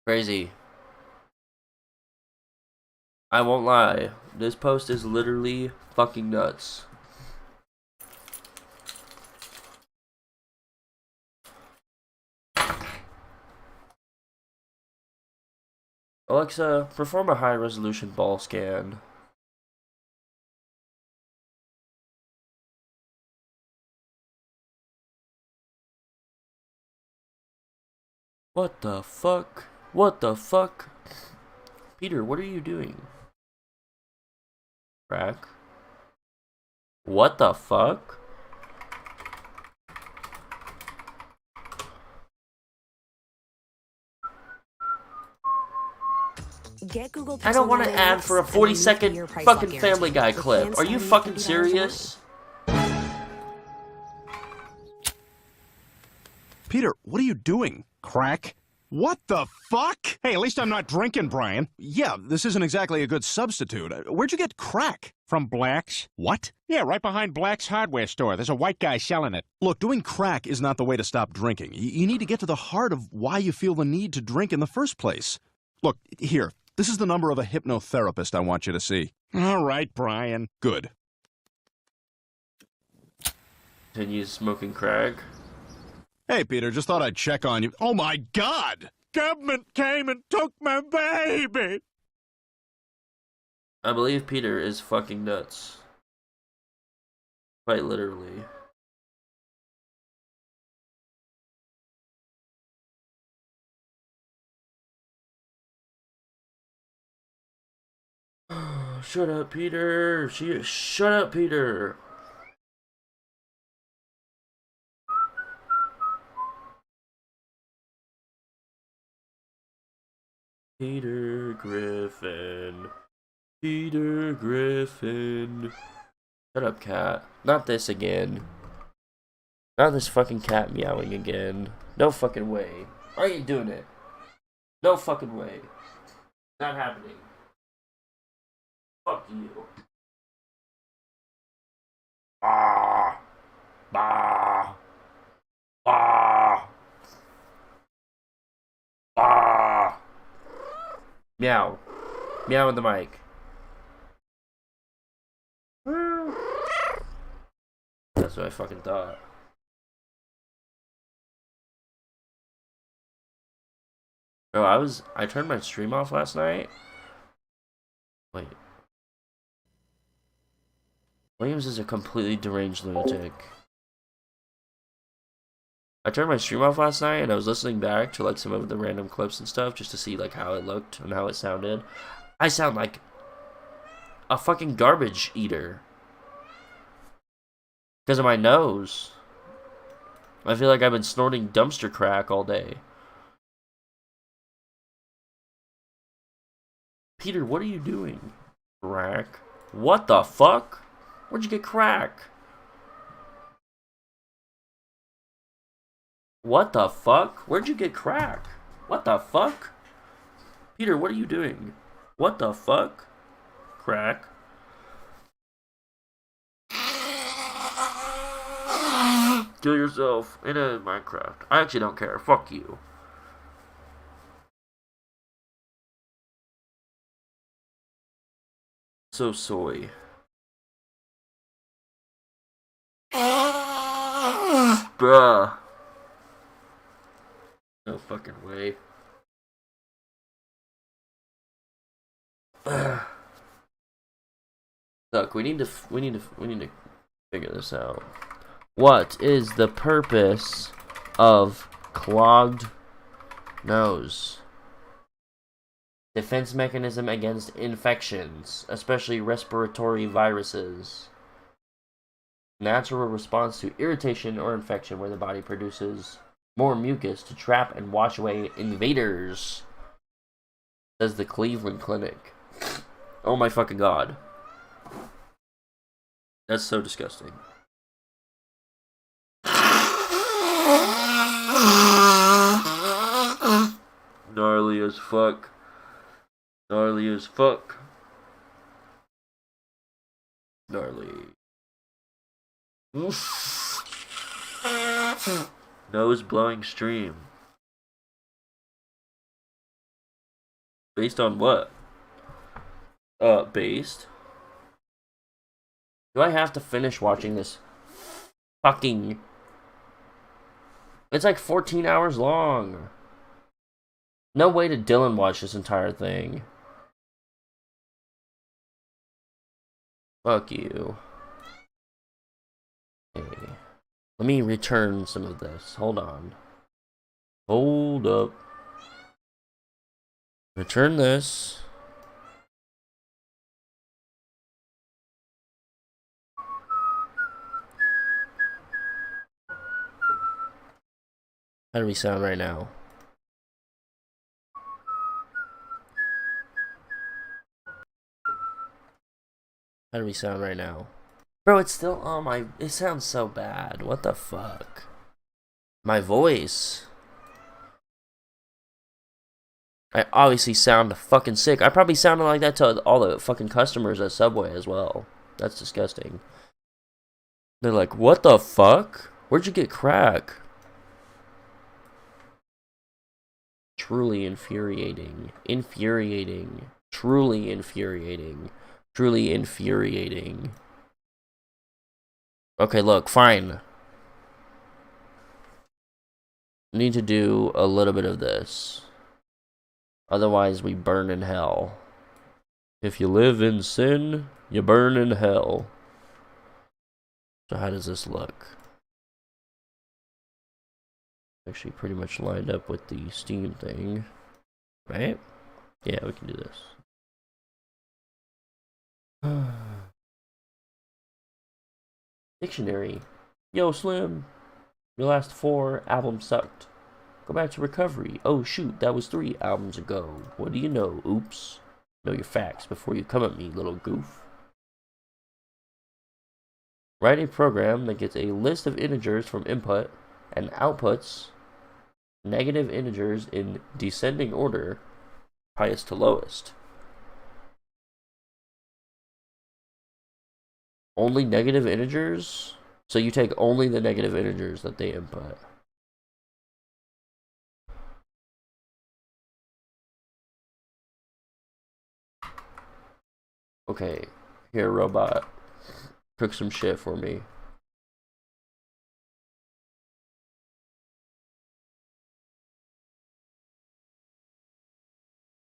Crazy. I won't lie. This post is literally fucking nuts. Alexa, perform a high-resolution ball scan. What the fuck? What the fuck? Peter, what are you doing? Crack? What the fuck? Get Google Pixel I don't want an ad for a 40-second fucking Family Guy clip. Are you fucking serious? Peter, what are you doing? Crack? What the fuck? Hey, at least I'm not drinking, Brian. Yeah, this isn't exactly a good substitute. Where'd you get crack? From Black's? What? Yeah, right behind Black's hardware store. There's a white guy selling it. Look, doing crack is not the way to stop drinking. You need to get to the heart of why you feel the need to drink in the first place. Look, here. This is the number of a hypnotherapist I want you to see. All right, Brian. Good. Continue smoking crack. Hey, Peter, just thought I'd check on you. Oh, my God! Government came and took my baby! I believe Peter is fucking nuts. Quite literally. Shut up, Peter. Shut up, Peter. Peter Griffin. Peter Griffin. Shut up, cat. Not this again. Not this fucking cat meowing again. No fucking way. Why are you doing it? No fucking way. Not happening. Fuck you. Ah. Bah. Bah. Bah. Meow. Meow in the mic. That's what I fucking thought. Bro, I turned my stream off last night. Wait. Williams is a completely deranged lunatic. I turned my stream off last night and I was listening back to like some of the random clips and stuff just to see like how it looked and how it sounded. I sound like a fucking garbage eater. Because of my nose. I feel like I've been snorting dumpster crack all day. Peter, what are you doing? Crack? What the fuck? Where'd you get crack? What the fuck? Where'd you get crack? What the fuck? Peter, what are you doing? What the fuck? Crack. Kill yourself in a Minecraft. I actually don't care. Fuck you. So soy. Bruh. No fucking way. Look, we need to figure this out. What is the purpose of clogged nose? Defense mechanism against infections, especially respiratory viruses. Natural response to irritation or infection where the body produces more mucus to trap and wash away invaders, says the Cleveland Clinic. Oh my fucking god. That's so disgusting. Gnarly as fuck. Gnarly as fuck. Gnarly. Nose blowing stream. Based on what? Based? Do I have to finish watching this fucking... It's like 14 hours long. No way did Dylan watch this entire thing. Fuck you. Okay. Let me return some of this. Hold on. Hold up. Return this. How do we sound right now? How do we sound right now? Bro, it's still on my... It sounds so bad. What the fuck? My voice. I obviously sound fucking sick. I probably sounded like that to all the fucking customers at Subway as well. That's disgusting. They're like, what the fuck? Where'd you get crack? Truly infuriating. Infuriating. Truly infuriating. Truly infuriating. Okay, look, fine. Need to do a little bit of this. Otherwise, we burn in hell. If you live in sin, you burn in hell. So how does this look? Actually pretty much lined up with the Steam thing. Right? Yeah, we can do this. Dictionary. Yo, Slim. Your last 4 albums sucked. Go back to recovery. Oh shoot, that was 3 albums ago. What do you know? Oops. Know your facts before you come at me, little goof. Write a program that gets a list of integers from input and outputs negative integers in descending order, highest to lowest. Only negative integers? So you take only the negative integers that they input. Okay, here, robot. Cook some shit for me.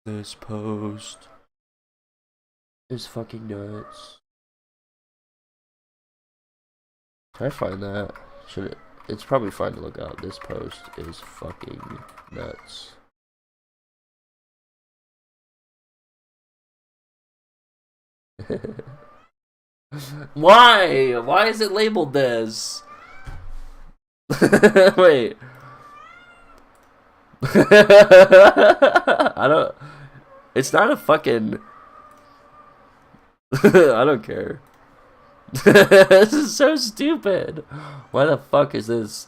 This post is fucking nuts. Can I find that? Should it? It's probably fine to look out. This post is fucking nuts. Why? Why is it labeled this? Wait. I don't... It's not a fucking... I don't care. This is so stupid. Why the fuck is this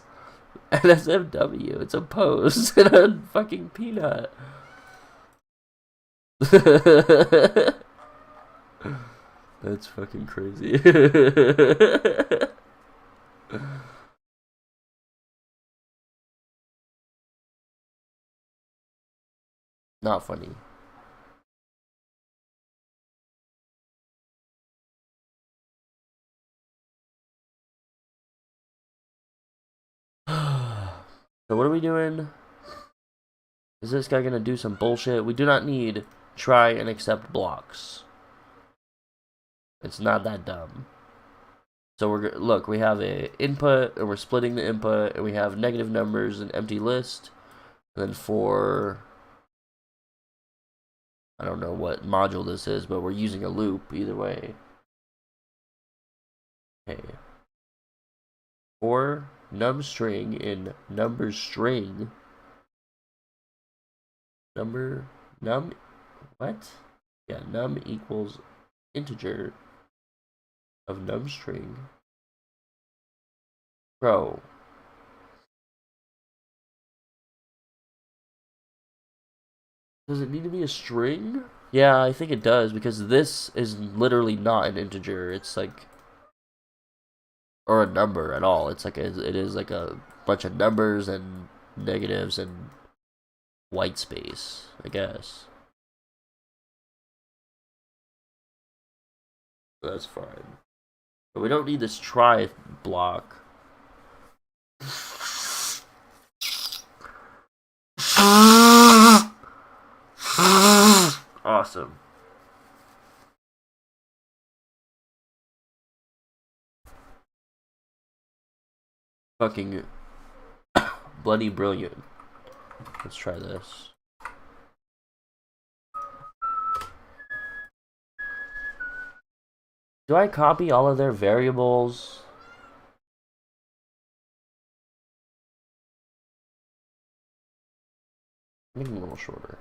NSFW? It's a post and a fucking peanut. That's fucking crazy. Not funny. So what are we doing? Is this guy gonna do some bullshit? We do not need try and accept blocks. It's not that dumb. So look, we have a input, and we're splitting the input, and we have negative numbers and empty list. And then for... I don't know what module this is, but we're using a loop either way. Okay. For num string in number string. Num, what? Yeah, num equals integer of num string. Bro. Does it need to be a string? Yeah, I think it does, because this is literally not an integer. It's like... or a number at all. It's like it is like a bunch of numbers and negatives and white space, I guess. That's fine. But we don't need this try block. Awesome. Fucking bloody brilliant. Let's try this. Do I copy all of their variables? Make them a little shorter.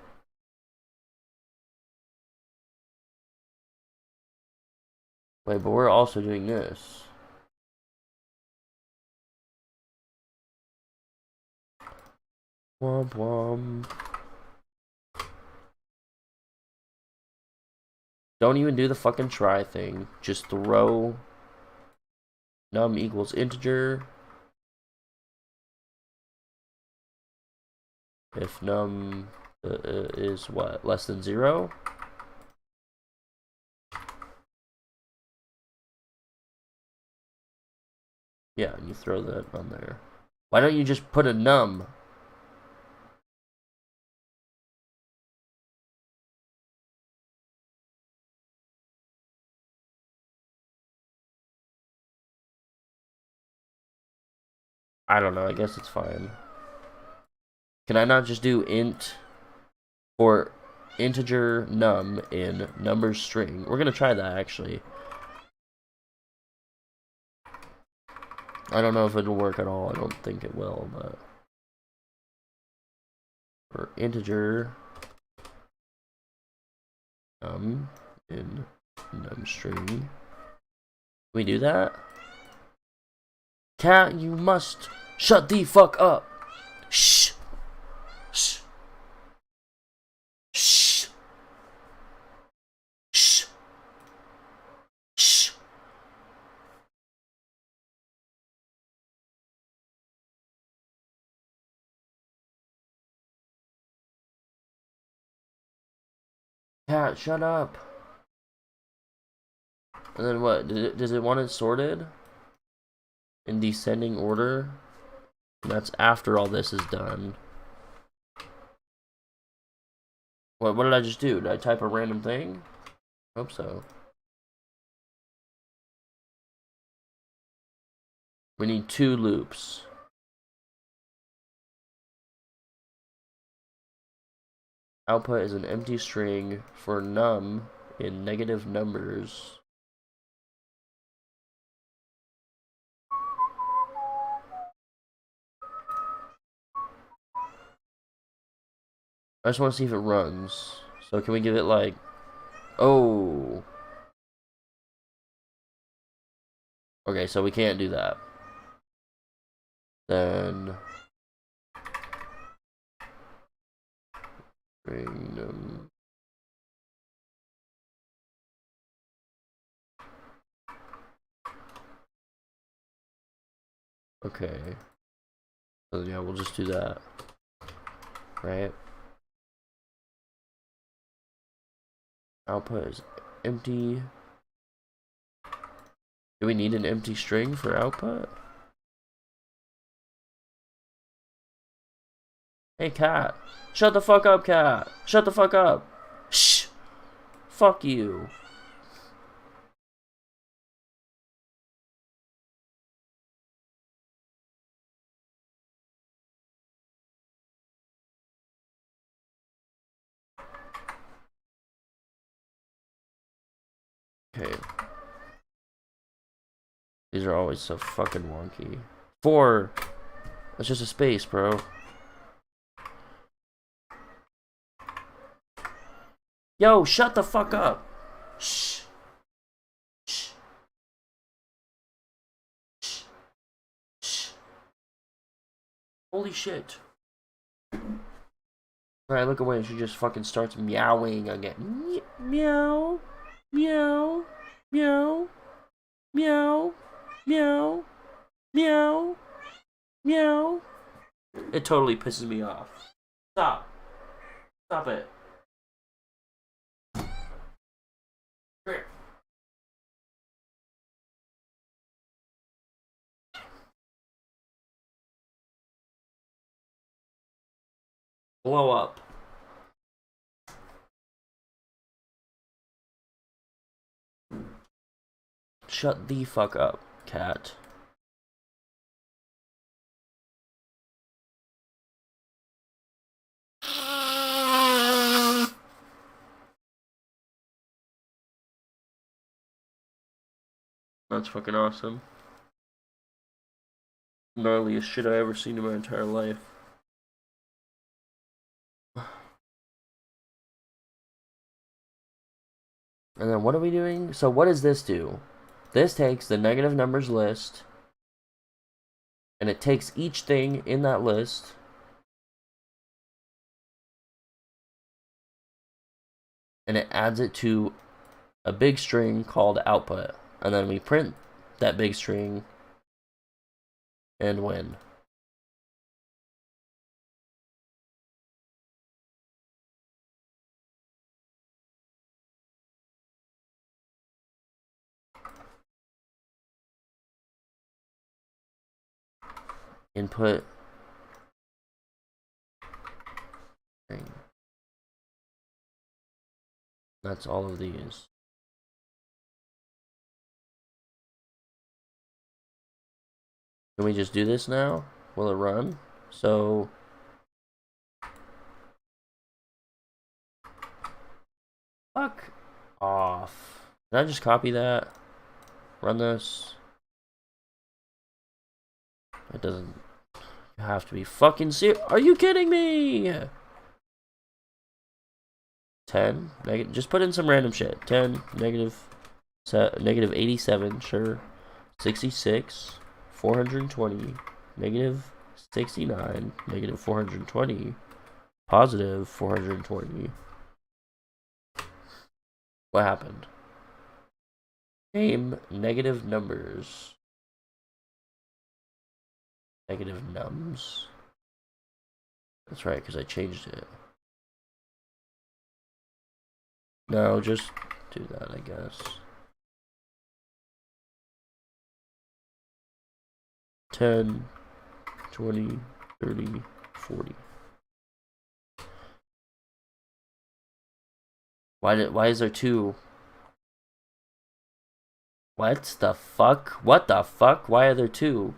Wait, but we're also doing this. Womp womp. Don't even do the fucking try thing. Just throw num equals integer. If num is what? Less than 0? Yeah, and you throw that on there. Why don't you just put a num? I don't know, I guess it's fine. Can I not just do int for integer num in numbers string? We're gonna try that actually. I don't know if it'll work at all. I don't think it will, but for integer num in num string. Can we do that? Cat, you must shut the fuck up. Shh. Shh. Shh. Shh. Shh. Cat, shut up. And then what? Does it want it sorted in descending order? And that's after all this is done. What did I just do? Did I type a random thing? Hope so. We need 2 loops. Output is an empty string for num in negative numbers. I just want to see if it runs. So can we give it like... Oh. Okay, so we can't do that. Then... Bring them... Okay. So yeah, we'll just do that. Right? Output is empty. Do we need an empty string for output? Hey, cat. Shut the fuck up, cat. Shut the fuck up. Shh. Fuck you. Okay. These are always so fucking wonky. 4. That's just a space, bro. Yo, shut the fuck up. Shh. Shh. Shh. Shh. Holy shit. Alright, look away. She just fucking starts meowing again. Meow. Meow. Meow. Meow. Meow. Meow. Meow. It totally pisses me off. Stop. Stop it. Blow up. Shut the fuck up, cat. That's fucking awesome. Gnarliest shit I ever seen in my entire life. And then what are we doing? So what does this do? This takes the negative numbers list, and it takes each thing in that list, and it adds it to a big string called output. And then we print that big string and win. Input. That's all of these. Can we just do this now? Will it run? So fuck off. Can I just copy that? Run this. It doesn't have to be fucking serious. Are you kidding me? 10 negative. Just put in some random shit. 10 negative. Negative 87. Sure. 66. 420. Negative 69. Negative 420. Positive 420. What happened? Name negative numbers. Negative nums. That's right, because I changed it. No, just do that, I guess. 10, 20, 30, 40. Why is there two? What the fuck? What the fuck? Why are there two?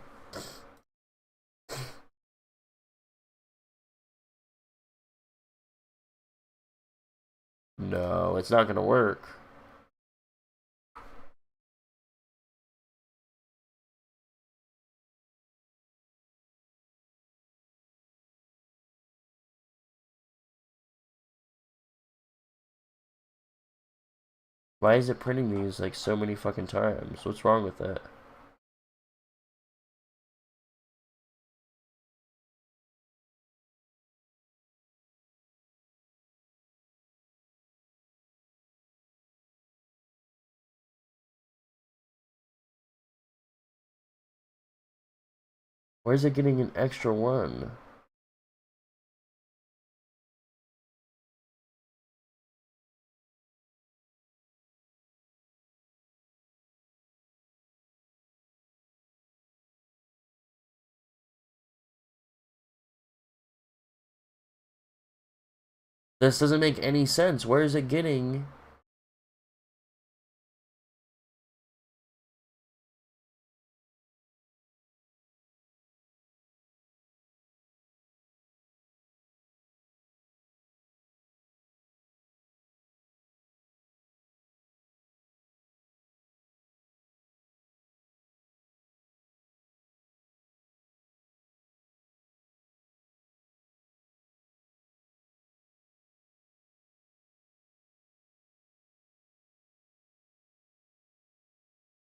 No, it's not gonna work. Why is it printing these like so many fucking times? What's wrong with it? Where's it getting an extra one? This doesn't make any sense. Where is it getting?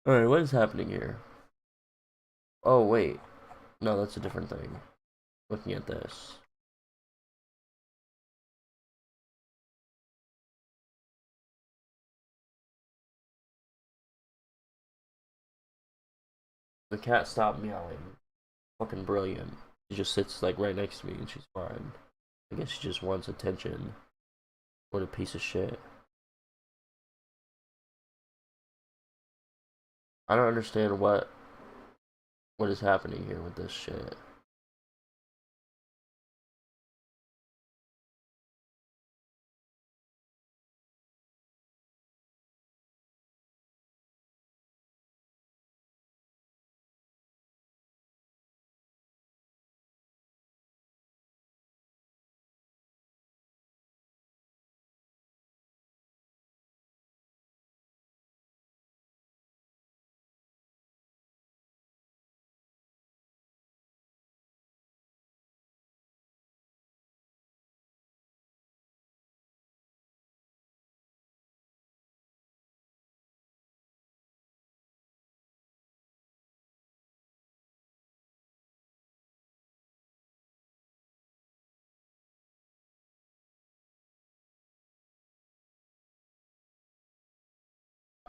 Alright, what is happening here? Oh, wait. No, that's a different thing. Looking at this. The cat stopped meowing. Fucking brilliant. She just sits like right next to me and she's fine. I guess she just wants attention. What a piece of shit. I don't understand what is happening here with this shit.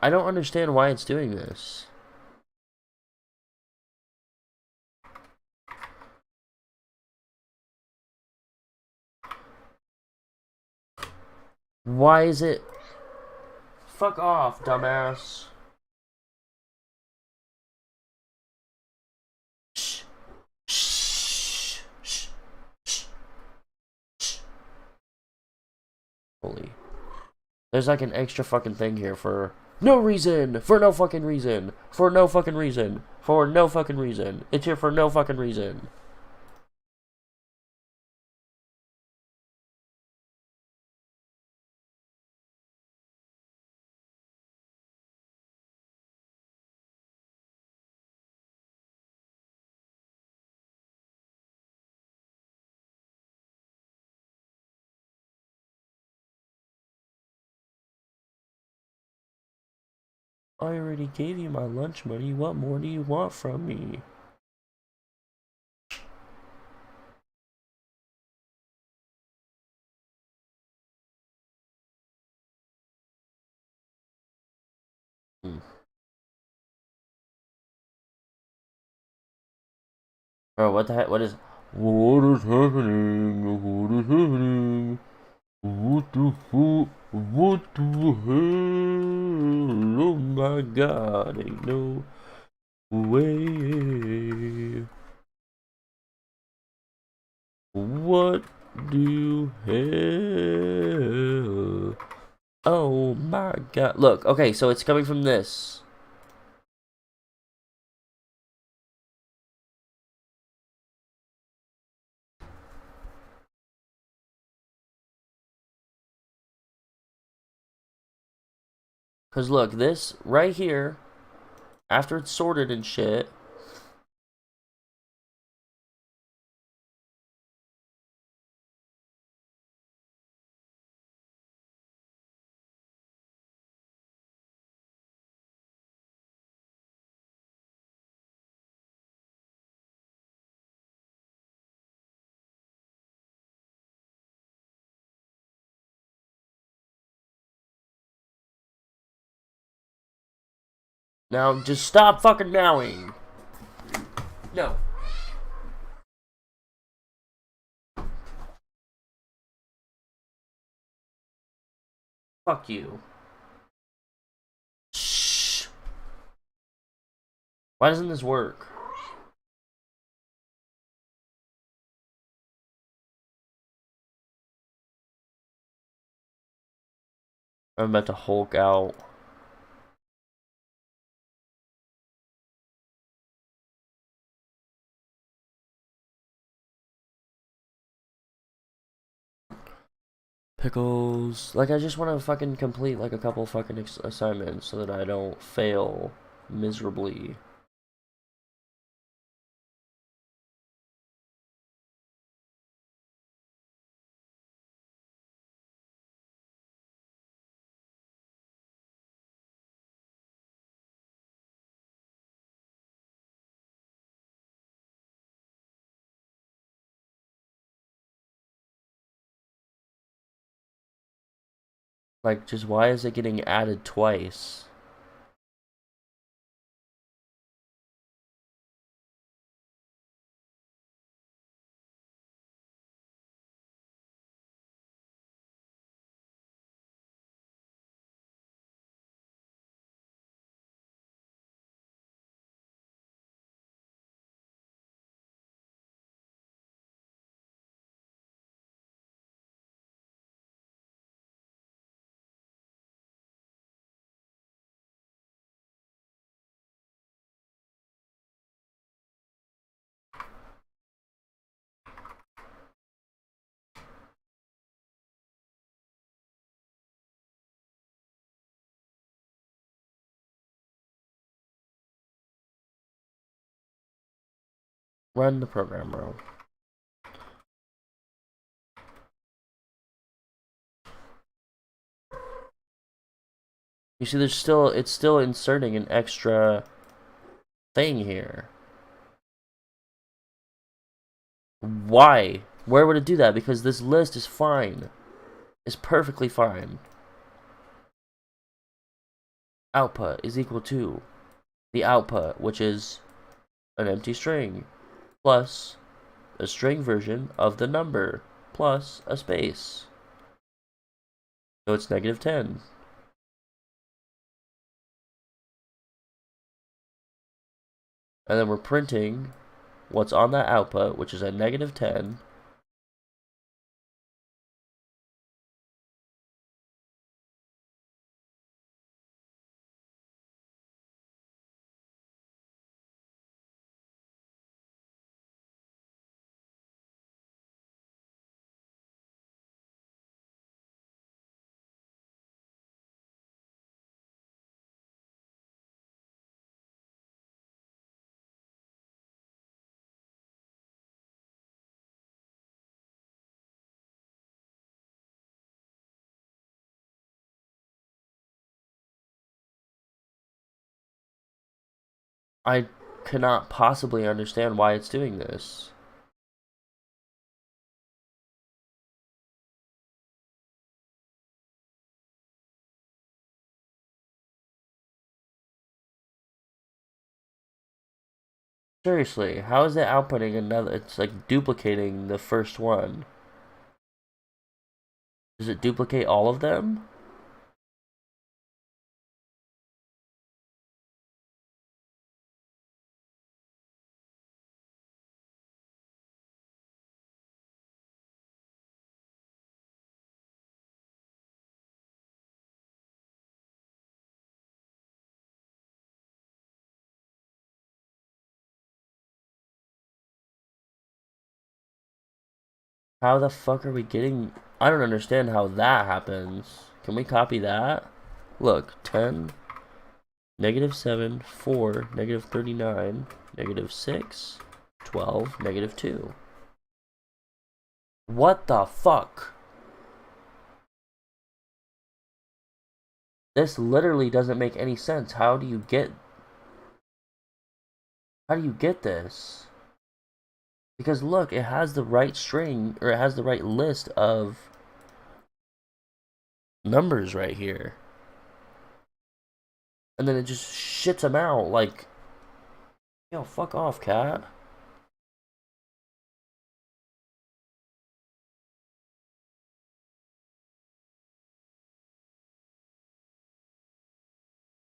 I don't understand why it's doing this. Why is it... Fuck off, dumbass. Shh. Shh. Shh. Shh. Shh. Holy. There's like an extra fucking thing here for no reason. For no fucking reason. For no fucking reason. For no fucking reason. It's here for no fucking reason. I already gave you my lunch money. What more do you want from me? Bro, what the heck? What is happening? What is happening? What the fuck? What the hell? Oh my god, ain't no way. What do hell? Oh my god. Look, okay, so it's coming from this. Because look, this right here, after it's sorted and shit, now just stop fucking meowing. No. Fuck you. Shh. Why doesn't this work? I'm about to Hulk out. Pickles. Like, I just want to fucking complete, like, a couple fucking assignments so that I don't fail miserably. Like, just why is it getting added twice? Run the program, bro. You see, it's still inserting an extra thing here. Why? Where would it do that? Because this list is fine. It's perfectly fine. output is equal to the output, which is an empty string, plus a string version of the number, plus a space. So it's -10. And then we're printing what's on that output, which is a -10. I cannot possibly understand why it's doing this. Seriously, how is it outputting another? It's like duplicating the first one. Does it duplicate all of them? How the fuck are we getting... I don't understand how that happens. Can we copy that? Look, 10, -7, 4, -39, -6, 12, -2. What the fuck? This literally doesn't make any sense. How do you get this? Because look, it has the right string, or it has the right list of numbers right here. And then it just shits them out like, yo, fuck off, cat.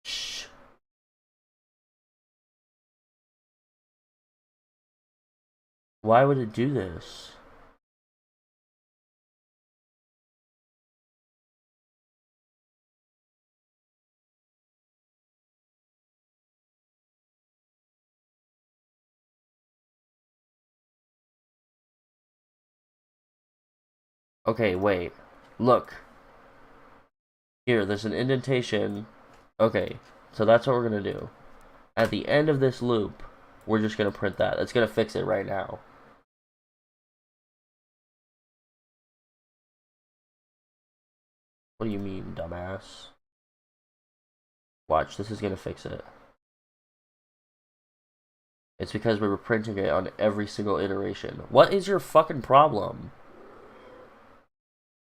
Shh. Why would it do this? Okay, wait. Look. Here, there's an indentation. Okay, so that's what we're gonna do. At the end of this loop, we're just gonna print that. It's gonna fix it right now. What do you mean, dumbass? Watch, this is gonna fix it. It's because we were printing it on every single iteration. What is your fucking problem?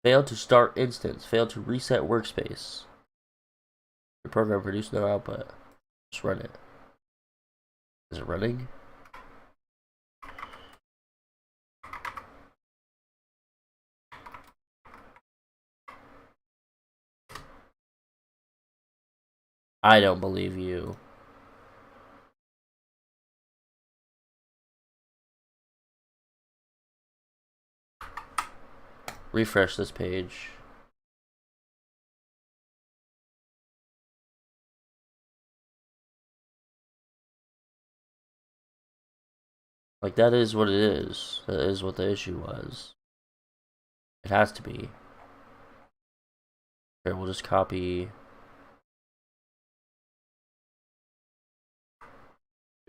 Failed to start instance. Failed to reset workspace. Your program produced no output. Just run it. Is it running? I don't believe you. Refresh this page. Like, that is what it is. That is what the issue was. It has to be. Here, we'll just copy.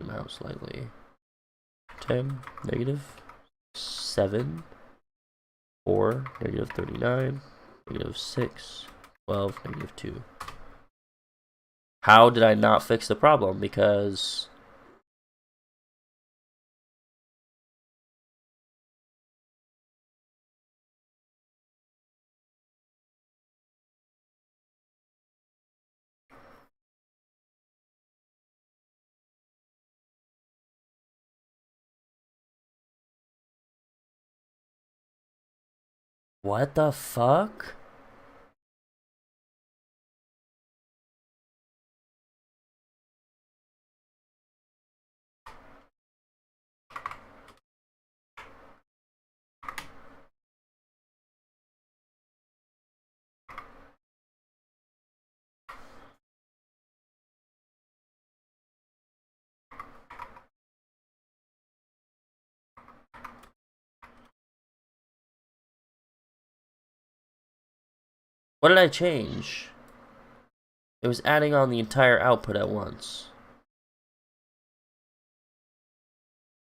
Zoom out slightly. 10, -7, 4, -39, -6, 12, -2. How did I not fix the problem? Because What the fuck? What did I change? It was adding on the entire output at once.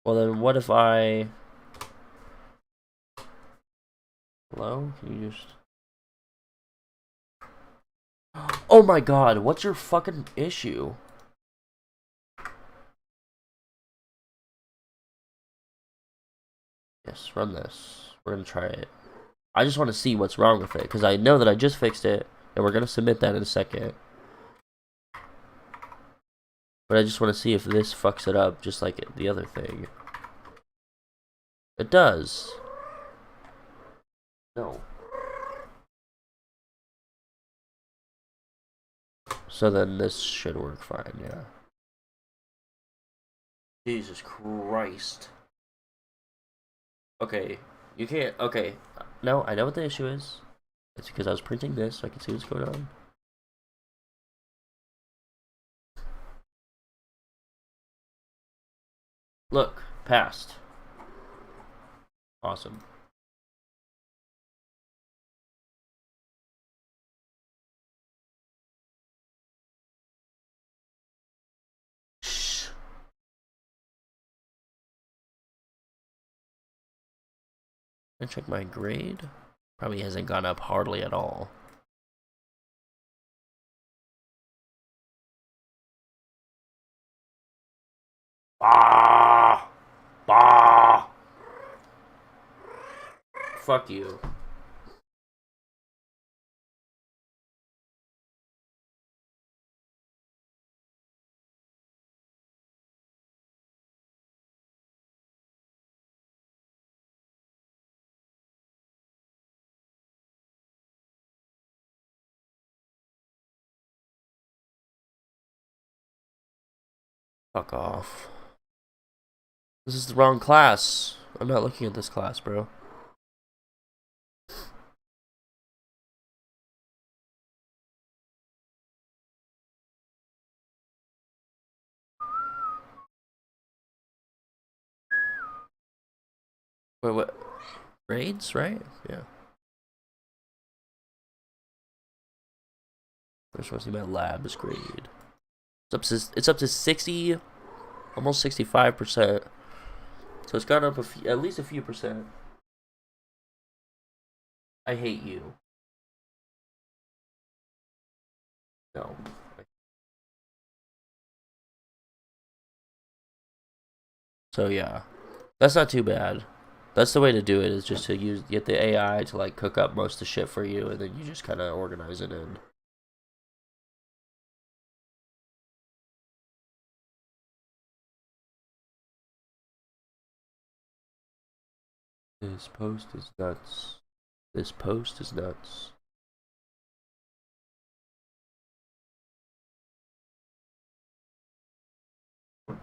Well then, what if I... Hello? Can you just... Oh my god, what's your fucking issue? Yes, run this. We're gonna try it. I just want to see what's wrong with it, because I know that I just fixed it, and we're gonna submit that in a second. But I just want to see if this fucks it up, just like the other thing. It does. No. So then this should work fine, yeah. Jesus Christ. Okay, you can't, okay. No, I know what the issue is. It's because I was printing this so I can see what's going on. Look, passed. Awesome. Shh. I check my grade. Probably hasn't gone up hardly at all. Bah! Bah! Fuck you. Fuck off. This is the wrong class. I'm not looking at this class, bro. Wait, what? Grades, right? Yeah. First one, see my lab's grade. It's up to 60, almost 65%. So it's gone up at least a few percent. I hate you. No. So yeah, that's not too bad. That's the way to do it, is just to get the AI to like cook up most of the shit for you, and then you just kind of organize it in. This post is nuts. This post is nuts. I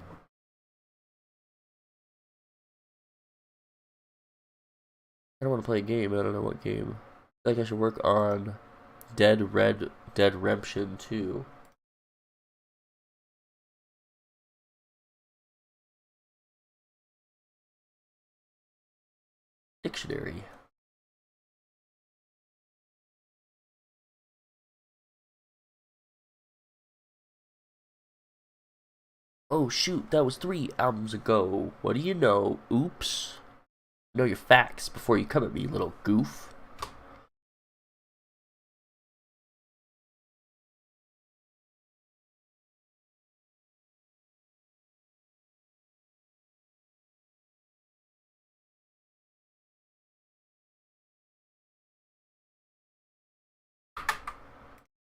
don't want to play a game. I don't know what game. I think I should work on Dead Redemption 2. Dictionary. Oh shoot, that was 3 albums ago. What do you know? Oops. Know your facts before you come at me, little goof.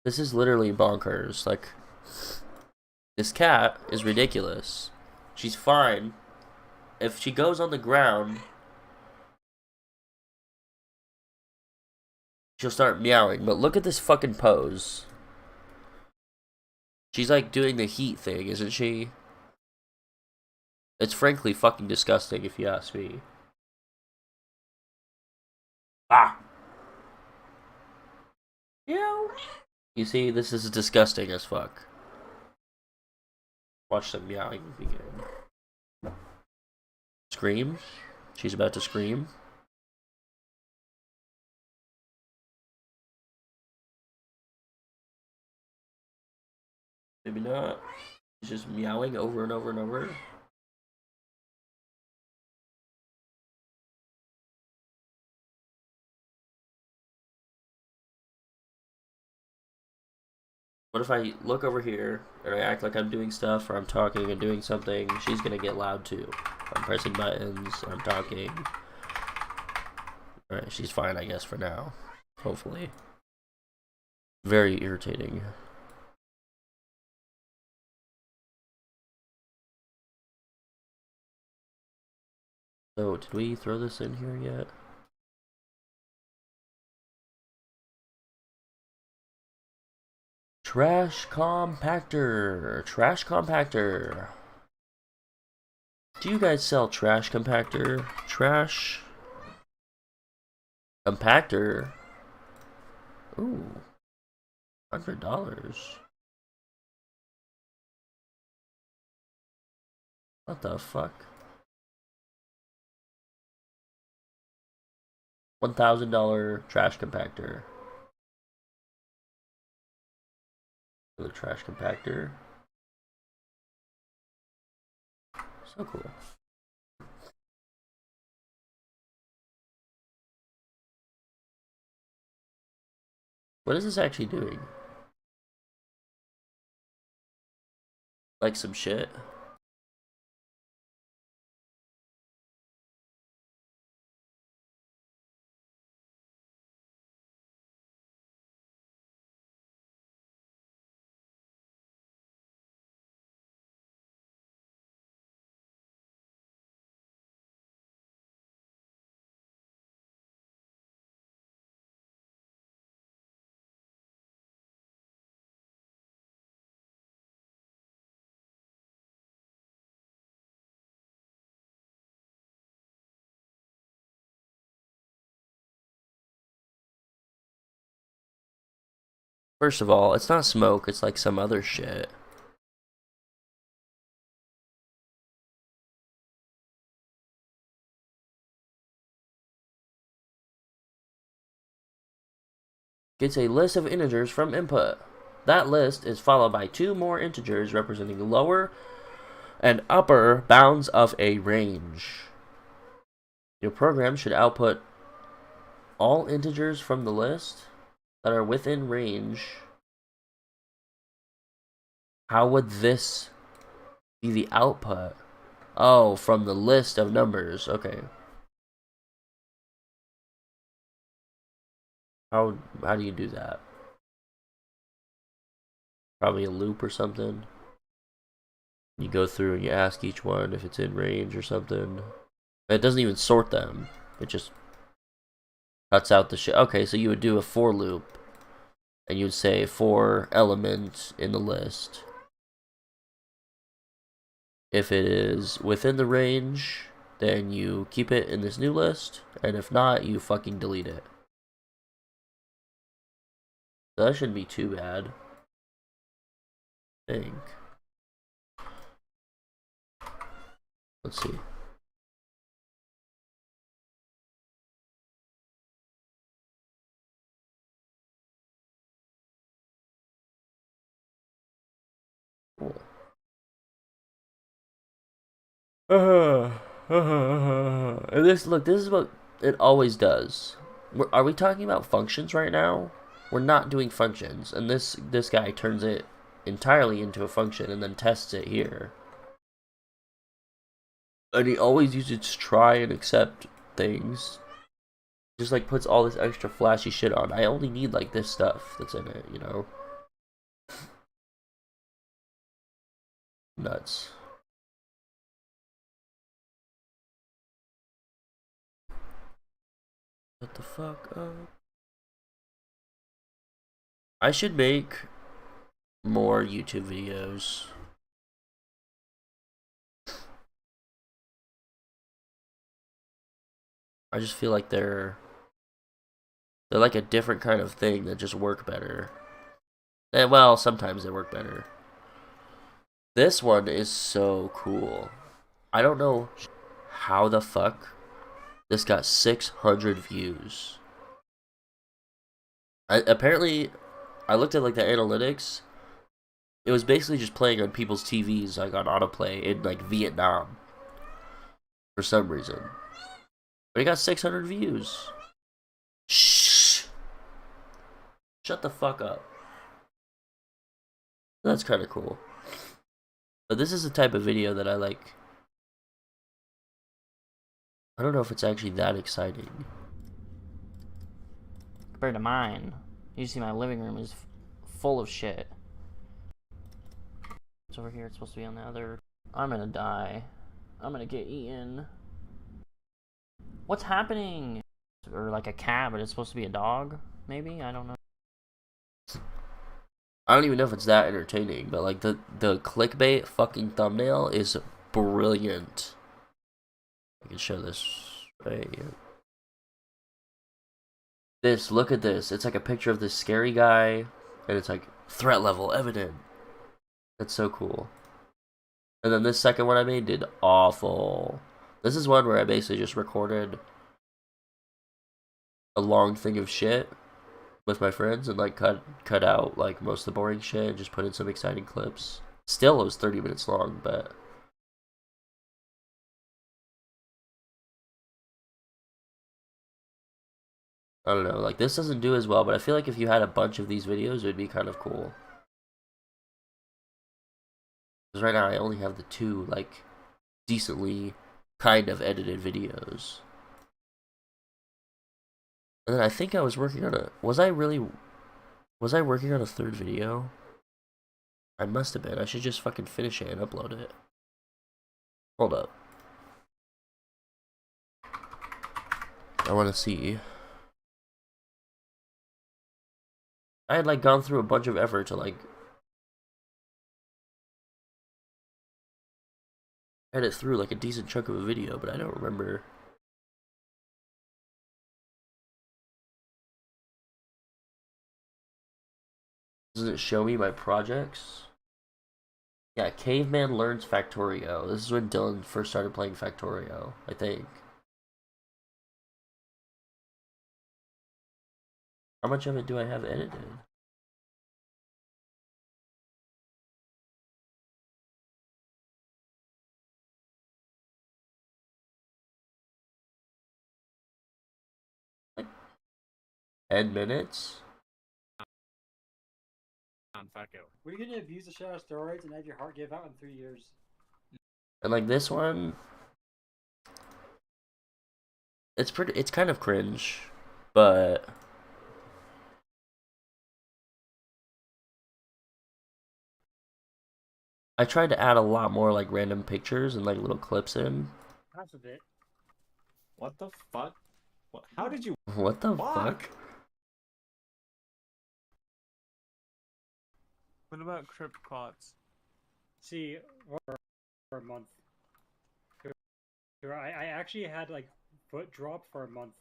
This is literally bonkers. Like, this cat is ridiculous. She's fine. If she goes on the ground, she'll start meowing. But look at this fucking pose. She's like doing the heat thing, isn't she? It's frankly fucking disgusting if you ask me. Ah! Meow. You see, this is disgusting as fuck. Watch the meowing begin. Scream. She's about to scream. Maybe not. She's just meowing over and over and over. What if I look over here and I act like I'm doing stuff or I'm talking and doing something? She's gonna get loud too. I'm pressing buttons, I'm talking. Alright, she's fine, I guess, for now. Hopefully. Very irritating. So, did we throw this in here yet? Trash compactor. Trash compactor. Do you guys sell trash compactor? Trash compactor? Ooh. $100. What the fuck? $1,000 trash compactor. The trash compactor. So cool. What is this actually doing? Like some shit? First of all, it's not smoke, it's like some other shit. Gets a list of integers from input. That list is followed by 2 more integers representing lower and upper bounds of a range. Your program should output all integers from the list that are within range. How would this be the output? Oh, from the list of numbers. Okay. How do you do that? Probably a loop or something. You go through and you ask each one if it's in range or something. It doesn't even sort them. It just cuts out the shit. Okay, so you would do a for loop. And you would say for element in the list. If it is within the range, then you keep it in this new list. And if not, you fucking delete it. So that shouldn't be too bad. I think. Let's see. Cool. And this is what it always does. Are we talking about functions right now? We're not doing functions, and this guy turns it entirely into a function and then tests it here. And he always uses try and accept things. Just like puts all this extra flashy shit on. I only need like this stuff that's in it, you know? Nuts. What the fuck up? I should make more YouTube videos. I just feel like they're like a different kind of thing that just work better. And well, sometimes they work better. This one is so cool. I don't know how the fuck this got 600 views. Apparently, I looked at like the analytics. It was basically just playing on people's TVs, like on autoplay in like Vietnam, for some reason. But it got 600 views. Shh. Shut the fuck up. That's kind of cool. But this is the type of video that I like. I don't know if it's actually that exciting. Compared to mine, you see my living room is full of shit. It's over here. It's supposed to be on the other. I'm gonna die. I'm gonna get eaten. What's happening? Or like a cat, but it's supposed to be a dog? Maybe? I don't know. I don't even know if it's that entertaining, but like the clickbait fucking thumbnail is brilliant. I can show this right here. Look at this. It's like a picture of this scary guy, and it's like threat level evident. That's so cool. And then this second one I made did awful. This is one where I basically just recorded a long thing of shit with my friends and like cut out like most of the boring shit and just put in some exciting clips. Still, it was 30 minutes long, but I don't know. Like this doesn't do as well, but I feel like if you had a bunch of these videos, it would be kind of cool. Because right now I only have the two like decently kind of edited videos. And then I think I was working on a... Was I working on a third video? I must have been. I should just fucking finish it and upload it. Hold up. I want to see. I had like gone through a bunch of effort to like edit through like a decent chunk of a video, but I don't remember. Does it show me my projects? Yeah, Caveman Learns Factorio. This is when Dylan first started playing Factorio, I think. How much of it do I have edited? Like 10 minutes? We're gonna abuse the shit out of steroids and have your heart give out in 3 years. And like this one, it's kind of cringe, but I tried to add a lot more like random pictures and like little clips in. Half of it. What the fuck? What? How did you? What the fuck? What about crypt quads? See, for a month. I actually had like foot drop for a month.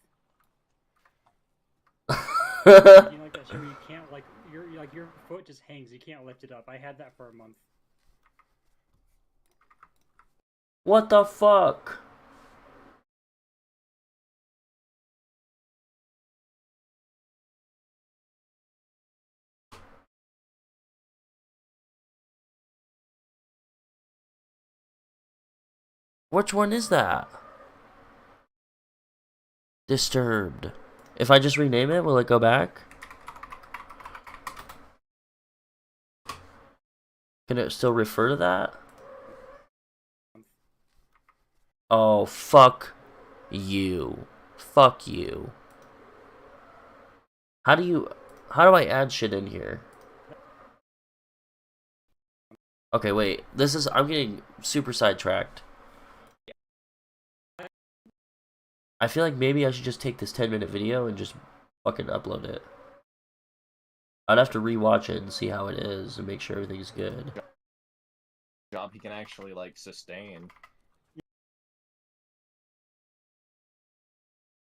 You know, like that shit where you can't like your foot just hangs. You can't lift it up. I had that for a month. What the fuck? Which one is that? Disturbed. If I just rename it, will it go back? Can it still refer to that? Oh, fuck you. Fuck you. How do I add shit in here? Okay, wait. I'm getting super sidetracked. I feel like maybe I should just take this 10-minute video and just fucking upload it. I'd have to rewatch it and see how it is and make sure everything's good. Job he can actually like sustain.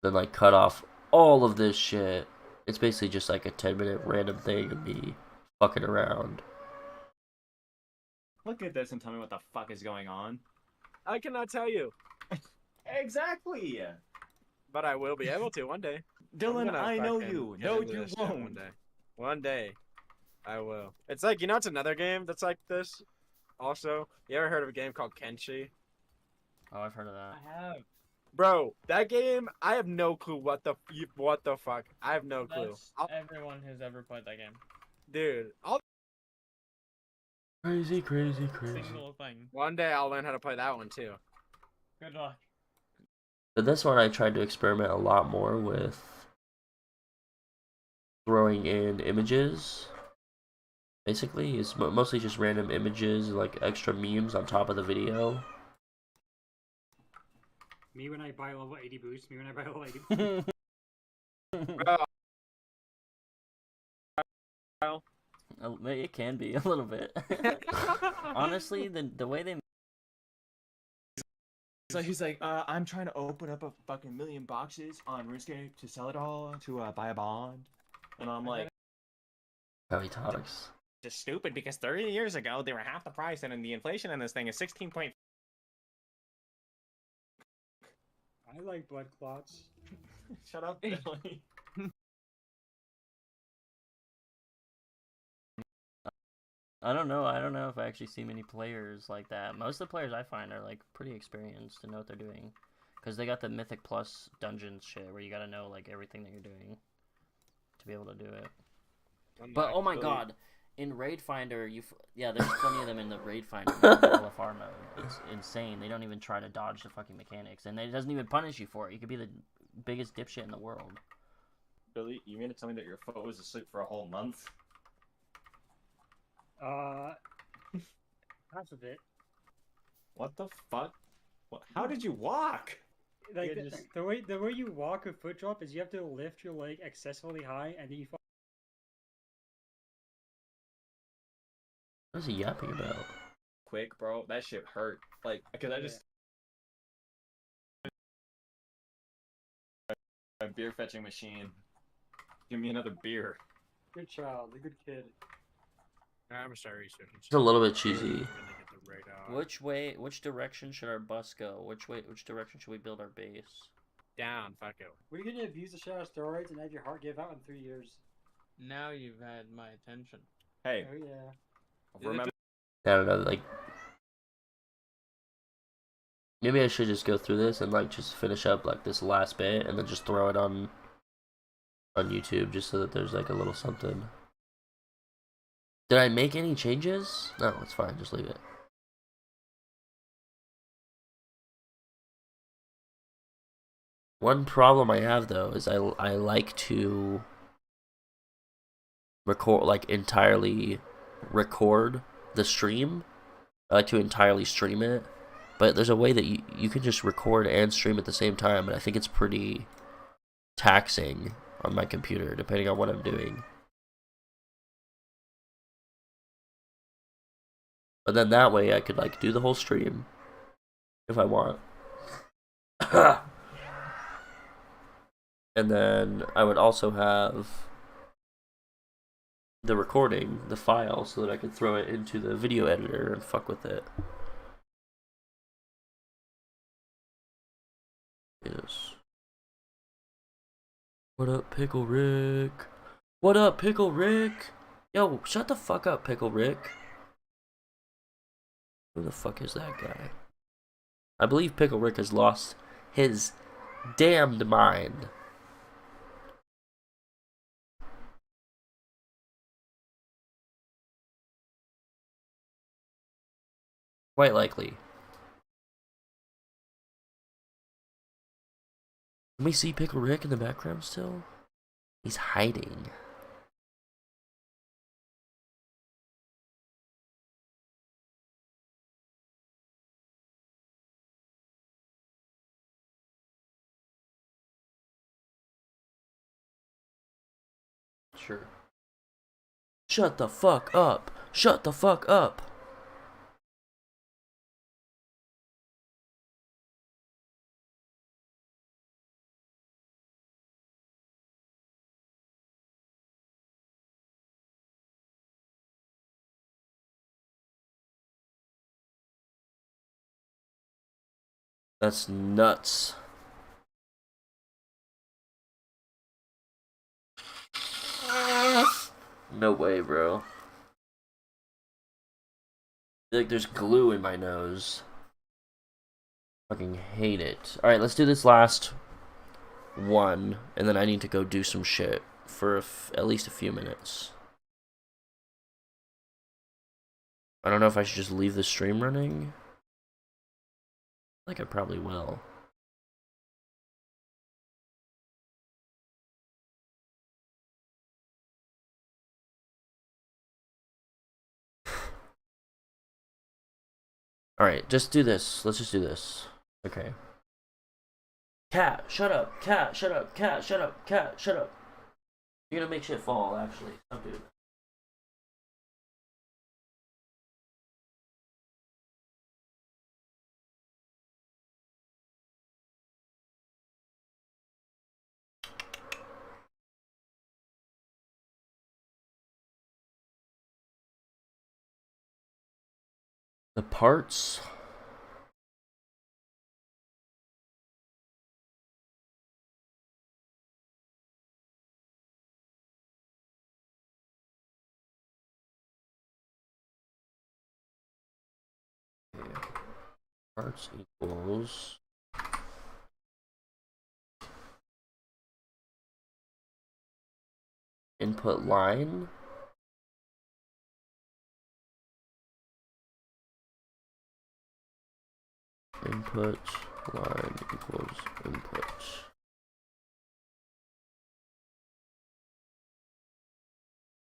Then like cut off all of this shit. It's basically just like a 10-minute random thing of me fucking around. Look at this and tell me what the fuck is going on. I cannot tell you, Exactly. but I will be able to one day. Dylan, I know fucking you. get No, into you this shit One won't. day. One day. I will. It's like, you know, it's another game that's like this. Also, you ever heard of a game called Kenshi? Oh, I've heard of that. I have. Bro, that game, I have no clue what the fuck. I have no clue. That's everyone who's ever played that game. Dude, Crazy. Single thing. one day I'll learn how to play that one too. Good luck. But this one I tried to experiment a lot more with throwing in images. Basically, it's mostly just random images, like extra memes on top of the video. Me when I buy level 80 boost. Me when I buy level 80 boost. Bro, It can be a little bit. Honestly, the way they So he's like, I'm trying to open up a fucking million boxes on RuneScape to sell it all to buy a bond, and I'm like, How he talks. just stupid because 30 years ago they were half the price, and then the inflation in this thing is 16 point. I like blood clots. Shut up, Billy. I don't know if I actually see many players like that. Most of the players I find are like pretty experienced and know what they're doing, because they got the Mythic Plus dungeons shit where you gotta know like everything that you're doing to be able to do it. But oh my god, in Raid Finder, there's plenty of them in the Raid Finder LFR mode. It's insane. They don't even try to dodge the fucking mechanics, and it doesn't even punish you for it. You could be the biggest dipshit in the world. Billy, you mean to tell me that your foot was asleep for a whole month? Half of it. What the fuck? What? How did you walk? Like Yeah, just- the way you walk a foot drop is you have to lift your leg excessively high and then you fall. What is he yapping about? Quick, bro. That shit hurt. Like, because I just. A beer fetching machine. Give me another beer. Good child, a good kid. I'm gonna start researching. It's a little bit cheesy. Which direction should our bus go? Which direction should we build our base? Down, fuck it. We're gonna abuse the shadow steroids and have your heart give out in 3 years. Now you've had my attention. Hey, Oh yeah. remember? I don't know, like maybe I should just go through this and like just finish up like this last bit and then just throw it on YouTube just so that there's like a little something. Did I make any changes? No, it's fine, just leave it. One problem I have though is I like to entirely record the stream. I like to entirely stream it, but there's a way that you can just record and stream at the same time, and I think it's pretty taxing on my computer depending on what I'm doing. But then that way I could like do the whole stream if I want. And then I would also have the recording, the file, so that I could throw it into the video editor and fuck with it. Yes. What up, Pickle Rick? What up, Pickle Rick? Yo, shut the fuck up, Pickle Rick. Who the fuck is that guy? I believe Pickle Rick has lost his damned mind. Quite likely. Can we see Pickle Rick in the background still? He's hiding. Sure. Shut the fuck up. Shut the fuck up. That's nuts. No way, bro. I feel like there's glue in my nose. Fucking hate it. Alright, let's do this last one, and then I need to go do some shit for at least a few minutes. I don't know if I should just leave the stream running. Like I probably will. Alright, just do this. Let's just do this. Okay. Cat, shut up. Cat, shut up. Cat, shut up. Cat, shut up. You're gonna make shit fall, actually. Stop doing that. The parts. Okay. Parts equals input line. Input line equals input.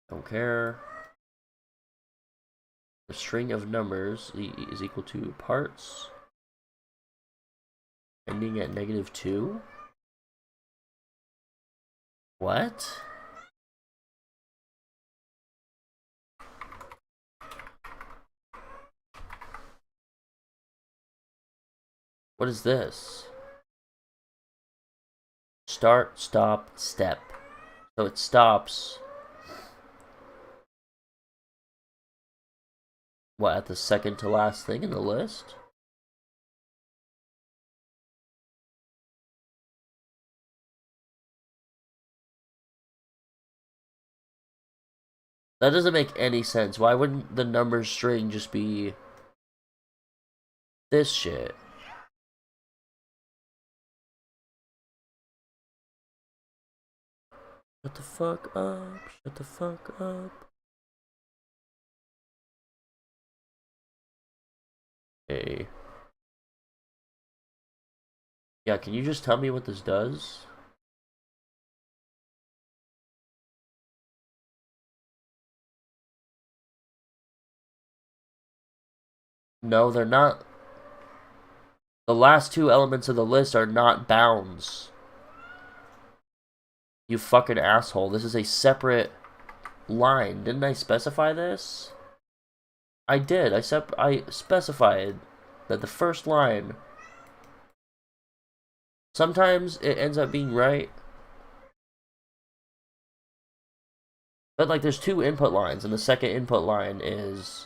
Don't care. The string of numbers is equal to parts ending at -2. What? What is this? Start, stop, step. So it stops. What, at the second to last thing in the list? That doesn't make any sense. Why wouldn't the number string just be this shit? Shut the fuck up. Shut the fuck up. Okay. Yeah, can you just tell me what this does? No, they're not. The last two elements of the list are not bounds. You fucking asshole. This is a separate line. Didn't I specify this? I did. I specified that the first line. Sometimes it ends up being right. But like there's two input lines, and the second input line is...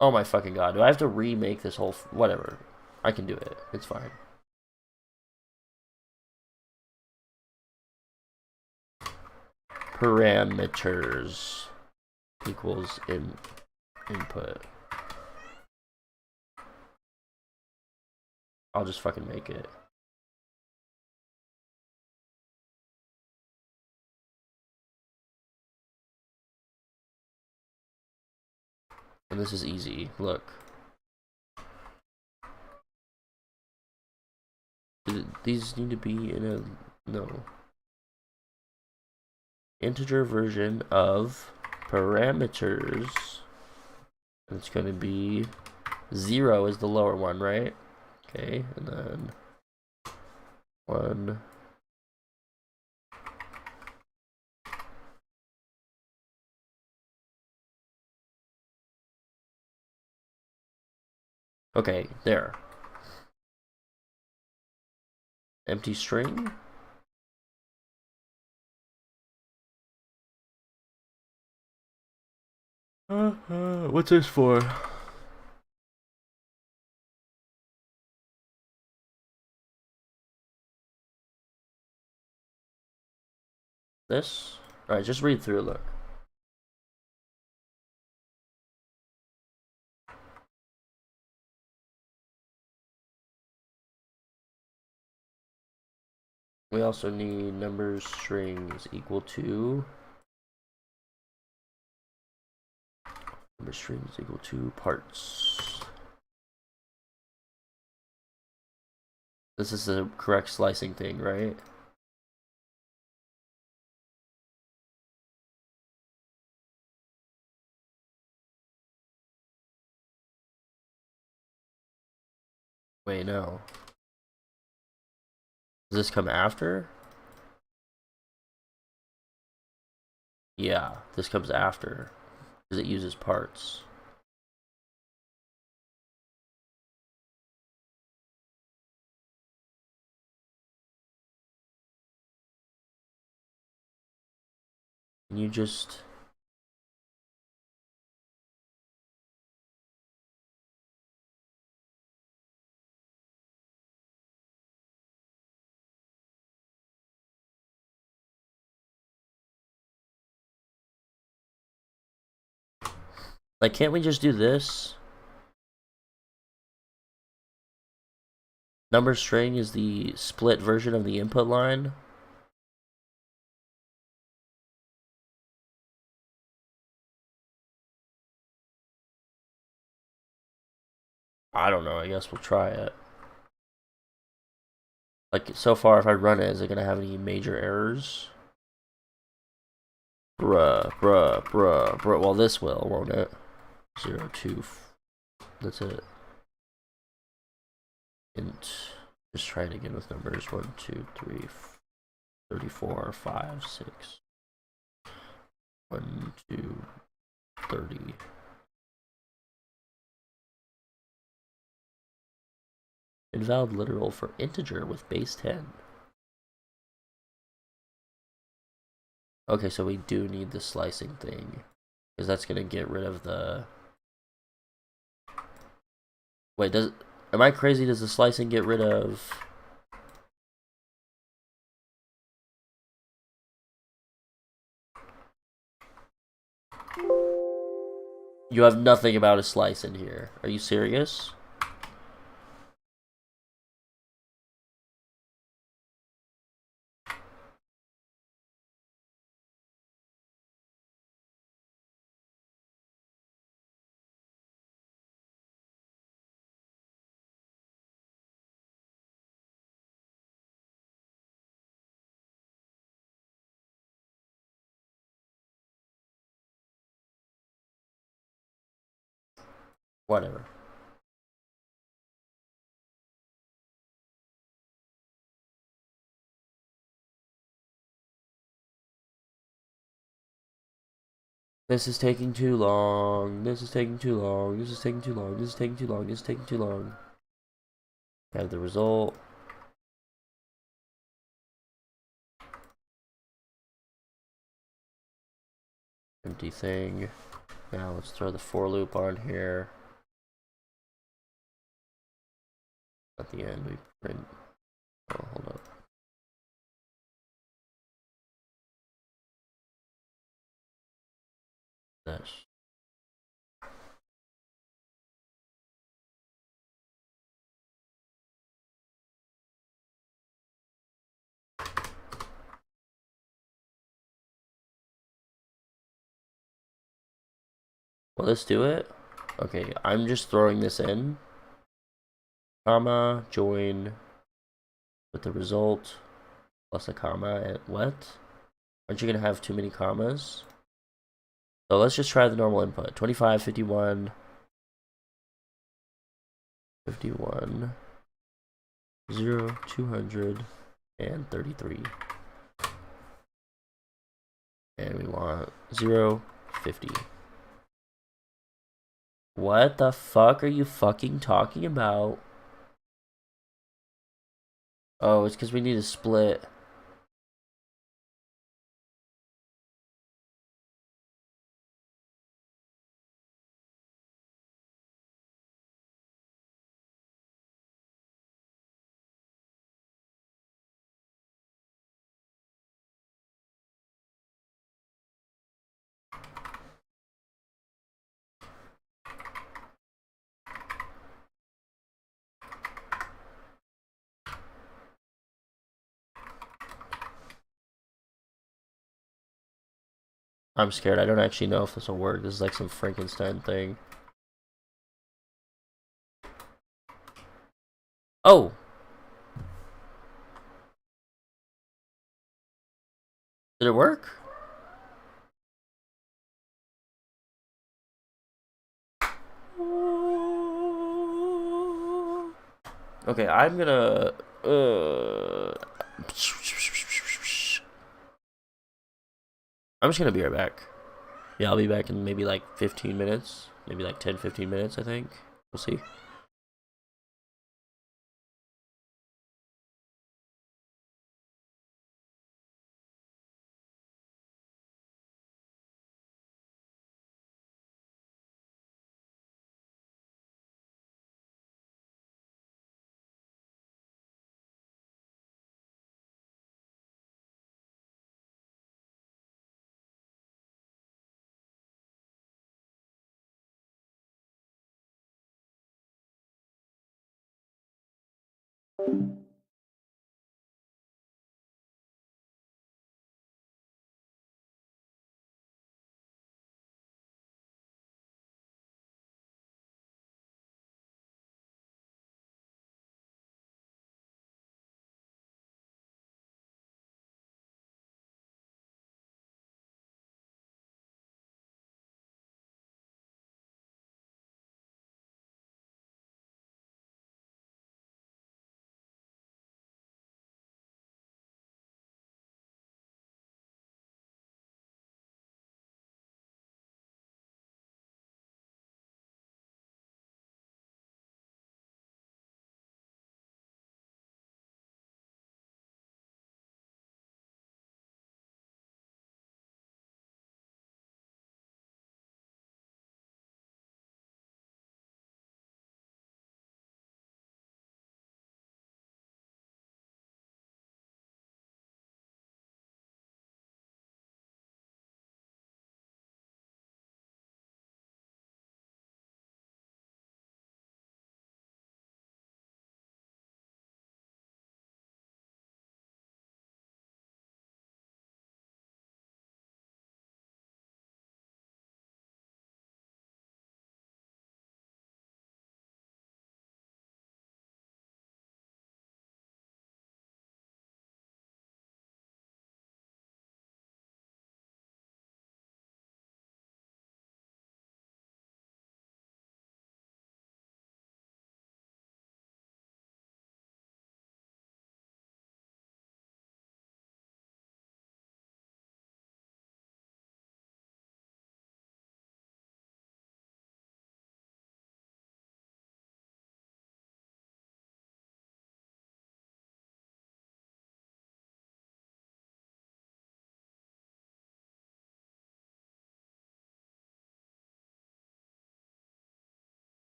Oh my fucking god. Do I have to remake this whole... Whatever. I can do it. It's fine. Parameters equals input. I'll just fucking make it. And this is easy. Look. These need to be in a... No. Integer version of parameters. It's going to be 0 is the lower one, right? Okay, and then 1, Okay, there. Empty string. What's this for? This? Alright, just read through, look. We also need number strings equal to number strings equal to parts. This is the correct slicing thing, right? Wait, no. Does this come after? Yeah, this comes after because it uses parts. Can you just... Like, can't we just do this? Number string is the split version of the input line. I don't know, I guess we'll try it. Like, so far, if I run it, is it gonna have any major errors? Bruh. Well, this will, won't it? 0, 2. That's it. Int. Just try it again with numbers. 1, 2, 3, 34, 5, 6. 1, 2, 30. Invalid literal for integer with base 10. Okay, so we do need the slicing thing. Because that's going to get rid of the... Wait, am I crazy? Does the slicing get rid of... You have nothing about a slice in here. Are you serious? Whatever. This is taking too long. This is taking too long. This is taking too long. This is taking too long. This is taking too long. Have the result. Empty thing. Now let's throw the for loop on here. At the end we print. Oh, hold up. This. Will this do it? Okay, I'm just throwing this in. Comma, join with the result plus a comma at what? Aren't you gonna have too many commas? So let's just try the normal input. 25, 51, 51, 0, 200, and 33. And we want 0, 50. What the fuck are you fucking talking about? Oh, it's because we need to split. I'm scared. I don't actually know if this will work. This is like some Frankenstein thing. Oh! Did it work? Okay, I'm gonna... I'm just gonna be right back. Yeah, I'll be back in maybe like 15 minutes. Maybe like 10-15 minutes, I think. We'll see.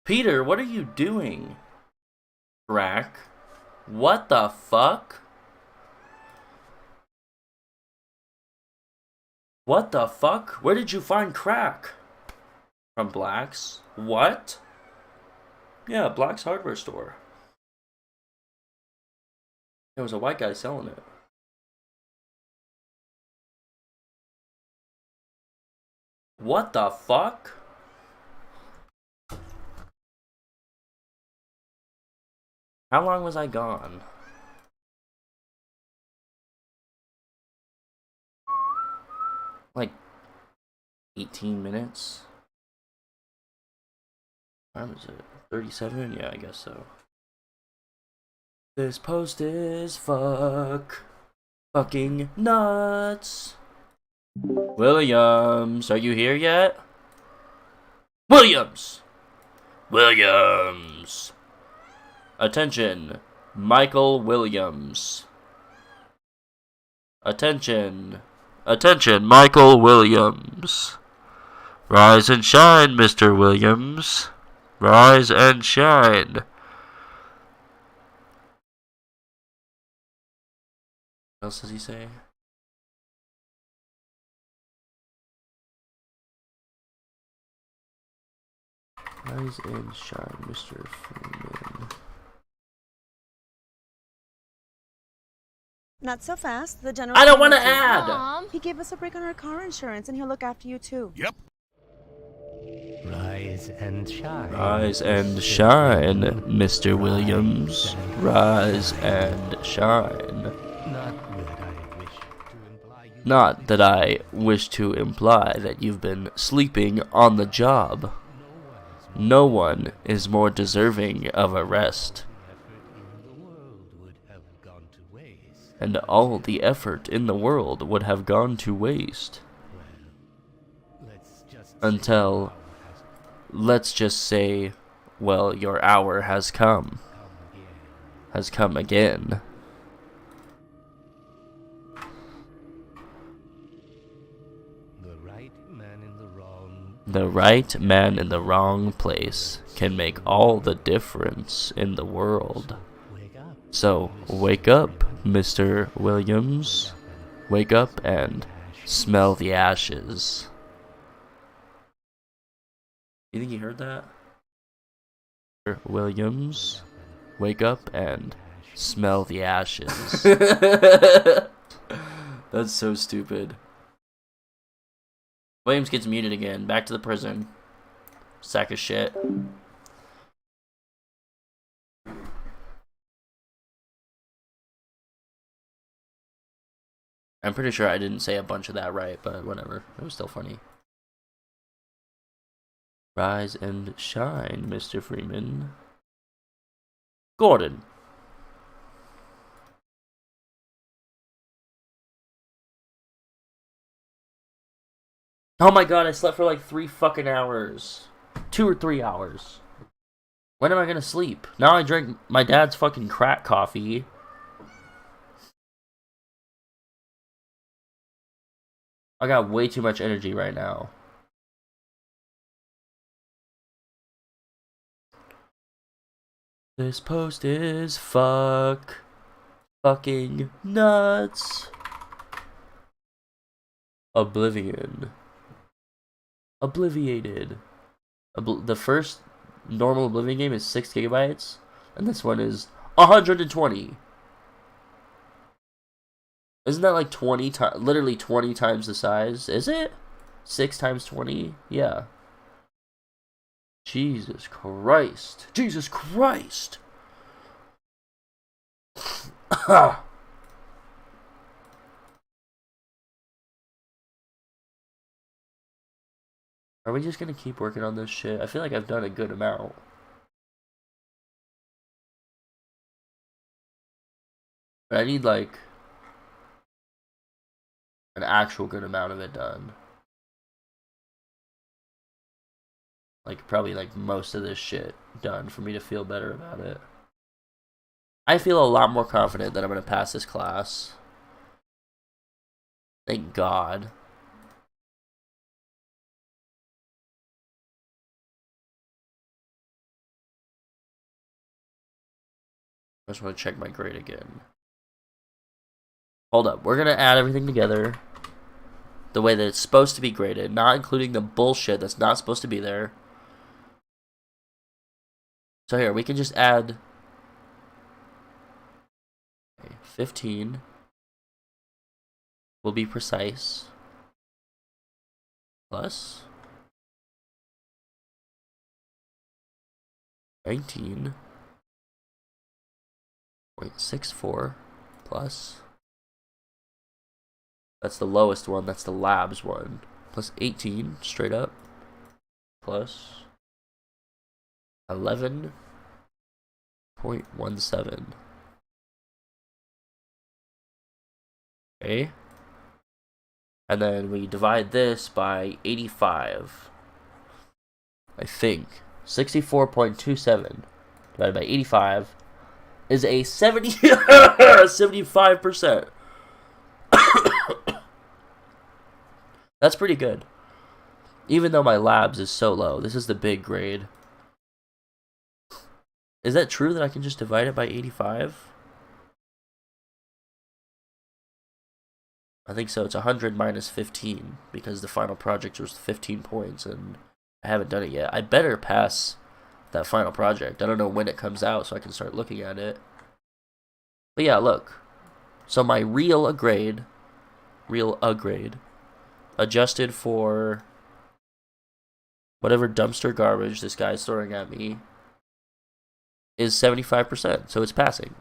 Peter, what are you doing? Crack. What the fuck? What the fuck? Where did you find crack? From Black's. What? Yeah, Black's hardware store. There was a white guy selling it. What the fuck? How long was I gone? Like 18 minutes? How time is it? 37? Yeah, I guess so. This post is fucking nuts. Williams, are you here yet? Williams! Williams! Attention, Michael Williams. Attention, Michael Williams. Rise and shine, Mr. Williams. Rise and shine. What else does he say? Rise and shine, Mr. Freeman. Not so fast. The general. I don't want to add. Mom. He gave us a break on our car insurance, and he'll look after you too. Yep. Rise and shine. Rise and shine, Mr. Williams. Rise and shine. Not that I wish to imply that you've been sleeping on the job. No one is more deserving of a rest. And all the effort in the world would have gone to waste. Until, let's just say, well, your hour has come. Has come again. The right man in the wrong place can make all the difference in the world. So, wake up, Mr. Williams. Wake up and smell the ashes. You think you heard that? Mr. Williams, wake up and smell the ashes. That's so stupid. Williams gets muted again. Back to the prison. Sack of shit. I'm pretty sure I didn't say a bunch of that right, but whatever. It was still funny. Rise and shine, Mr. Freeman. Gordon. Oh my god, I slept for like 3 fucking hours. 2 or 3 hours. When am I gonna sleep? Now I drink my dad's fucking crack coffee. I got way too much energy right now. This post is fucking nuts. Oblivion. Obliviated. The first normal Oblivion game is 6 gigabytes, and this one is 120. Isn't that like 20 times, literally 20 times the size? Is it? 6 times 20? Yeah. Jesus Christ. Jesus Christ! Are we just gonna keep working on this shit? I feel like I've done a good amount. But I need like an actual good amount of it done. Like probably like most of this shit done for me to feel better about it. I feel a lot more confident that I'm gonna pass this class. Thank God. I just want to check my grade again. Hold up. We're going to add everything together the way that it's supposed to be graded, not including the bullshit that's not supposed to be there. So here, we can just add 15. We'll be precise. Plus 19.64 plus, that's the lowest one, that's the labs one, plus 18 straight up, plus 11.17. Okay. And then we divide this by 85. I think 64.27 divided by 85 is a 75%. That's pretty good. Even though my labs is so low, this is the big grade. Is that true that I can just divide it by 85? I think so. It's 100 minus 15 because the final project was 15 points and I haven't done it yet. I better pass that final project. I don't know when it comes out so I can start looking at it. But yeah, look. So my real grade, adjusted for whatever dumpster garbage this guy's throwing at me, is 75%. So it's passing.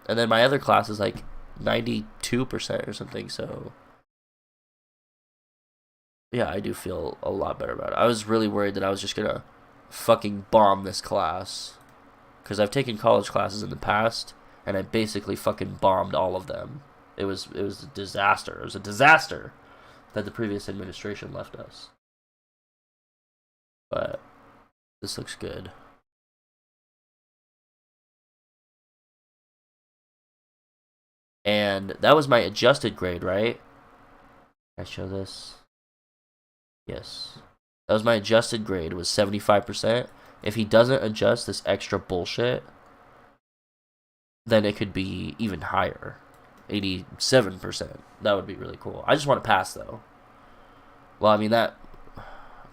And then my other class is like 92% or something, so yeah, I do feel a lot better about it. I was really worried that I was just gonna fucking bomb this class, because I've taken college classes in the past, and I basically fucking bombed all of them. It was a disaster. It was a disaster that the previous administration left us. But this looks good. And that was my adjusted grade, right? Can I show this? Yes. That was my adjusted grade, was 75%. If he doesn't adjust this extra bullshit, then it could be even higher. 87%. That would be really cool. I just want to pass, though. Well, I mean, that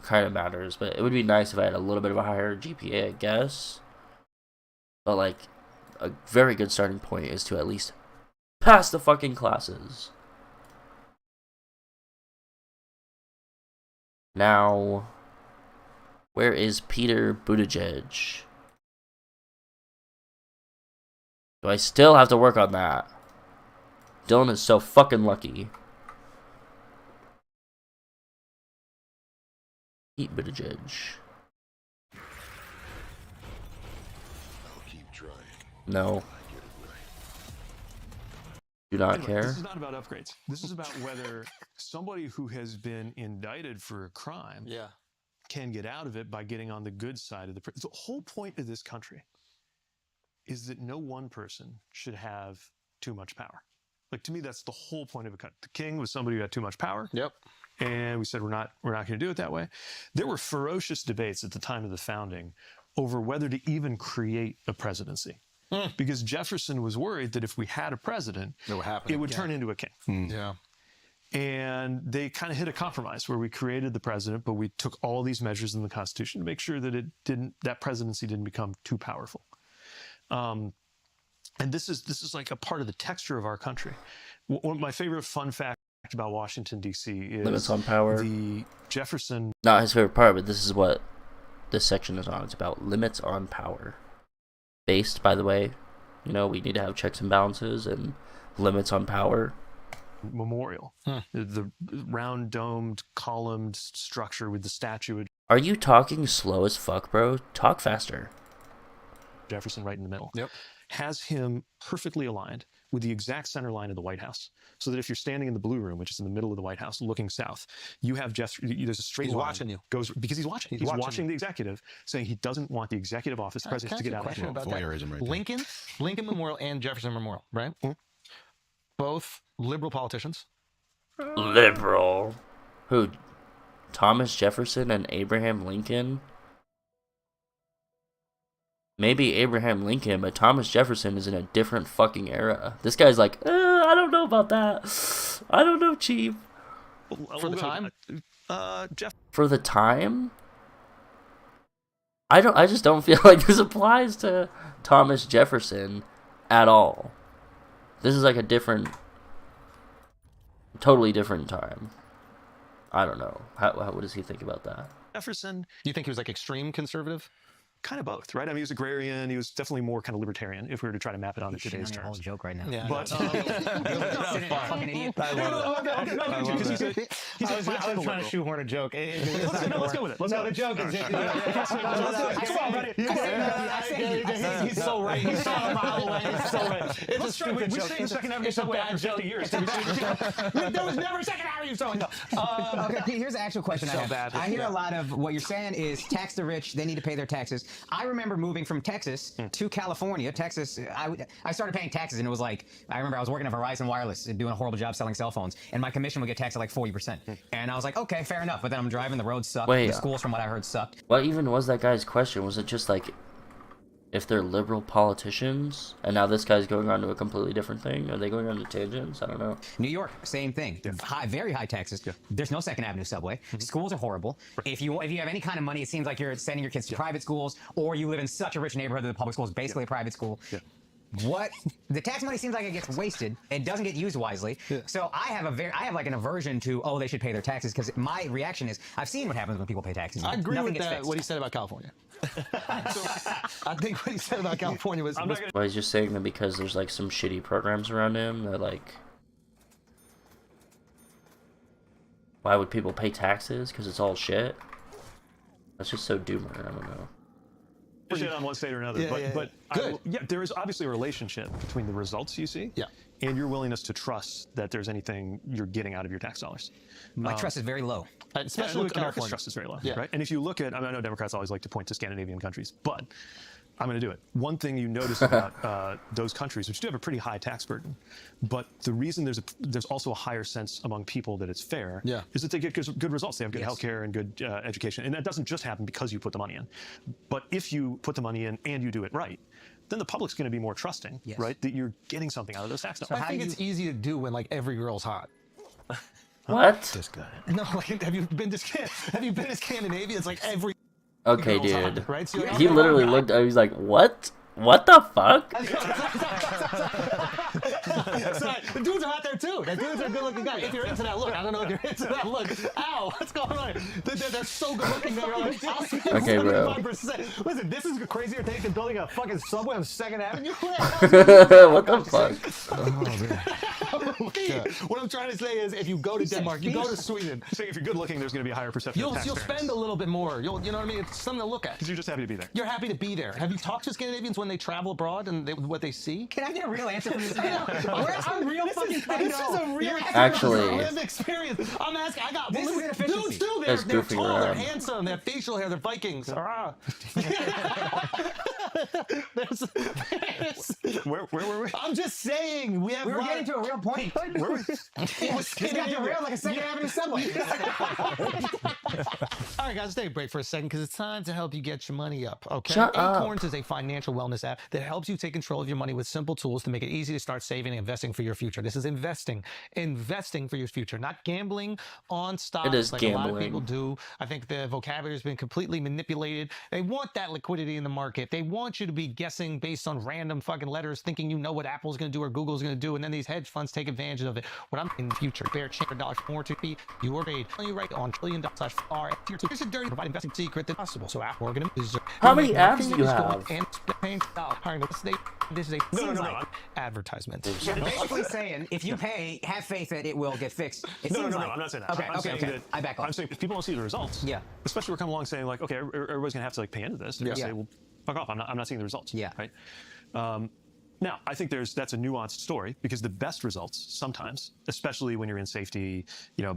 kind of matters, but it would be nice if I had a little bit of a higher GPA, I guess. But, like, a very good starting point is to at least pass the fucking classes. Now, where is Peter Buttigieg? Do I still have to work on that? Dylan is so fucking lucky. Pete Buttigieg. I'll keep trying. No. Do not Anyway, care. This is not about upgrades. This is about whether somebody who has been indicted for a crime can get out of it by getting on the good side of the... The whole point of this country is that no one person should have too much power. Like, to me, that's the whole point of a country. The king was somebody who had too much power. Yep. And we said, we're not going to do it that way. There were ferocious debates at the time of the founding over whether to even create a presidency. Because Jefferson was worried that if we had a president, it would turn into a king. Yeah. And they kind of hit a compromise where we created the president, but we took all these measures in the Constitution to make sure that that presidency didn't become too powerful. And this is like a part of the texture of our country. One of my favorite fun facts about Washington, D.C. is Limits on power. The Jefferson... Not his favorite part, but this is what this section is on. It's about limits on power. Based, by the way, you know, we need to have checks and balances and limits on power. Memorial. The round domed columned structure with the statue of Are you talking slow as fuck, bro? Talk faster. Jefferson right in the middle. Yep. Has him perfectly aligned with the exact center line of the White House. So that if you're standing in the Blue Room, which is in the middle of the White House, looking south, you have there's a straight line. He's watching you. Because he's watching. He's watching the executive, saying he doesn't want the executive office president to get out of hand. About that. Right Lincoln Memorial and Jefferson Memorial, right? Both liberal politicians. Liberal. Who? Thomas Jefferson and Abraham Lincoln? maybe Abraham Lincoln, but Thomas Jefferson is in a different fucking era. This guy's like, I don't know about that. I don't know, Chief. For the time? For the time? I just don't feel like this applies to Thomas Jefferson at all. This is like a totally different time. I don't know. What does he think about that? Jefferson. You think he was like extreme conservative? Kind of both, right? I mean, he was agrarian. He was definitely more kind of libertarian, if we were to try to map it onto today's terms. Whole joke right now. Yeah, but fucking idiot. I was trying to shoehorn a joke. Let's go with it. No, the joke is. Come on, buddy. He's so right. He's so a mile away. He's so right. It's a stupid joke. We've seen Second Avenue subway after 50 years. There was never Second Avenue subway. Okay, Pete, here's the actual question I have. I hear a lot of what you're saying is tax the rich. They need to pay their taxes. I remember moving from Texas to California. Texas, I started paying taxes, and it was like, I remember I was working at Verizon Wireless and doing a horrible job selling cell phones, and my commission would get taxed at like 40%. And I was like, okay, fair enough. But then I'm driving, the roads suck. Wait, the schools, from what I heard, sucked. What even was that guy's question? Was it just like, if they're liberal politicians, and now this guy's going on to a completely different thing? Are they going on to tangents? I don't know. New York, same thing. Very high taxes. There's no Second Avenue subway. Schools are horrible. If you have any kind of money, it seems like you're sending your kids to private schools, or you live in such a rich neighborhood that the public school is basically a private school. What the tax money seems like it gets wasted. It doesn't get used wisely. So I have like an aversion to, they should pay their taxes, because my reaction is, I've seen what happens when people pay taxes. I agree with that, what he said about California. I think what he said about California was... Well, he's just saying that because there's like some shitty programs around him that like... Why would people pay taxes? Because it's all shit? That's just so doomer, I don't know. Shit on one state or another, but there is obviously a relationship between the results you see and your willingness to trust that there's anything you're getting out of your tax dollars. My trust is very low. Especially with America's trust is very low, right? And if you look at, I know Democrats always like to point to Scandinavian countries, but I'm going to do it. One thing you notice about those countries, which do have a pretty high tax burden, but the reason there's also a higher sense among people that it's fair is that they get good results. They have good healthcare and good education. And that doesn't just happen because you put the money in. But if you put the money in and you do it right, then the public's going to be more trusting, right? That you're getting something out of those tax dollars. I think it's easy to do when like every girl's hot. What? This guy. No, like have you been to Scandinavia? It's like every... Okay, dude. Hot, right? So he literally looked at me, he's like, what? What the fuck? The dudes are out there too. The dudes are good looking guys. If you're into that look, I don't know if you're into that look. Ow, what's going on? They're so good looking. Okay, bro. Listen, this is a crazier take than building a fucking subway on 2nd Avenue. What the fuck? What I'm trying to say is, if you go to Denmark, you go to Sweden. Saying if you're good looking, there's going to be a higher perception of tax You'll spend a little bit more. You know what I mean? It's something to look at. Because you're just happy to be there. You're happy to be there. Have you talked to Scandinavians when they travel abroad and what they see? Can I get a real answer from this man? I'm real fucking This is a real Actually, experience. I'm asking. I got this is an efficiency. dudes too. They're tall. They're handsome. They have facial hair. They're Vikings. Where were we? I'm just saying. We were getting to a real point. Where were we? This got derailed like a 2nd Avenue subway. All right, guys, let's take a break for a second because it's time to help you get your money up. Okay. Shut up. Acorns is a financial wellness app that helps you take control of your money with simple tools to make it easy to start saving and investing for your future. This is investing for your future, not gambling on stocks. It is like gambling. a lot of people do. I think the vocabulary has been completely manipulated. They want that liquidity in the market. They want you to be guessing based on random fucking letters, thinking you know what Apple's going to do or Google's going to do, and then these hedge funds take advantage of it. What I'm in the future, bear $100 more to be your paid. You right on $1,000,000/R tier 2. Here's a dirty provide investing secret that possible. So Apple organisms. How many apps do you have? And this is a No. advertisement. You're basically saying if you pay, have faith that it will get fixed. No, I'm not saying that. Okay, I'm saying that I back off. I'm saying if people don't see the results, especially we're coming along saying like, okay, everybody's gonna have to like pay into this. They're gonna say, well, fuck off. I'm not seeing the results. Right. Now, I think that's a nuanced story because the best results sometimes, especially when you're in safety,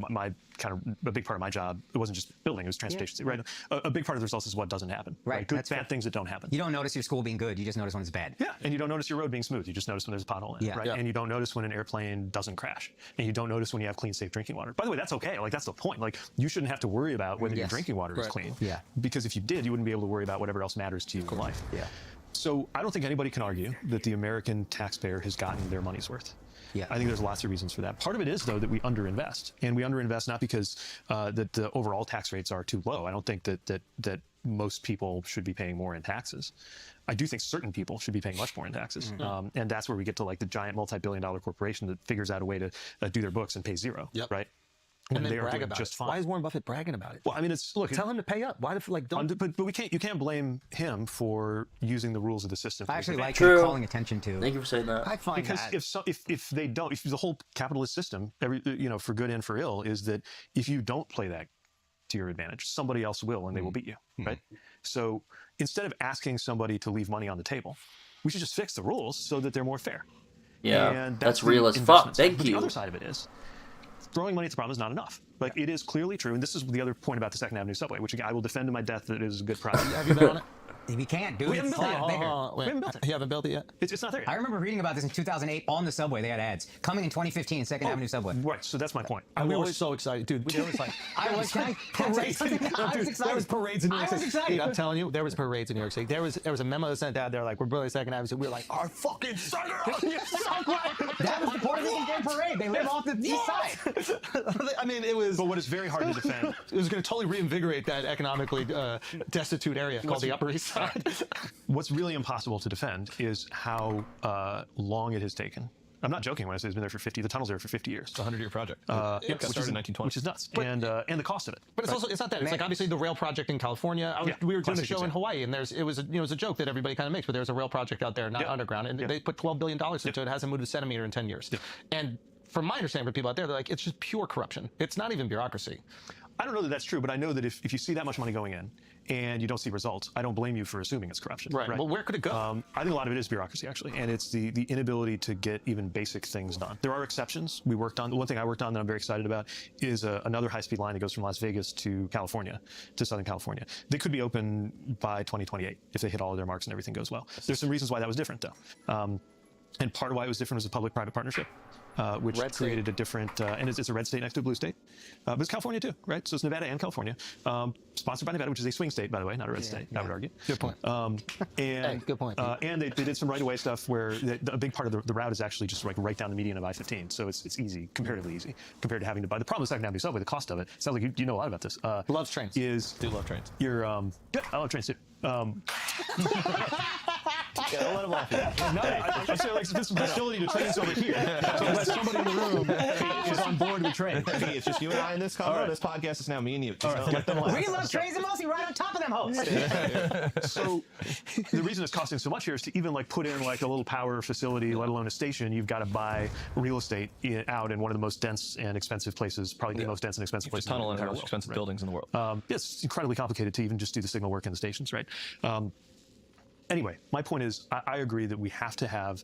my a big part of my job, it wasn't just building, it was transportation, right? A big part of the results is what doesn't happen. Right. Good, bad things that don't happen. You don't notice your school being good, you just notice when it's bad. Yeah, and you don't notice your road being smooth, you just notice when there's a pothole in it, right? And you don't notice when an airplane doesn't crash. And you don't notice when you have clean, safe drinking water. By the way, that's okay, like that's the point. Like you shouldn't have to worry about whether your drinking water is clean. Because if you did, you wouldn't be able to worry about whatever else matters to you in life. So I don't think anybody can argue that the American taxpayer has gotten their money's worth. Yeah. I think there's lots of reasons for that. Part of it is, though, that we underinvest. And we underinvest not because that the overall tax rates are too low. I don't think that most people should be paying more in taxes. I do think certain people should be paying much more in taxes. And that's where we get to like the giant multi-billion-dollar corporation that figures out a way to do their books and pay zero, right? And they then are brag doing about just it. fine. Why is Warren Buffett bragging about it? Well, I mean, it's look. Tell him to pay up. Why the like don't? But you can't blame him for using the rules of the system. I actually like True. calling attention to. Thank you for saying that. I find because that. if they don't, if the whole capitalist system, for good and for ill, is that if you don't play that to your advantage, somebody else will, and they will beat you, right? So instead of asking somebody to leave money on the table, we should just fix the rules so that they're more fair. Yeah, and that's the real as fuck. investment side. Thank But you. The other side of it is throwing money at the problem is not enough. Like it is clearly true, and this is the other point about the Second Avenue subway, which again, I will defend to my death that it is a good project. Have you been on it? We can't do it. We haven't built it. We haven't built it. You haven't built it yet? It's not there yet. I remember reading about this in 2008 on the subway. They had ads coming in 2015, Second Avenue subway. Right, so that's my point. We were so excited, dude. There was like I was parades. There was parades in New York City. Dude, I'm telling you, there was parades in New York City. There was a memo sent out there like we're building Second Avenue. We were like, our fucking Second Avenue subway. That was the Puerto Rican Gay Parade. They live off the east side. I mean, it was. But what is very hard to defend. It was going to totally reinvigorate that economically destitute area called the Upper East Side. What's really impossible to defend is how long it has taken. I'm not joking when I say it's been there for 50. The tunnel's there for 50 years. It's a 100-year project. It started in 1920, which is nuts, and the cost of it. But it's not that. It's like obviously the rail project in California. We were doing a show in Hawaii, and it was a joke that everybody kind of makes, but there's a rail project out there, not underground, and they put $12 billion into it. It hasn't moved a centimeter in 10 years. And from my understanding, for people out there, they're like, it's just pure corruption. It's not even bureaucracy. I don't know that that's true, but I know that if you see that much money going in and you don't see results, I don't blame you for assuming it's corruption. Right. Well, where could it go? I think a lot of it is bureaucracy, actually, and it's the inability to get even basic things done. There are exceptions. We worked on, the one thing I worked on that I'm very excited about is another high-speed line that goes from Las Vegas to California, to Southern California. They could be open by 2028 if they hit all of their marks and everything goes well. There's some reasons why that was different, though. And part of why it was different was a public-private partnership. Which created a different, and it's a red state next to a blue state. But it's California too, right? So it's Nevada and California. Sponsored by Nevada, which is a swing state, by the way, not a red state, I would argue. Good point. And good point. And they did some right-of-way stuff where a big part of the route is actually just like right down the median of I-15. So it's easy, comparatively easy, compared to having to buy. The problem with Second Avenue subway, the cost of it, sounds like you know a lot about this. Loves trains. Do love trains. You're, yeah, I love trains too. Yeah, I'll let him off. I'm saying like this facility to trains over here. So unless somebody in the room is on board with trains. It's just you and I in this convo. This podcast is now me and you. Let them laugh. We love trains and mostly right on top of them hosts. So the reason it's costing so much here is to even like put in like a little power facility, let alone a station, you've got to buy real estate out in one of the most dense and expensive places, probably the most dense and expensive place. Tunnel in the entire most world, expensive buildings in the world. It's incredibly complicated to even just do the signal work in the stations, right? Anyway, my point is, I agree that we have to have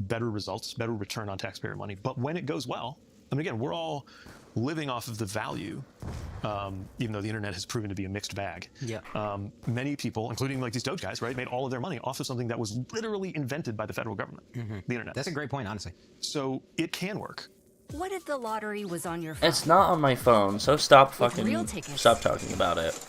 better results, better return on taxpayer money. But when it goes well, I mean, again, we're all living off of the value, even though the internet has proven to be a mixed bag. Yeah. Many people, including like these Doge guys, right, made all of their money off of something that was literally invented by the federal government, the internet. That's a great point, honestly. So it can work. What if the lottery was on your phone? It's not on my phone, so stop real fucking tickets. stop talking about it.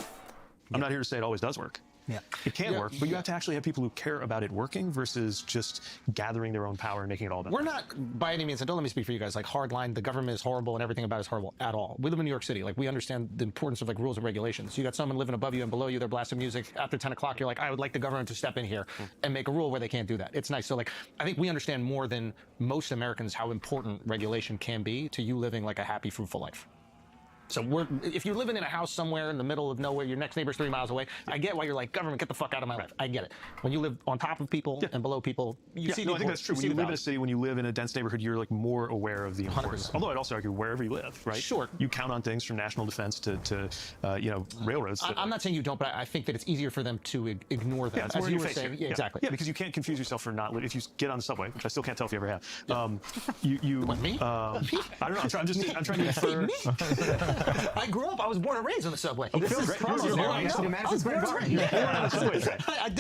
I'm not here to say it always does work. Yeah. It can work, but you have to actually have people who care about it working versus just gathering their own power and making it all better. We're not, by any means, and don't let me speak for you guys, like hardline, the government is horrible and everything about it is horrible at all. We live in New York City. Like, we understand the importance of like rules and regulations. You got someone living above you and below you, they're blasting music. After 10 o'clock, you're like, I would like the government to step in here and make a rule where they can't do that. It's nice. So like, I think we understand more than most Americans how important regulation can be to you living like a happy, fruitful life. So if you're living in a house somewhere in the middle of nowhere, your next neighbor's 3 miles away, I get why you're like, government, get the fuck out of my life. I get it. When you live on top of people and below people, you see I think that's true. When you live in a city, when you live in a dense neighborhood, you're like more aware of the importance. Although I'd also argue wherever you live, right? Sure. You count on things from national defense to railroads. I'm not saying you don't, but I think that it's easier for them to ignore them. Yeah, as you were saying. Yeah, exactly. Yeah, because you can't confuse yourself for not living. If you get on the subway, which I still can't tell if you ever have, me? I don't know. I'm trying to infer. I grew up. I was born and raised on the subway. This is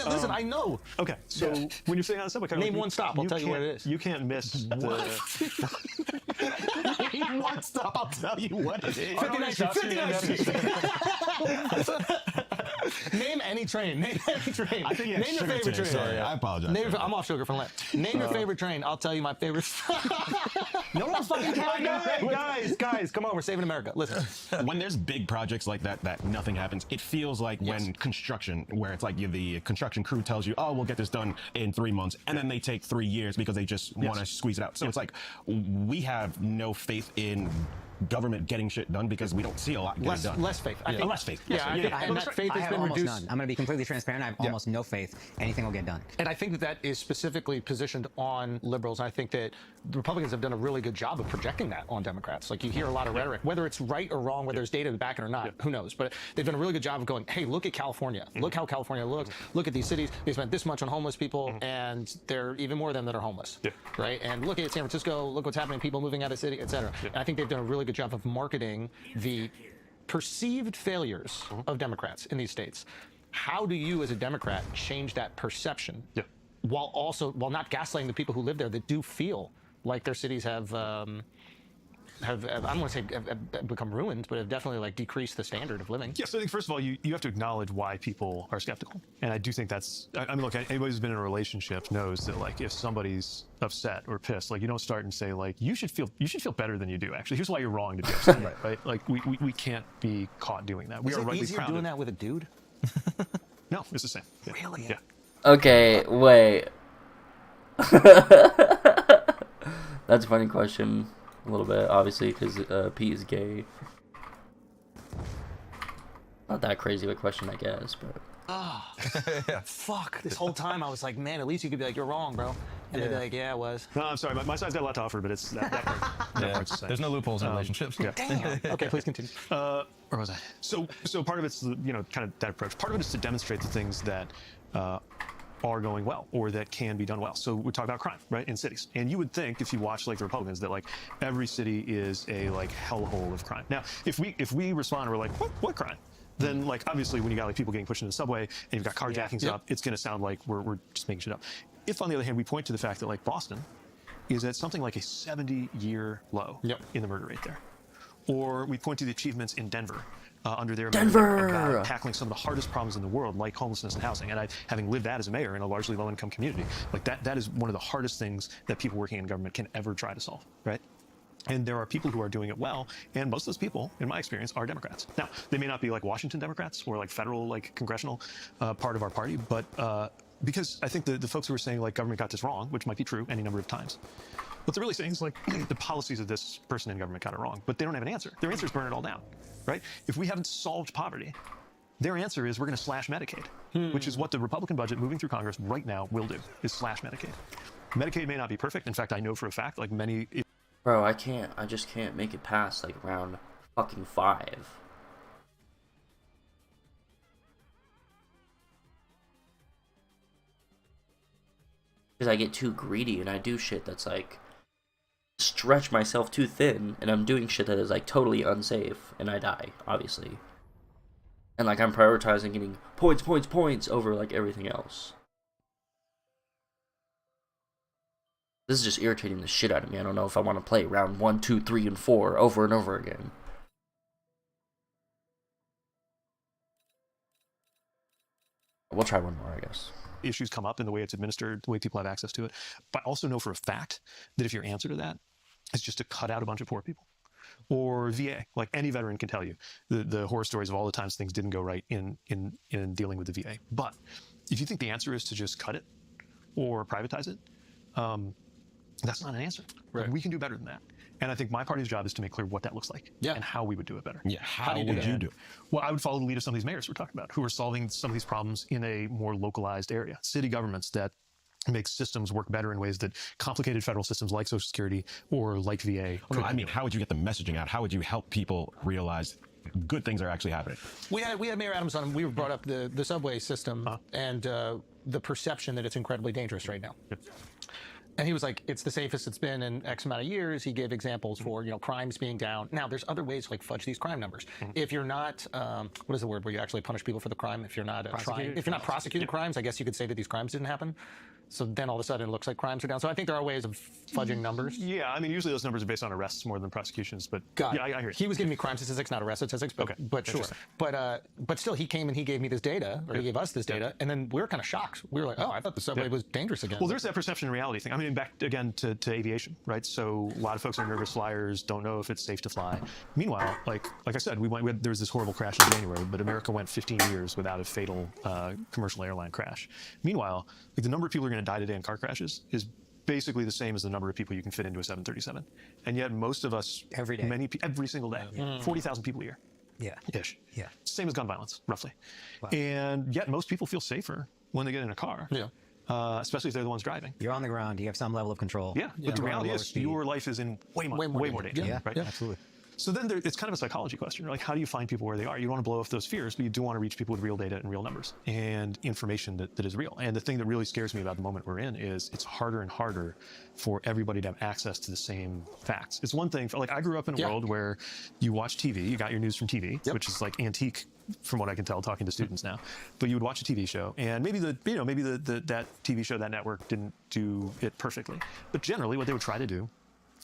Listen, I know. Okay, so when you're sitting on the subway, name one stop. I'll tell you what it is. You can't miss the. Name one stop. I'll tell you what it is. 59th Street. Name any any train. Name any train. I think you Name had your sugar favorite today. train. Sorry, I apologize. I'm off sugar from left. Name your favorite train. I'll tell you my favorite. No one's fucking counting. Guys, come on. We're saving America. Listen. When there's big projects like that nothing happens. It feels like when construction, where it's like the construction crew tells you, oh, we'll get this done in 3 months, and then they take 3 years because they just want to squeeze it out. So it's like we have no faith in government getting shit done because we don't see a lot getting done. Less faith. I think less faith. Yeah, I think that faith has been reduced. None. I'm going to be completely transparent. I have almost no faith anything will get done. And I think that is specifically positioned on liberals. I think that the Republicans have done a really good job of projecting that on Democrats. Like you hear a lot of rhetoric, whether it's right or wrong, whether there's data to back it or not, who knows? But they've done a really good job of going, hey, look at California. Look how California looks. Look at these cities. They spent this much on homeless people, and there are even more of them that are homeless. Right? And look at San Francisco. Look what's happening. People moving out of the city, et cetera. And I think they've done a really good job of marketing the perceived failures of Democrats in these states. How do you, as a Democrat, change that perception while not gaslighting the people who live there that do feel like their cities have I don't want to say have become ruined, but have definitely like decreased the standard of living? Yeah, so I think first of all, you have to acknowledge why people are skeptical. And I do think that's, I mean, look, anybody who's been in a relationship knows that like if somebody's upset or pissed, like you don't start and say like, you should feel better than you do, actually. Here's why you're wrong to be upset, right? Like we can't be caught doing that. We Is are it rightly easier proud doing of- that with a dude? No, it's the same. Yeah. Really? Yeah. Okay, wait. That's a funny question. A little bit, obviously, because Pete is gay. Not that crazy of a question, I guess, but... Fuck. This whole time I was like, man, at least you could be like, you're wrong, bro. And they'd be like, yeah, it was. No, I'm sorry. My side's got a lot to offer, but it's that part's the same. There's no loopholes in relationships. Yeah. Damn. Okay, please continue. Where was I? So part of it's, kind of that approach. Part of it is to demonstrate the things that are going well or that can be done well. So we talk about crime, right, in cities. And you would think, if you watch like the Republicans, that like every city is a like hellhole of crime. Now, if we respond, we're like, what crime? Then like obviously when you got like people getting pushed into the subway and you've got carjackings up, it's going to sound like we're just making shit up. If on the other hand we point to the fact that like Boston is at something like a 70-year low in the murder rate there, or we point to the achievements in Denver under their mayor about tackling some of the hardest problems in the world, like homelessness and housing. And having lived that as a mayor in a largely low-income community, like that is one of the hardest things that people working in government can ever try to solve, right? And there are people who are doing it well, and most of those people, in my experience, are Democrats. Now, they may not be like Washington Democrats or like federal, like congressional part of our party, but because I think the folks who are saying like government got this wrong, which might be true any number of times, what they're really saying is like the policies of this person in government got it wrong, but they don't have an answer. Their answer is burn it all down, right? If we haven't solved poverty, their answer is we're going to slash Medicaid, which is what the Republican budget moving through Congress right now will do, is slash Medicaid. Medicaid may not be perfect. In fact, I know for a fact, like many... Bro, I just can't make it past like round fucking 5. Because I get too greedy and I do shit that's like stretch myself too thin, and I'm doing shit that is like totally unsafe, and I die, obviously. And like I'm prioritizing getting points over like everything else. This is just irritating the shit out of me. I don't know if I want to play round 1, 2, 3, and 4 over and over again. We'll try one more, I guess. Issues come up in the way it's administered, the way people have access to it. But I also know for a fact that if your answer to that is just to cut out a bunch of poor people, or VA, like any veteran can tell you the horror stories of all the times things didn't go right in dealing with the VA. But if you think the answer is to just cut it or privatize it, that's not an answer. Right. We can do better than that. And I think my party's job is to make clear what that looks like and how we would do it better. Yeah, how would you do it? Well, I would follow the lead of some of these mayors we're talking about, who are solving some of these problems in a more localized area. City governments that make systems work better in ways that complicated federal systems like Social Security or like VA. No, I mean, how would you get the messaging out? How would you help people realize good things are actually happening? We had Mayor Adams on. We brought up the subway system and the perception that it's incredibly dangerous right now. And he was like, it's the safest it's been in X amount of years. He gave examples for, crimes being down. Now, there's other ways to like fudge these crime numbers. If you're not, what is the word where you actually punish people for the crime? If you're not prosecuting crimes, I guess you could say that these crimes didn't happen. So then all of a sudden it looks like crimes are down. So I think there are ways of fudging numbers. Yeah, I mean, usually those numbers are based on arrests more than prosecutions, but God, yeah, I hear you. He was giving me crime statistics, not arrest statistics, but, Okay, but sure. interesting. But still, he came and he gave me this data, or he gave us this data, and then we were kind of shocked. We were like, oh, I thought the subway was dangerous again. Well, there's that perception and reality thing. I mean, back again to aviation, right? So a lot of folks are nervous flyers, don't know if it's safe to fly. Meanwhile, like I said, there was this horrible crash in January, but America went 15 years without a fatal commercial airline crash. Meanwhile, like the number of people who are going to die today in car crashes is basically the same as the number of people you can fit into a 737. And yet most of us, every day, every single day, 40,000 people a year. Yeah. Ish. Yeah. Same as gun violence, roughly. Wow. And yet most people feel safer when they get in a car. Yeah. Especially if they're the ones driving. You're on the ground. You have some level of control. Yeah. But the reality is your life is in way more danger. Yeah, right? Absolutely. So then it's kind of a psychology question. Like, how do you find people where they are? You don't want to blow off those fears, but you do want to reach people with real data and real numbers and information that is real. And the thing that really scares me about the moment we're in is it's harder and harder for everybody to have access to the same facts. It's one thing, I grew up in a world where you watch TV, you got your news from TV, which is like antique from what I can tell talking to students now. But you would watch a TV show, and maybe that TV show, that network didn't do it perfectly. But generally what they would try to do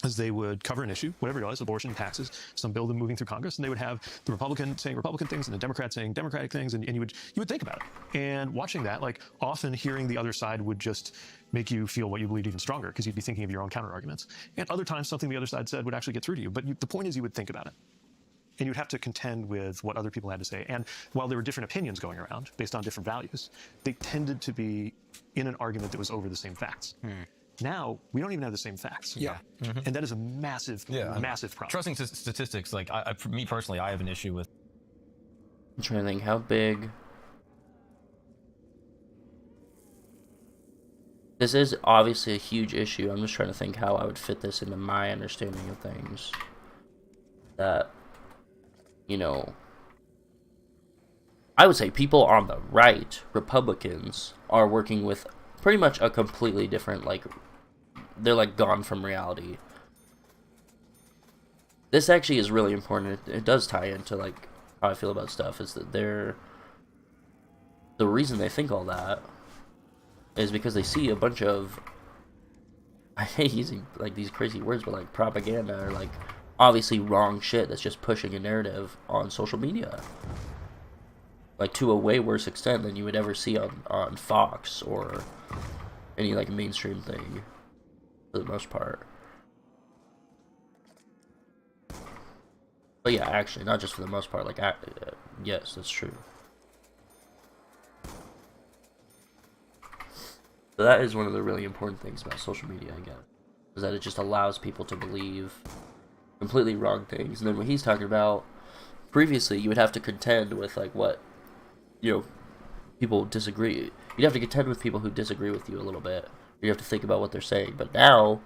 is they would cover an issue, whatever it was, abortion, taxes, some bill moving through Congress, and they would have the Republican saying Republican things and the Democrat saying Democratic things, and you would think about it. And watching that, like often hearing the other side would just make you feel what you believed even stronger because you'd be thinking of your own counter arguments. And other times something the other side said would actually get through to you. But the point is you would think about it. And you'd have to contend with what other people had to say. And while there were different opinions going around based on different values, they tended to be in an argument that was over the same facts. Now, we don't even have the same facts. Yeah. And that is a massive, massive problem. Trusting statistics, like, for me personally, I have an issue with... I'm trying to think, how big... This is obviously a huge issue. I'm just trying to think how I would fit this into my understanding of things. That, you know... I would say people on the right, Republicans, are working with pretty much a completely different, like... They're, like, gone from reality. This actually is really important. It does tie into, like, how I feel about stuff, is that they're... The reason they think all that is because they see a bunch of... I hate using, like, these crazy words, but, like, propaganda or, like, obviously wrong shit that's just pushing a narrative on social media. Like, to a way worse extent than you would ever see on Fox or any, like, mainstream thing, for the most part. But yeah, actually, not just for the most part, like, yes, that's true. So that is one of the really important things about social media, I guess, is that it just allows people to believe completely wrong things. And then what he's talking about, previously, you would have to contend with, like, what, you know, people disagree. You'd have to contend with people who disagree with you a little bit. You have to think about what they're saying. But now,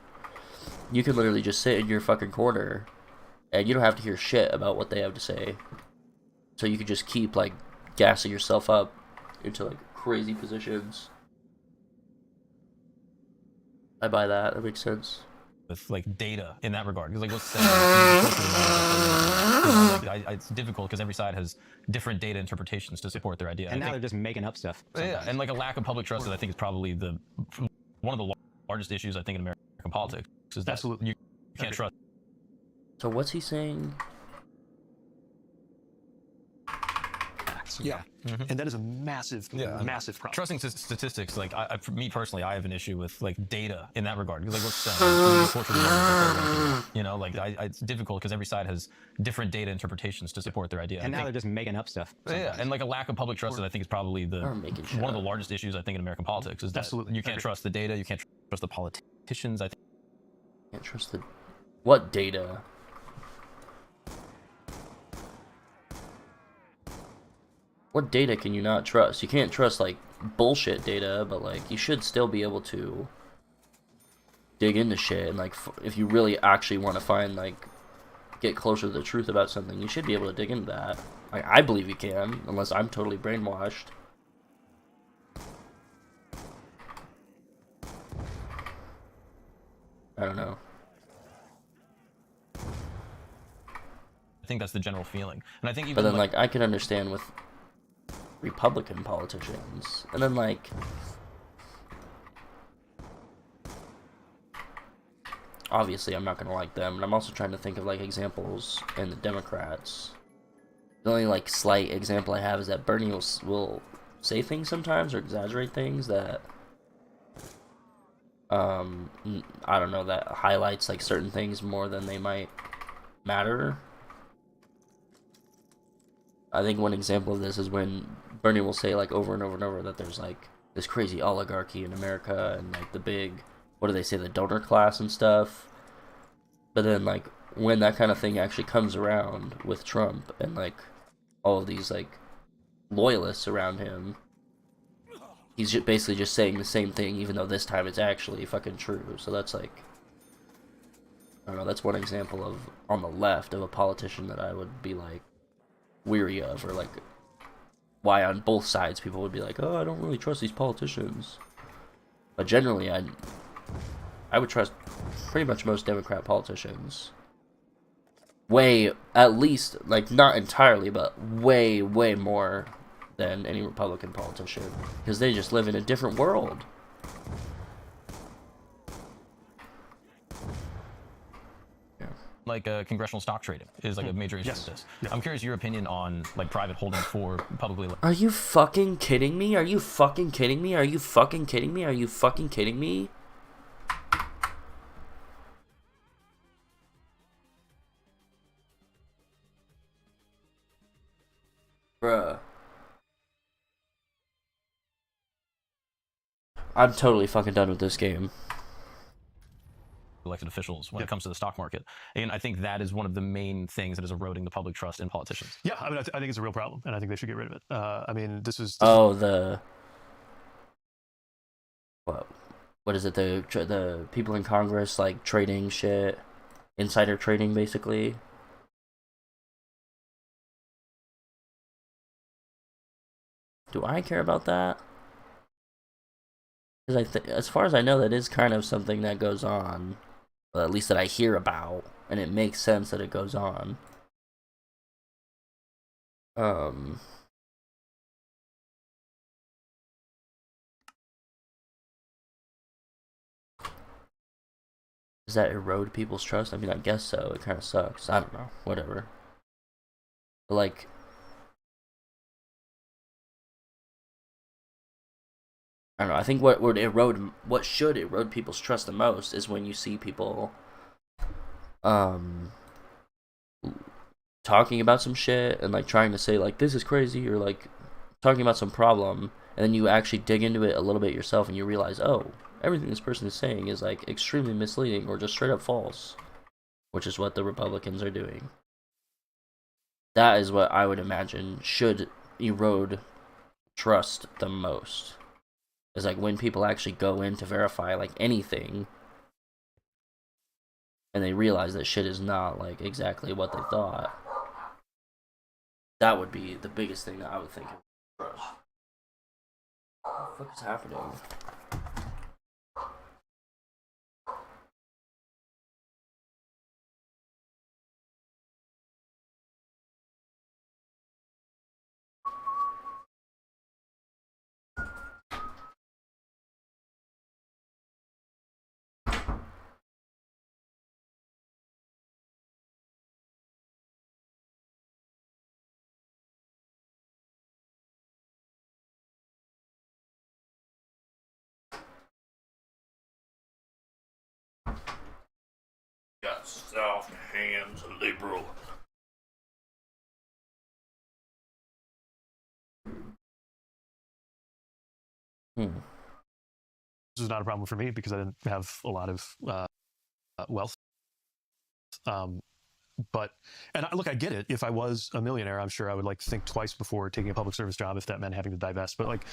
you can literally just sit in your fucking corner, and you don't have to hear shit about what they have to say. So you can just keep, like, gassing yourself up into, like, crazy positions. I buy that. That makes sense. With, like, data in that regard. Because, like, what's it's difficult because every side has different data interpretations to support their idea. And now they're just making up stuff. Yeah, and, like, a lack of public trust that I think is probably one of the largest issues, I think, in American politics. Is that Absolutely. You can't trust. So what's he saying? Yeah. And that is a massive, massive problem. Trusting statistics, like, for me personally, I have an issue with, like, data in that regard. Because, like, you know, like, it's difficult because every side has different data interpretations to support their idea. And now they're just making up stuff. Yeah, and, like, a lack of public trust that I think is probably one of the largest issues, I think, in American politics. Is that you can't trust the data, you can't trust the politicians. I think. Can't trust the... What data? What data can you not trust? You can't trust, like, bullshit data, but, like, you should still be able to dig into shit, and, like, if you really actually want to find, like, get closer to the truth about something, you should be able to dig into that. Like, I believe you can, unless I'm totally brainwashed. I don't know. I think that's the general feeling, and I think even. But then, like, I can understand with Republican politicians, and then, like, obviously I'm not gonna like them, and I'm also trying to think of like examples in the Democrats. The only like slight example I have is that Bernie will say things sometimes or exaggerate things that I don't know, that highlights like certain things more than they might matter. I think one example of this is when Bernie will say like over and over and over that there's like this crazy oligarchy in America and like the big, what do they say, the donor class and stuff. But then like when that kind of thing actually comes around with Trump and like all of these like loyalists around him, he's just basically just saying the same thing, even though this time it's actually fucking true. So that's like, I don't know, that's one example of, on the left, of a politician that I would be like weary of, or like why on both sides people would be like, oh, I don't really trust these politicians. But generally I would trust pretty much most Democrat politicians. Way, at least, like, not entirely, but way, way more than any Republican politician. Because they just live in a different world. Like congressional stock trading is like a major issue with this. I'm curious your opinion on like private holding for publicly. Are you fucking kidding me? Are you fucking kidding me? Are you fucking kidding me? Are you fucking kidding me? Bruh. I'm totally fucking done with this game. Elected officials when it comes to the stock market. And I think that is one of the main things that is eroding the public trust in politicians. Yeah, I mean, I think it's a real problem, and I think they should get rid of it. I mean, this is the what is it? The people in Congress like trading shit, insider trading, basically. Do I care about that? Because as far as I know, that is kind of something that goes on. Well, at least that I hear about, and it makes sense that it goes on. Does that erode people's trust? I mean, I guess so. It kind of sucks. I don't know. Whatever. But like, I don't know. I think what should erode people's trust the most is when you see people, talking about some shit and like trying to say like this is crazy, or like talking about some problem, and then you actually dig into it a little bit yourself and you realize, oh, everything this person is saying is like extremely misleading or just straight up false, which is what the Republicans are doing. That is what I would imagine should erode trust the most. Is like when people actually go in to verify like anything and they realize that shit is not like exactly what they thought. That would be the biggest thing that I would think of trust. What the fuck is happening? Got soft hands, liberal. This is not a problem for me because I didn't have a lot of wealth. But, and look, I get it. If I was a millionaire, I'm sure I would like think twice before taking a public service job if that meant having to divest. But like,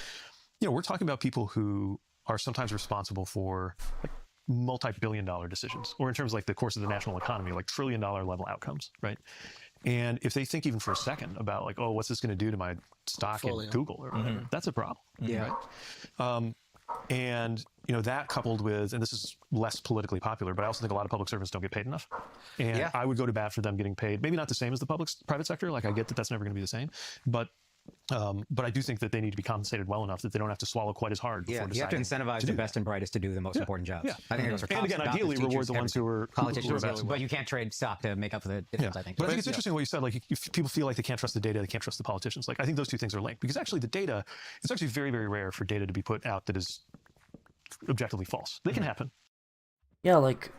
you know, we're talking about people who are sometimes responsible for like multi-billion-dollar decisions, or in terms of like the course of the national economy, like trillion-dollar level outcomes, right? And if they think even for a second about like, oh, what's this going to do to my stock in Google or whatever, that's a problem. Yeah. Right? And you know, that coupled with, and this is less politically popular, but I also think a lot of public servants don't get paid enough. And I would go to bat for them getting paid, maybe not the same as the private sector. Like I get that that's never going to be the same, but But I do think that they need to be compensated well enough that they don't have to swallow quite as hard. Yeah, Before you have to deciding incentivize to the do best and brightest to do the most important jobs. Yeah. I think it goes for And cops, again, doctors, ideally reward teachers, the ones who are politicians, best. but you can't trade stock to make up for the difference. I think. But I think it's interesting what you said. Like, if people feel like they can't trust the data, they can't trust the politicians. Like, I think those two things are linked because actually the data, it's actually very, very rare for data to be put out that is objectively false. They can happen. Yeah, like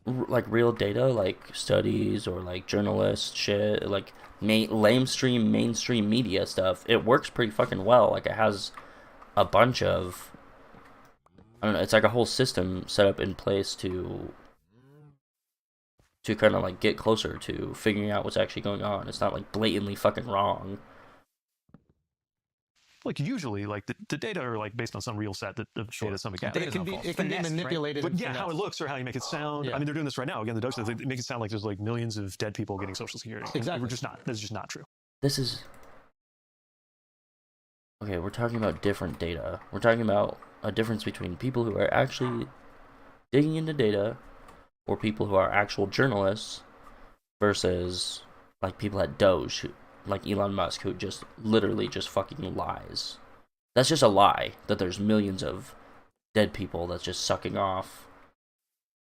real data, like studies or like journalist shit, like mainstream media stuff. It works pretty fucking well. Like, it has a bunch of, I don't know, it's like a whole system set up in place to kind of like get closer to figuring out what's actually going on. It's not like blatantly fucking wrong. Like, usually, like the data are like based on some real set that of data somebody gathered. But it can be manipulated. But yeah, how it looks or how you make it sound. Yeah. I mean, they're doing this right now. Again, the Doge, they make it sound like there's like millions of dead people getting Social Security. Exactly. We're just not. That's just not true. This is... Okay, we're talking about different data. We're talking about a difference between people who are actually digging into data or people who are actual journalists versus like people at Doge, like Elon Musk, who just literally just fucking lies. That's just a lie that there's millions of dead people that's just sucking off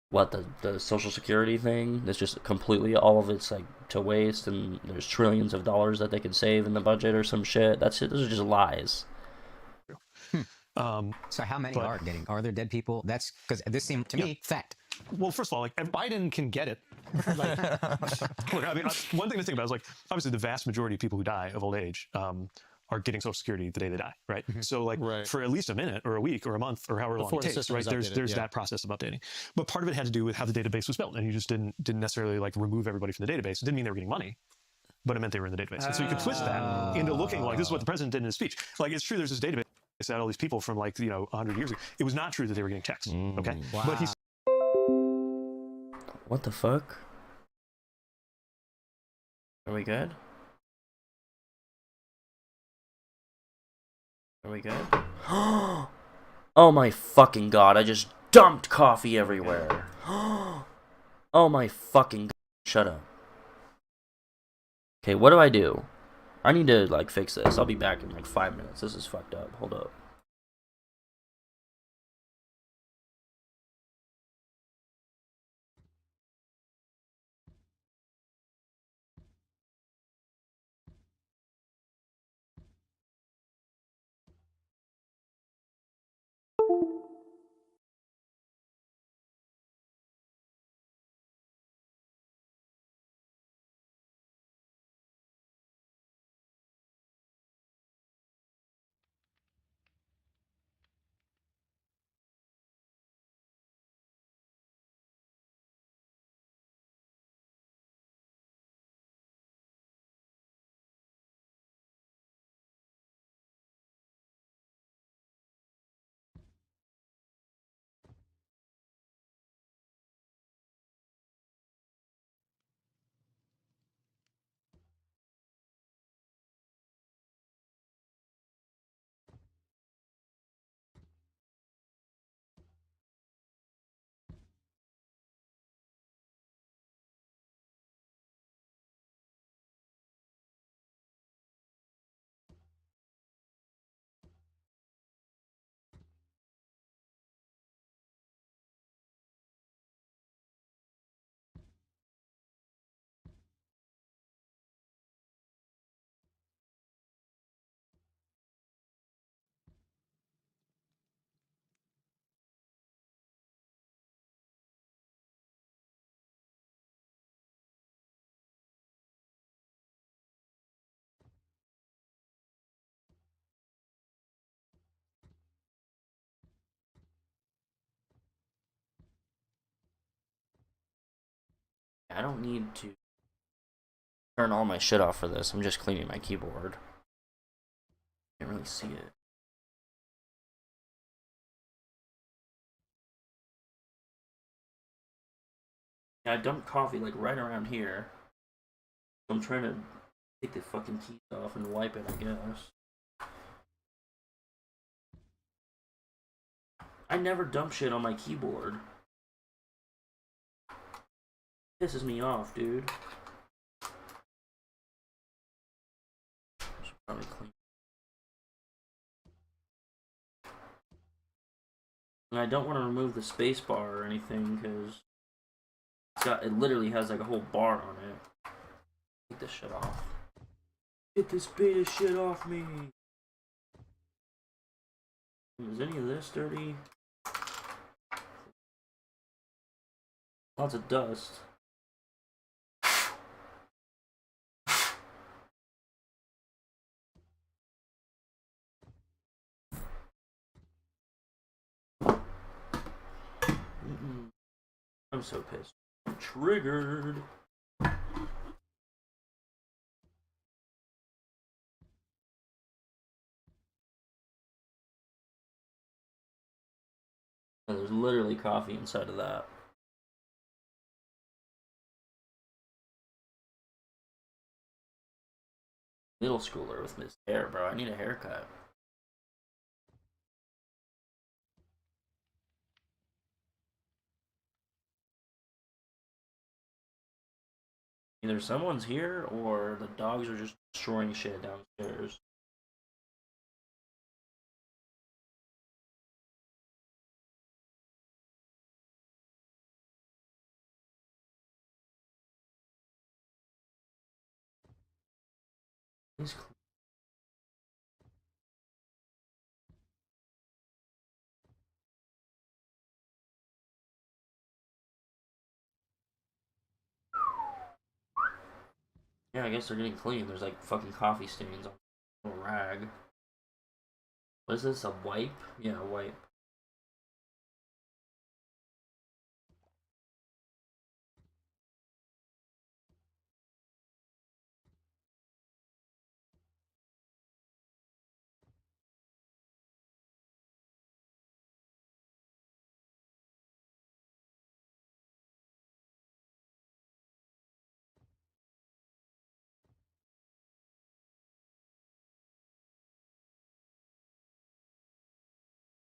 what the Social Security thing. That's just completely all of it's like to waste, and there's trillions of dollars that they could save in the budget or some shit. That's it. Those are just lies. So how many are getting? Are there dead people? That's because this seemed to me fact. Well, first of all, like Biden can get it. Look, I mean, one thing to think about is like obviously the vast majority of people who die of old age are getting Social Security the day they die, right? So like for at least a minute or a week or a month or however long it takes, right? There's that process of updating. But part of it had to do with how the database was built, and you just didn't necessarily like remove everybody from the database. It didn't mean they were getting money, but it meant they were in the database. And so you could twist that into looking like this is what the president did in his speech. Like, it's true, there's this database that had all these people from like 100 years ago. It was not true that they were getting checks. Okay, wow. But he's What the fuck? Are we good? Are we good? Oh my fucking god, I just dumped coffee everywhere. Oh my fucking god. Shut up. Okay, what do I do? I need to like fix this. I'll be back in like 5 minutes. This is fucked up. Hold up. I don't need to turn all my shit off for this. I'm just cleaning my keyboard. Can't really see it. Yeah, I dumped coffee like right around here. I'm trying to take the fucking keys off and wipe it, I guess. I never dump shit on my keyboard. Pisses me off, dude. Probably clean. And I don't want to remove the space bar or anything because it literally has like a whole bar on it. Take this shit off. Get this beta shit off me. Is any of this dirty? Lots of dust. I'm so pissed. I'm triggered. And there's literally coffee inside of that. Middle schooler with his hair, bro. I need a haircut. Either someone's here or the dogs are just destroying shit downstairs. He's yeah, I guess they're getting clean. There's like fucking coffee stains on a rag. What is this? A wipe? Yeah, a wipe.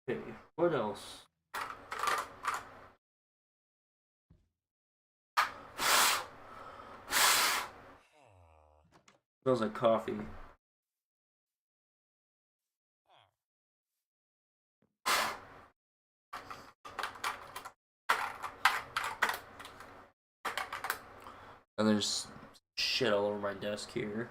Okay, what else? Smells like coffee. And there's shit all over my desk here.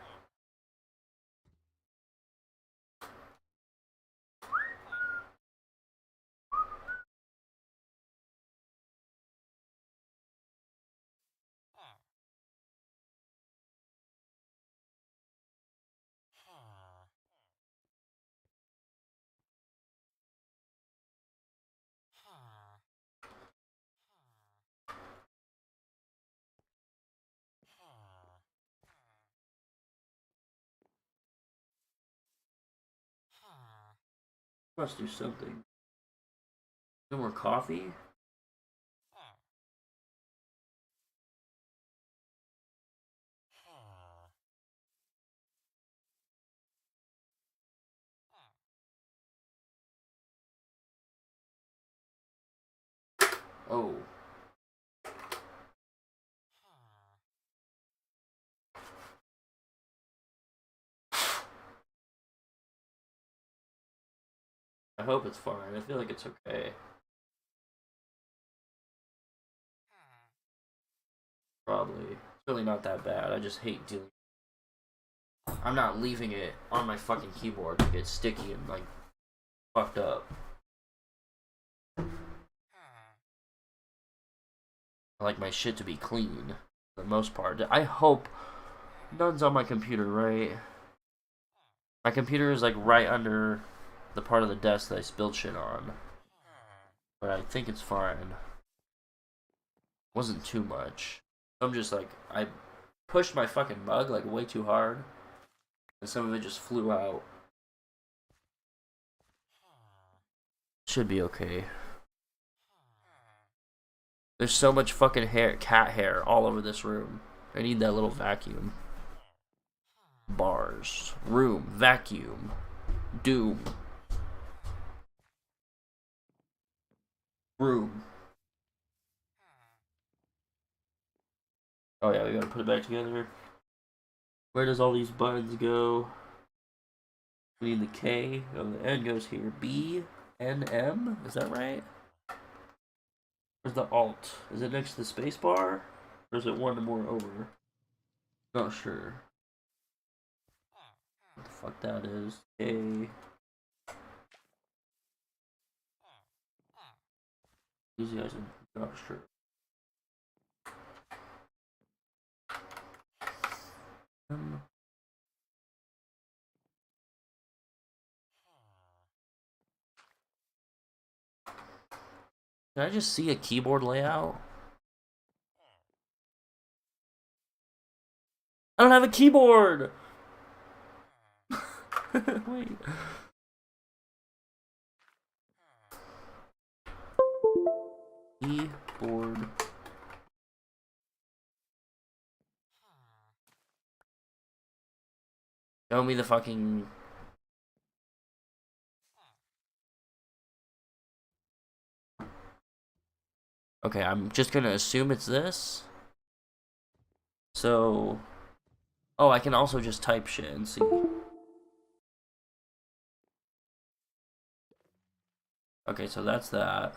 Must do something. No more coffee? Oh. I hope it's fine. I feel like it's okay. Probably. It's really not that bad. I just hate dealing. I'm not leaving it on my fucking keyboard to get sticky and like fucked up. I like my shit to be clean for the most part. I hope none's on my computer, right? My computer is like right under the part of the desk that I spilled shit on. But I think it's fine. Wasn't too much. I'm just like, I pushed my fucking mug like way too hard. And some of it just flew out. Should be okay. There's so much fucking hair, cat hair all over this room. I need that little vacuum. Bars. Room. Vacuum. Doom. Room. Oh yeah, we gotta put it back together. Where does all these buttons go? We need the K. Oh, the N goes here. B, N, M? Is that right? Where's the Alt? Is it next to the space bar? Or is it one more over? Not sure. What the fuck that is? K. Easy as a not sure. Can I just see a keyboard layout? I don't have a keyboard! Wait. Keyboard. Show me the fucking... Okay, I'm just gonna assume it's this. So... Oh, I can also just type shit and see. Okay, so that's that.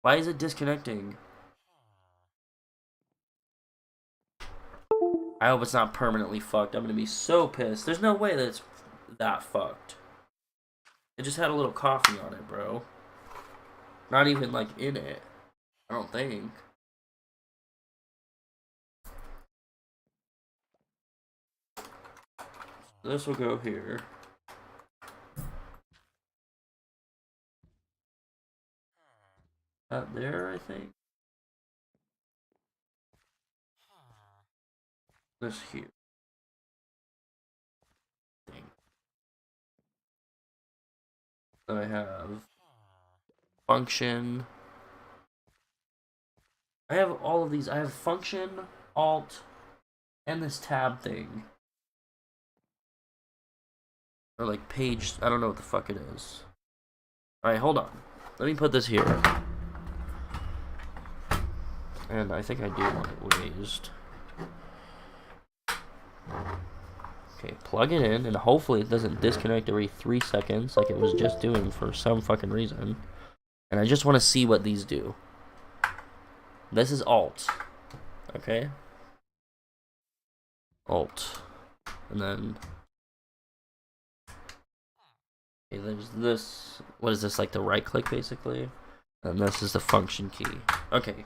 Why is it disconnecting? I hope it's not permanently fucked. I'm gonna be so pissed. There's no way that it's that fucked. It just had a little coffee on it, bro. Not even, like, in it. I don't think. This will go here. Not there, I think. This here. Dang. Then I have function. I have all of these. I have function, alt, and this tab thing. Or like page, I don't know what the fuck it is. Alright, hold on. Let me put this here. And I think I do want it raised. Okay, plug it in, and hopefully it doesn't disconnect every 3 seconds like it was just doing for some fucking reason. And I just want to see what these do. This is alt. Okay? Alt. And then... Okay, there's this... What is this, like the right click, basically? And this is the function key. Okay.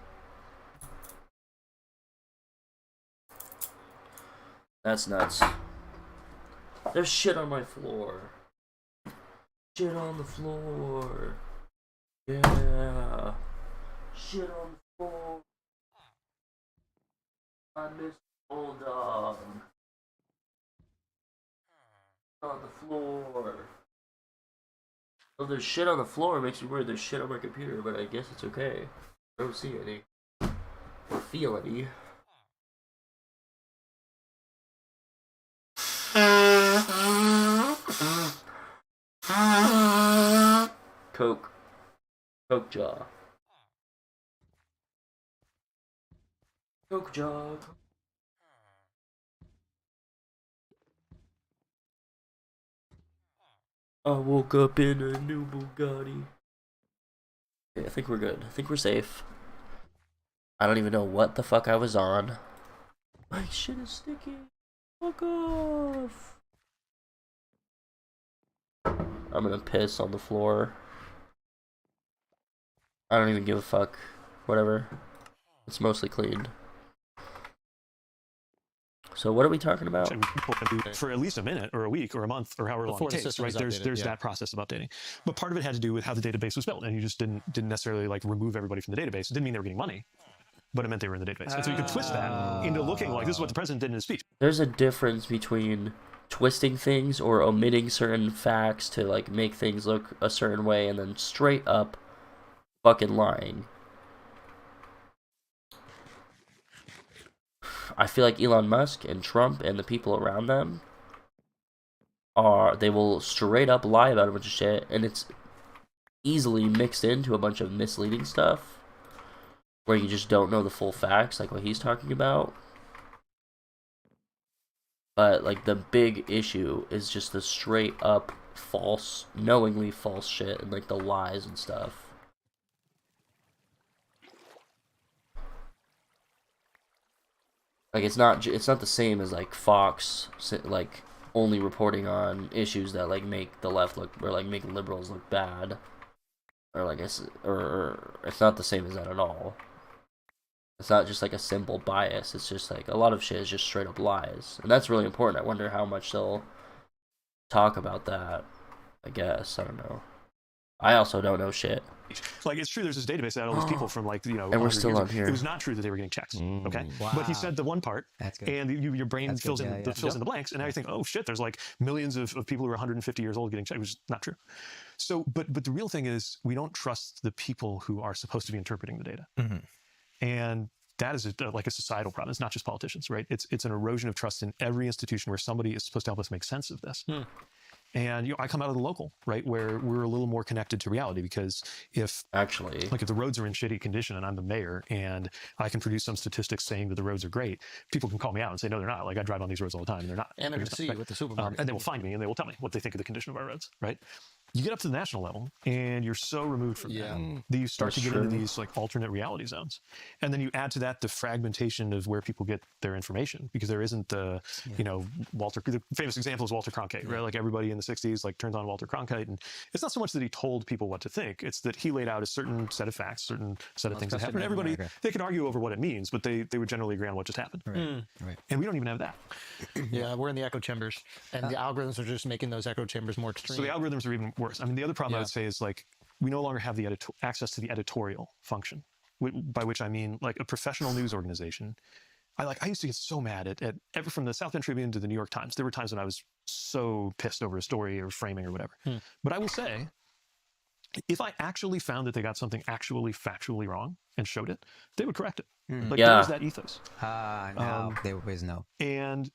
That's nuts. There's shit on my floor. Shit on the floor. Yeah. Shit on the floor. I miss old dog. On the floor. Well, there's shit on the floor. It makes me worried there's shit on my computer, but I guess it's okay. I don't see any. Or feel any. Coke. Coke jaw. Coke jaw. I woke up in a new Bugatti. Okay, I think we're good. I think we're safe. I don't even know what the fuck I was on. My shit is sticky. Fuck off. I'm gonna piss on the floor. I don't even give a fuck. Whatever. It's mostly cleaned. So what are we talking about? And people can do for at least a minute or a week or a month or however long Before it the takes, system right? is There's updated, that process of updating. But part of it had to do with how the database was built, and you just didn't necessarily like remove everybody from the database. It didn't mean they were getting money, but it meant they were in the database. And so you could twist that into looking like this is what the president did in his speech. There's a difference between twisting things or omitting certain facts to like make things look a certain way and then straight up fucking lying. I feel like Elon Musk and Trump and the people around them they will straight up lie about a bunch of shit, and it's easily mixed into a bunch of misleading stuff where you just don't know the full facts, like what he's talking about. But like the big issue is just the straight up false, knowingly false shit and like the lies and stuff. Like it's not the same as like Fox like only reporting on issues that like make the left look, or like make liberals look bad, or like or it's not the same as that at all. It's not just like a simple bias. It's just like a lot of shit is just straight up lies, and that's really important. I wonder how much they'll talk about that. I guess I don't know. I also don't know shit. Like, it's true, there's this database that had all these people from, like, you know, and we're still on here. It was not true that they were getting checks, okay? Wow. But he said the one part, That's good. and your brain That's fills good, in yeah. fills in the blanks, and now you think, oh shit, there's like millions of people who are 150 years old getting checks, which is not true. So, but the real thing is, we don't trust the people who are supposed to be interpreting the data. And that is like a societal problem. It's not just politicians, right? It's an erosion of trust in every institution where somebody is supposed to help us make sense of this. And I come out of the local, right, where we're a little more connected to reality, because if the roads are in shitty condition and I'm the mayor and I can produce some statistics saying that the roads are great, people can call me out and say, no, they're not. Like, I drive on these roads all the time and they're not. And they're going to see you at the supermarket. And they will find me and they will tell me what they think of the condition of our roads, right? You get up to the national level and you're so removed from that you start to get into these like alternate reality zones. And then you add to that the fragmentation of where people get their information, because there isn't the, you know, the famous example is Walter Cronkite, right? Like, everybody in the 60s like turns on Walter Cronkite, and it's not so much that he told people what to think, it's that he laid out a certain set of facts, certain set of things that happened. Everybody, they can argue over what it means, but they would generally agree on what just happened. Right. And we don't even have that. Yeah, we're in the echo chambers, and the algorithms are just making those echo chambers more extreme. So the algorithms are even worse. I mean, the other problem I would say is, like, we no longer have the access to the editorial function, by which I mean, like, a professional news organization. I used to get so mad at ever from the South Bend Tribune to the New York Times. There were times when I was so pissed over a story or framing or whatever. But I will say, if I actually found that they got something actually factually wrong and showed it, they would correct it. Like, there was that ethos. No, they always know. And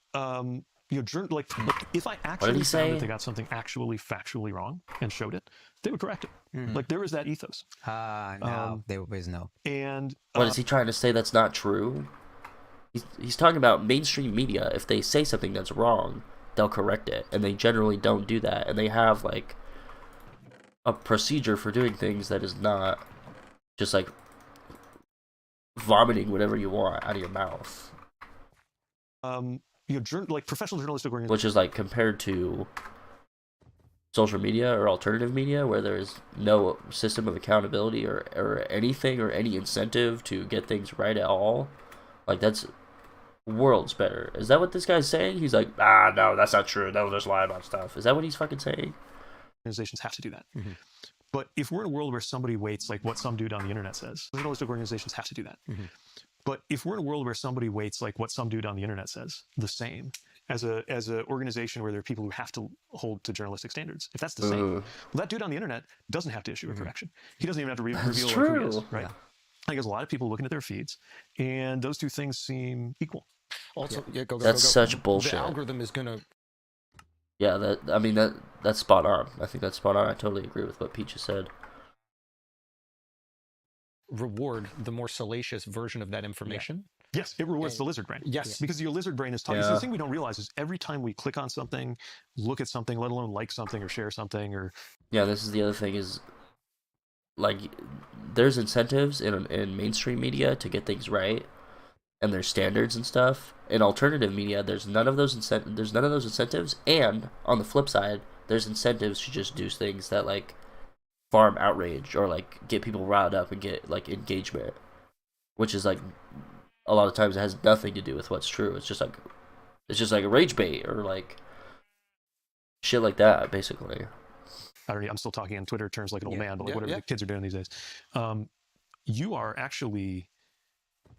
you know, like if I actually found that they got something actually factually wrong and showed it, they would correct it. Like, there was that ethos. No, they always know. And what is he trying to say that's not true? He's talking about mainstream media. If they say something that's wrong, they'll correct it, and they generally don't do that. And they have like a procedure for doing things that is not just like vomiting whatever you want out of your mouth. You know, like professional journalistic organizations, which is like compared to social media or alternative media, where there is no system of accountability or anything or any incentive to get things right at all. Like, that's worlds better. Is that what this guy's saying? He's like, no, that's not true. They'll just lie about stuff. Is that what he's fucking saying? Organizations have to do that. But if we're in a world where somebody waits, like what some dude on the internet says, journalistic organizations have to do that. But if we're in a world where somebody waits, like what some dude on the internet says, the same as a organization where there are people who have to hold to journalistic standards, if that's the same, well, that dude on the internet doesn't have to issue a correction. He doesn't even have to reveal who he is, right? I think there's a lot of people looking at their feeds, and those two things seem equal. Also, that's such bullshit. The algorithm is gonna. Yeah, that's spot on. I think that's spot on. I totally agree with what Pete just said. Reward the more salacious version of that information. Yes, it rewards the lizard brain. Yes. Because your lizard brain is talking. So the thing we don't realize is every time we click on something, look at something, let alone like something or share something or... Yeah, this is the other thing is, like, there's incentives in mainstream media to get things right, and there's standards and stuff. In alternative media, there's none of those incentives, and on the flip side, there's incentives to just do things that, like, farm outrage or, like, get people riled up and get, like, engagement, which is, like, a lot of times it has nothing to do with what's true. It's just like a rage bait or, like, shit like that, basically. I'm still talking in Twitter terms like an old man, but like whatever the kids are doing these days. You are actually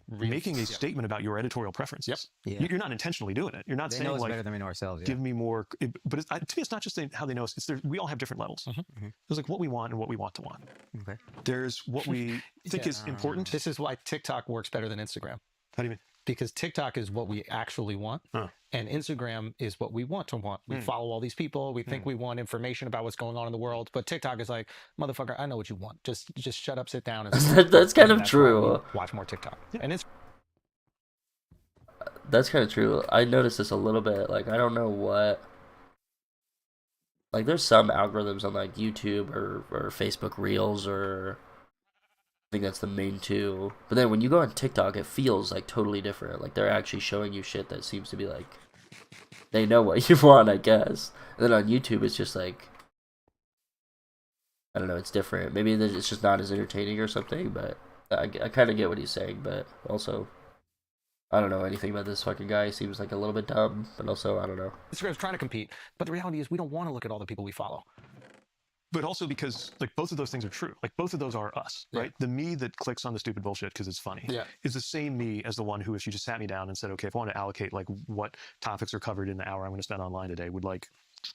making a statement about your editorial preferences. You're not intentionally doing it. You're not saying, like, better than we know ourselves. Give me more. But to me, it's not just how they know us. We all have different levels. There's like what we want and what we want to want. Okay. There's what we think is important. This is why TikTok works better than Instagram. How do you mean? Because TikTok is what we actually want, and Instagram is what we want to want. We follow all these people. We think we want information about what's going on in the world, but TikTok is like, motherfucker, I know what you want. Just shut up, sit down. And that's kind of true. Watch more TikTok, and it's That's kind of true. I noticed this a little bit. Like, I don't know what. Like, there's some algorithms on like YouTube or Facebook Reels, or I think that's the main two. But then when you go on TikTok, it feels like totally different. Like they're actually showing you shit that seems to be like they know what you want, I guess. And then on YouTube, it's just like, I don't know, it's different. Maybe it's just not as entertaining or something. But I kind of get what he's saying. But also, I don't know anything about this fucking guy. He seems like a little bit dumb, but also, I don't know. Instagram's trying to compete, but the reality is we don't want to look at all the people we follow. But also because like both of those things are true. Like both of those are us, right? The me that clicks on the stupid bullshit because it's funny is the same me as the one who, if you just sat me down and said, okay, if I want to allocate like what topics are covered in the hour I'm going to spend online today, would like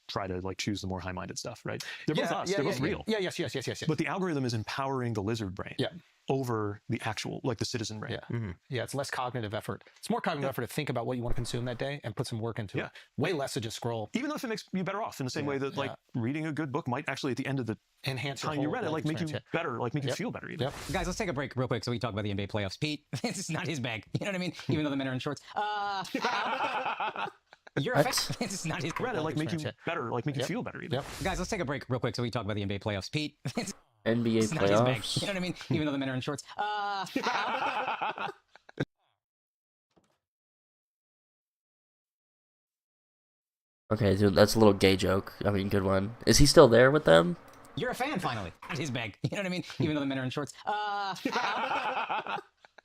try to like choose the more high-minded stuff, right? They're both us. They're both real. Yes. But the algorithm is empowering the lizard brain over the actual, like the citizen brain. Yeah, it's less cognitive effort. It's more cognitive effort to think about what you want to consume that day and put some work into it. Way less to just scroll. Even though if it makes you better off in the same way that like reading a good book might actually at the end of the enhance time you read it, like make you better, like make you feel better even. Guys, let's take a break real quick so we can talk about the NBA playoffs. Pete, this is not his bag. You know what I mean? Even though the men are in shorts. You're a fan. This is not his read it, like make you better, like make you feel better even. Guys, let's take a break real quick so we can talk about the NBA playoffs. Pete, NBA it's not his bag. playoffs. You know what I mean? Even though the men are in shorts. Okay, dude, that's a little gay joke. I mean, good one. Is he still there with them? You're a fan, finally. Not his bag. You know what I mean? Even though the men are in shorts.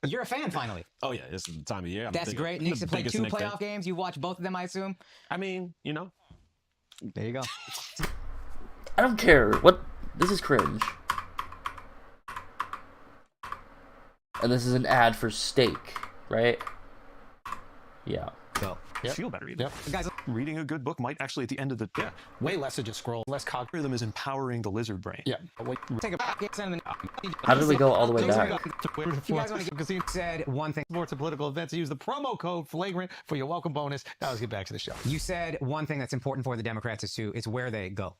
You're a fan, finally. Oh yeah, it's the time of year. That's great. Knicks have played 2 playoff games. You watch both of them, I assume. I mean, you know. There you go. I don't care. What? This is cringe. And this is an ad for steak, right? Yeah. Go. Feel better even. Guys, reading a good book might actually at the end of the way less to just scroll. Less cognitive. Algorithm is empowering the lizard brain. Take a How did we go all the way back? You guys want to because he said one thing. Sports and political events. Use the promo code Flagrant for your welcome bonus. Now let's get back to the show. You said one thing that's important for the Democrats is it's where they go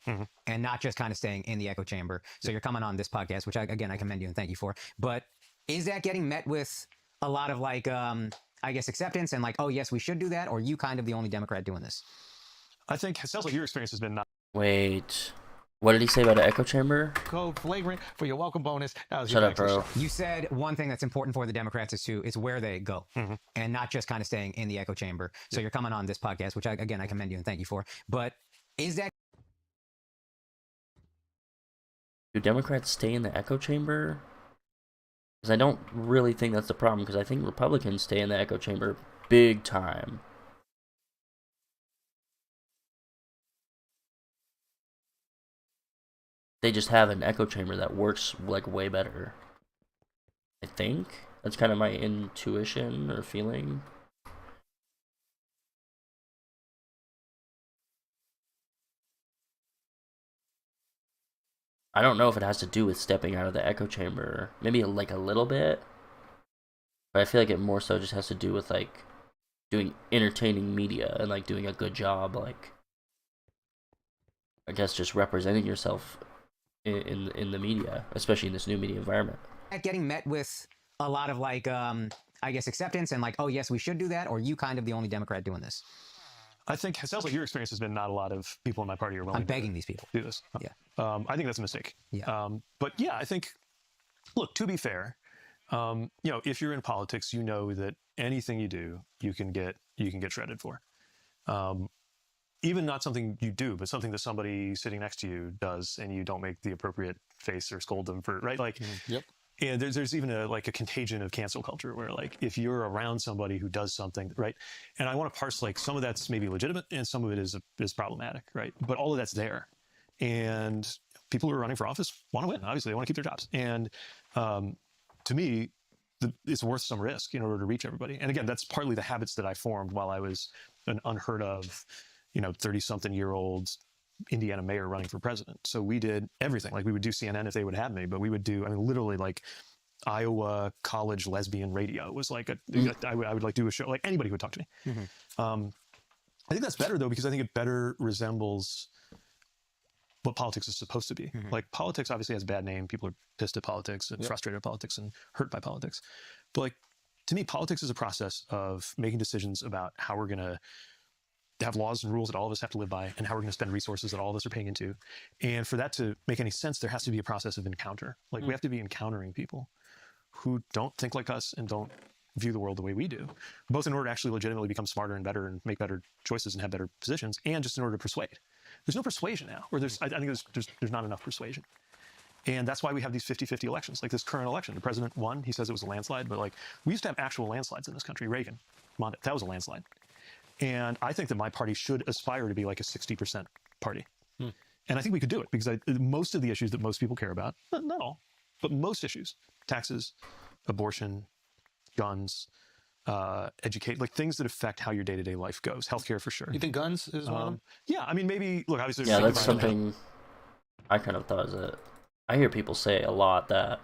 and not just kind of staying in the echo chamber. So you're coming on this podcast, which I commend you and thank you for. But is that getting met with a lot of like, I guess, acceptance and like, oh yes, we should do that, or are you kind of the only Democrat doing this? I think it sounds like your experience has been not. Wait, what did he say about an echo chamber? Code Flagrant for your welcome bonus. Now let's Shut get up, back to the bro. show. You said one thing that's important for the Democrats is it's where they go and not just kind of staying in the echo chamber. So you're coming on this podcast, which I commend you and thank you for. But is that Do Democrats stay in the echo chamber? Because I don't really think that's the problem, because I think Republicans stay in the echo chamber big time. They just have an echo chamber that works like way better. I think. That's kind of my intuition or feeling. I don't know if it has to do with stepping out of the echo chamber. Maybe like a little bit. But I feel like it more so just has to do with like doing entertaining media and like doing a good job, like I guess just representing yourself in the media, especially in this new media environment. getting met with a lot of like, I guess, acceptance and like, oh yes, we should do that, or are you kind of the only Democrat doing this? I think it sounds like your experience has been not a lot of people in my party are willing. I'm begging these people to do this. Yeah. I think that's a mistake. Yeah. But yeah, I think, look, to be fair, you know, if you're in politics, you know that anything you do, you can get shredded for. Even not something you do, but something that somebody sitting next to you does, and you don't make the appropriate face or scold them for, right? Like, Yep. And there's even a contagion of cancel culture where like if you're around somebody who does something, right? And I want to parse like some of that's maybe legitimate and some of it is problematic, right? But all of that's there, and people who are running for office want to win. Obviously, they want to keep their jobs, and to me, it's worth some risk in order to reach everybody. And again, that's partly the habits that I formed while I was an unheard of, 30-something-year-old Indiana mayor running for president. So we did everything. Like we would do CNN if they would have me, but we would do, literally like Iowa college lesbian radio was like I would like do a show, like anybody who would talk to me. Mm-hmm. I think that's better though, because I think it better resembles what politics is supposed to be. Mm-hmm. Like politics obviously has a bad name. People are pissed at politics and frustrated at politics and hurt by politics. But like, to me, politics is a process of making decisions about how we're going to have laws and rules that all of us have to live by, and how we're going to spend resources that all of us are paying into. And for that to make any sense, there has to be a process of encounter. Like we have to be encountering people who don't think like us and don't view the world the way we do, both in order to actually legitimately become smarter and better and make better choices and have better positions, and just in order to persuade. There's no persuasion now, or I think there's not enough persuasion. And that's why we have these 50-50 elections, like this current election. The president won. He says it was a landslide, but like we used to have actual landslides in this country. Reagan, that was a landslide. And I think that my party should aspire to be like a 60% party. And I think we could do it because most of the issues that most people care about, not all, but most issues, taxes, abortion, guns, educate, like things that affect how your day-to-day life goes. Healthcare for sure. You think guns is one of them? Yeah, I mean, maybe, look, obviously. Yeah, that's something I kind of thought is it. I hear people say a lot that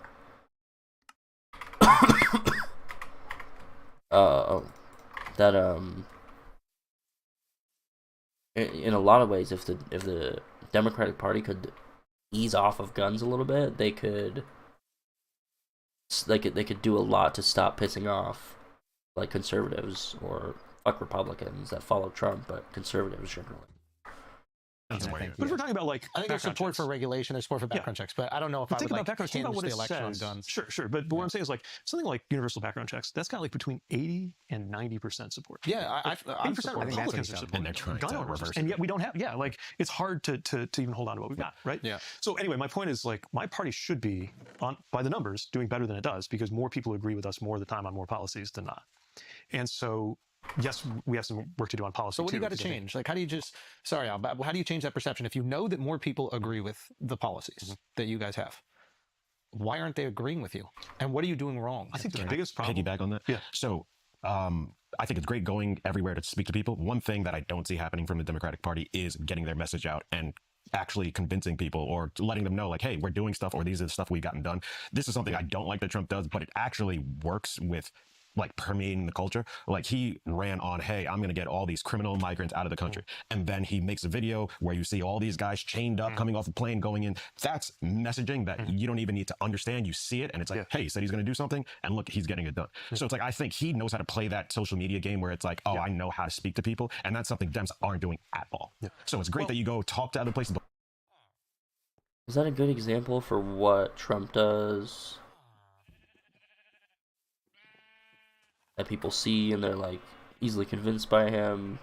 in a lot of ways, if the Democratic Party could ease off of guns a little bit, they could do a lot to stop pissing off like conservatives, or fuck Republicans that follow Trump, but conservatives generally. But if we're talking about like, I think there's support for regulation, there's support for background checks, but I don't know if I would like think about what the it election on says. guns. Sure. But what I'm saying is like something like universal background checks. That's got like between 80 and 90% support. Yeah, I'm 80% of Republicans are supporting they're trying gun to owners, reverse and it. yet we don't have. Yeah, like it's hard to even hold on to what we've got, right? Yeah. So anyway, my point is like my party should be by the numbers doing better than it does because more people agree with us more of the time on more policies than not, and so. Yes, we have some work to do on policy. So what do you got to change? Like, how do you how do you change that perception if you know that more people agree with the policies that you guys have? Why aren't they agreeing with you? And what are you doing wrong? I think the biggest problem. Piggyback on that. Yeah. So I think it's great going everywhere to speak to people. One thing that I don't see happening from the Democratic Party is getting their message out and actually convincing people or letting them know like, hey, we're doing stuff, or these are the stuff we've gotten done. This is something I don't like that Trump does, but it actually works with like permeating the culture. Like he ran on, hey, I'm going to get all these criminal migrants out of the country. And then he makes a video where you see all these guys chained up, coming off a plane, going in. That's messaging that you don't even need to understand. You see it and it's like, hey, he said he's going to do something and look, he's getting it done. So it's like, I think he knows how to play that social media game where it's like, oh, I know how to speak to people. And that's something Dems aren't doing at all. So it's great that you go talk to other places. Is that a good example for what Trump does? That people see and they're like easily convinced by him.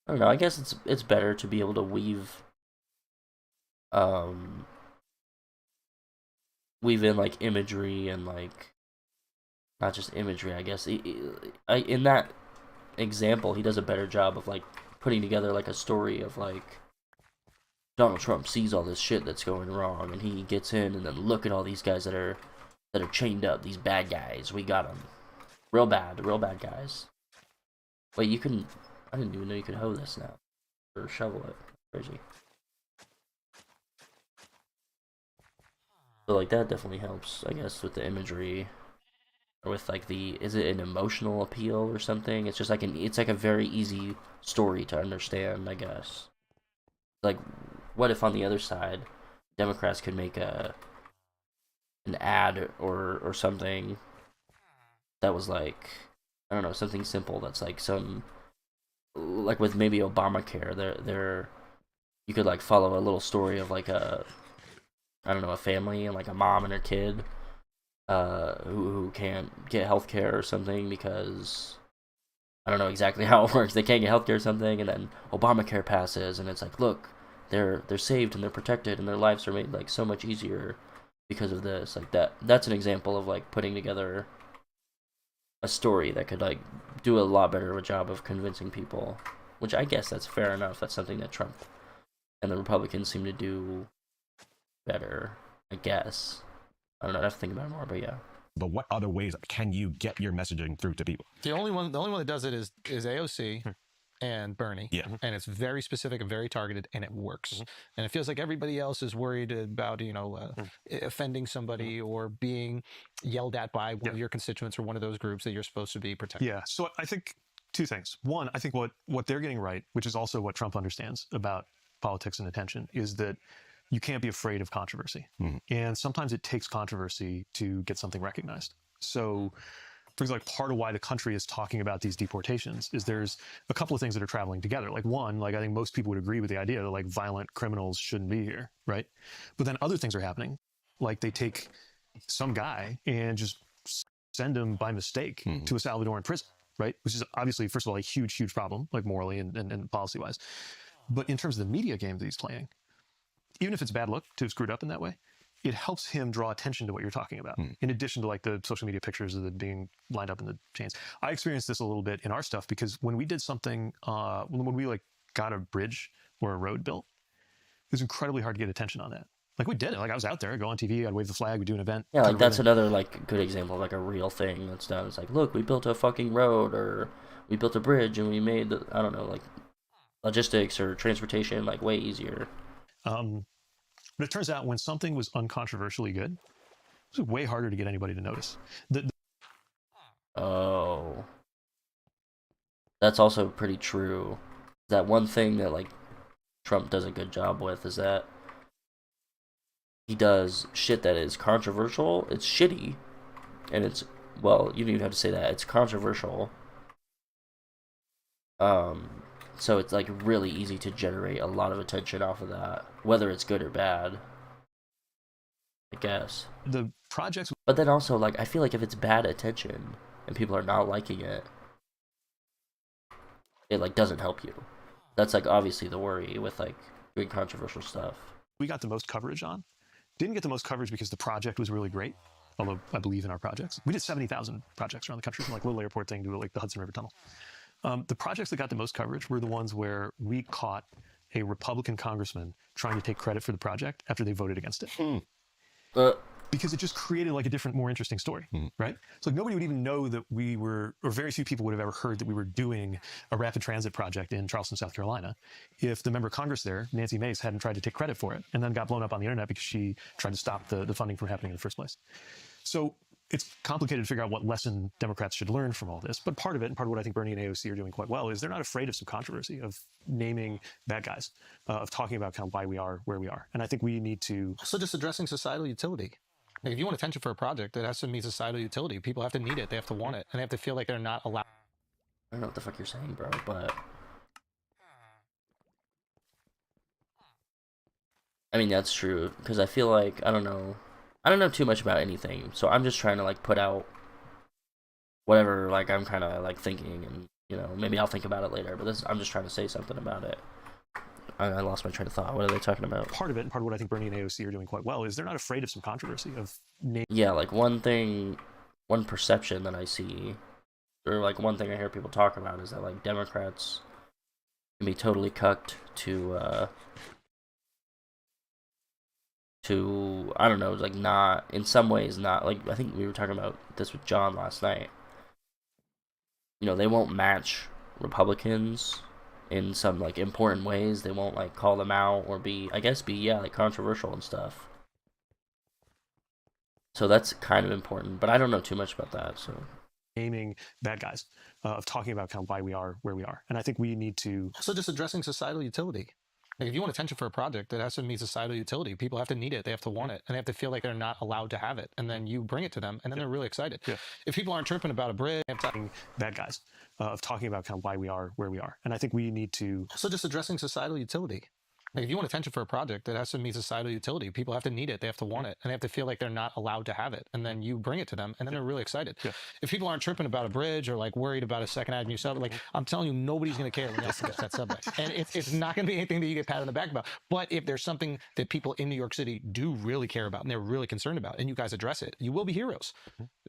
I don't know. I guess it's better to be able to weave in like imagery and like not just imagery. I guess in that example, he does a better job of like putting together like a story of like. Donald Trump sees all this shit that's going wrong, and he gets in, and then look at all these guys that are chained up. These bad guys, we got them, real bad guys. Wait, you can? I didn't even know you could hoe this now, or shovel it. Crazy. So like that definitely helps, I guess, with the imagery, or with like is it an emotional appeal or something? It's just like it's like a very easy story to understand, I guess. Like. What if on the other side, Democrats could make an ad or something that was like, I don't know, something simple that's like like with maybe Obamacare, you could like follow a little story of like a family and like a mom and her kid who can't get healthcare or something because I don't know exactly how it works. They can't get healthcare or something, and then Obamacare passes, and it's like, look. They're saved and they're protected and their lives are made like so much easier because of this. Like that's an example of like putting together a story that could like do a lot better of a job of convincing people, which I guess that's fair enough. That's something that Trump and the Republicans seem to do better, I guess. I don't know, I have to think about it more, but yeah. But what other ways can you get your messaging through to people? The only one that does it is AOC. And Bernie, and it's very specific and very targeted, and it works. And it feels like everybody else is worried about, offending somebody or being yelled at by one of your constituents or one of those groups that you're supposed to be protecting. Yeah. So I think two things. One, I think what they're getting right, which is also what Trump understands about politics and attention is that you can't be afraid of controversy. And sometimes it takes controversy to get something recognized. So, for example, like part of why the country is talking about these deportations is there's a couple of things that are traveling together. Like one, like I think most people would agree with the idea that like violent criminals shouldn't be here, right? But then other things are happening. Like they take some guy and just send him by mistake to a Salvadoran prison, right? Which is obviously, first of all, a huge, huge problem, like morally and policy-wise. But in terms of the media game that he's playing, even if it's bad luck to have screwed up in that way, it helps him draw attention to what you're talking about, in addition to like the social media pictures of it being lined up in the chains. I experienced this a little bit in our stuff because when we did something, when we like got a bridge or a road built, it was incredibly hard to get attention on that. Like we did it. Like I was out there, I'd go on TV, I'd wave the flag, we'd do an event. Yeah, like that's another like good example of like a real thing that's done. It's like, look, we built a fucking road, or we built a bridge, and we made the, I don't know, like logistics or transportation like way easier. But it turns out when something was uncontroversially good, it was way harder to get anybody to notice. Oh, that's also pretty true. That one thing that like Trump does a good job with is that he does shit that is controversial. It's shitty, and it's, well, you don't even have to say that. It's controversial. So it's like really easy to generate a lot of attention off of that, whether it's good or bad, I guess. The projects, but then also like I feel like if it's bad attention and people are not liking it, it like doesn't help you. That's like obviously the worry with like doing controversial stuff. We got the most coverage on. Didn't get the most coverage because the project was really great, although I believe in our projects. We did 70,000 projects around the country, from like little airport thing to like the Hudson River Tunnel. The projects that got the most coverage were the ones where we caught a Republican congressman trying to take credit for the project after they voted against it. Because it just created like a different, more interesting story, right? So like nobody would even know that we were, or very few people would have ever heard that we were doing a rapid transit project in Charleston, South Carolina, if the member of Congress there, Nancy Mace, hadn't tried to take credit for it and then got blown up on the internet because she tried to stop the funding from happening in the first place. So it's complicated to figure out what lesson Democrats should learn from all this. But part of it, and part of what I think Bernie and AOC are doing quite well, is they're not afraid of some controversy, of naming bad guys, of talking about kind of why we are where we are. And I think we need to... So just addressing societal utility. Like if you want attention for a project, it has to meet societal utility. People have to need it. They have to want it. And they have to feel like they're not allowed. I don't know what the fuck you're saying, bro, but... I mean, that's true, because I feel like, I don't know too much about anything, so I'm just trying to, like, put out whatever, like, I'm kind of, like, thinking, and, you know, maybe I'll think about it later, but I'm just trying to say something about it. I lost my train of thought. What are they talking about? Part of it, and part of what I think Bernie and AOC are doing quite well, is they're not afraid of some controversy, of... Yeah, like, one perception that I see, or, like, one thing I hear people talk about is that, like, Democrats can be totally cucked to, I don't know, like, not, in some ways not, like, I think we were talking about this with John last night. You know, they won't match Republicans in some, like, important ways. They won't, like, call them out or be, yeah, like, controversial and stuff. So that's kind of important, but I don't know too much about that, so... Naming bad guys, of talking about kind of why we are where we are. And I think we need to... So just addressing societal utility. Like if you want attention for a project, it has to meet societal utility. People have to need it. They have to want it. And they have to feel like they're not allowed to have it. And then you bring it to them, and then they're really excited. Yeah. If people aren't chirping about a bridge... Bad guys, of talking about kind of why we are where we are. And I think we need to... So just addressing societal utility. Like if you want attention for a project, it has to meet societal utility. People have to need it. They have to want it. And they have to feel like they're not allowed to have it. And then you bring it to them, and then they're really excited. Yeah. If people aren't chirping about a bridge or like worried about a Second Avenue subway, like I'm telling you, nobody's going to care when Nelson gets that subway. And it's not going to be anything that you get patted on the back about. But if there's something that people in New York City do really care about and they're really concerned about, and you guys address it, you will be heroes.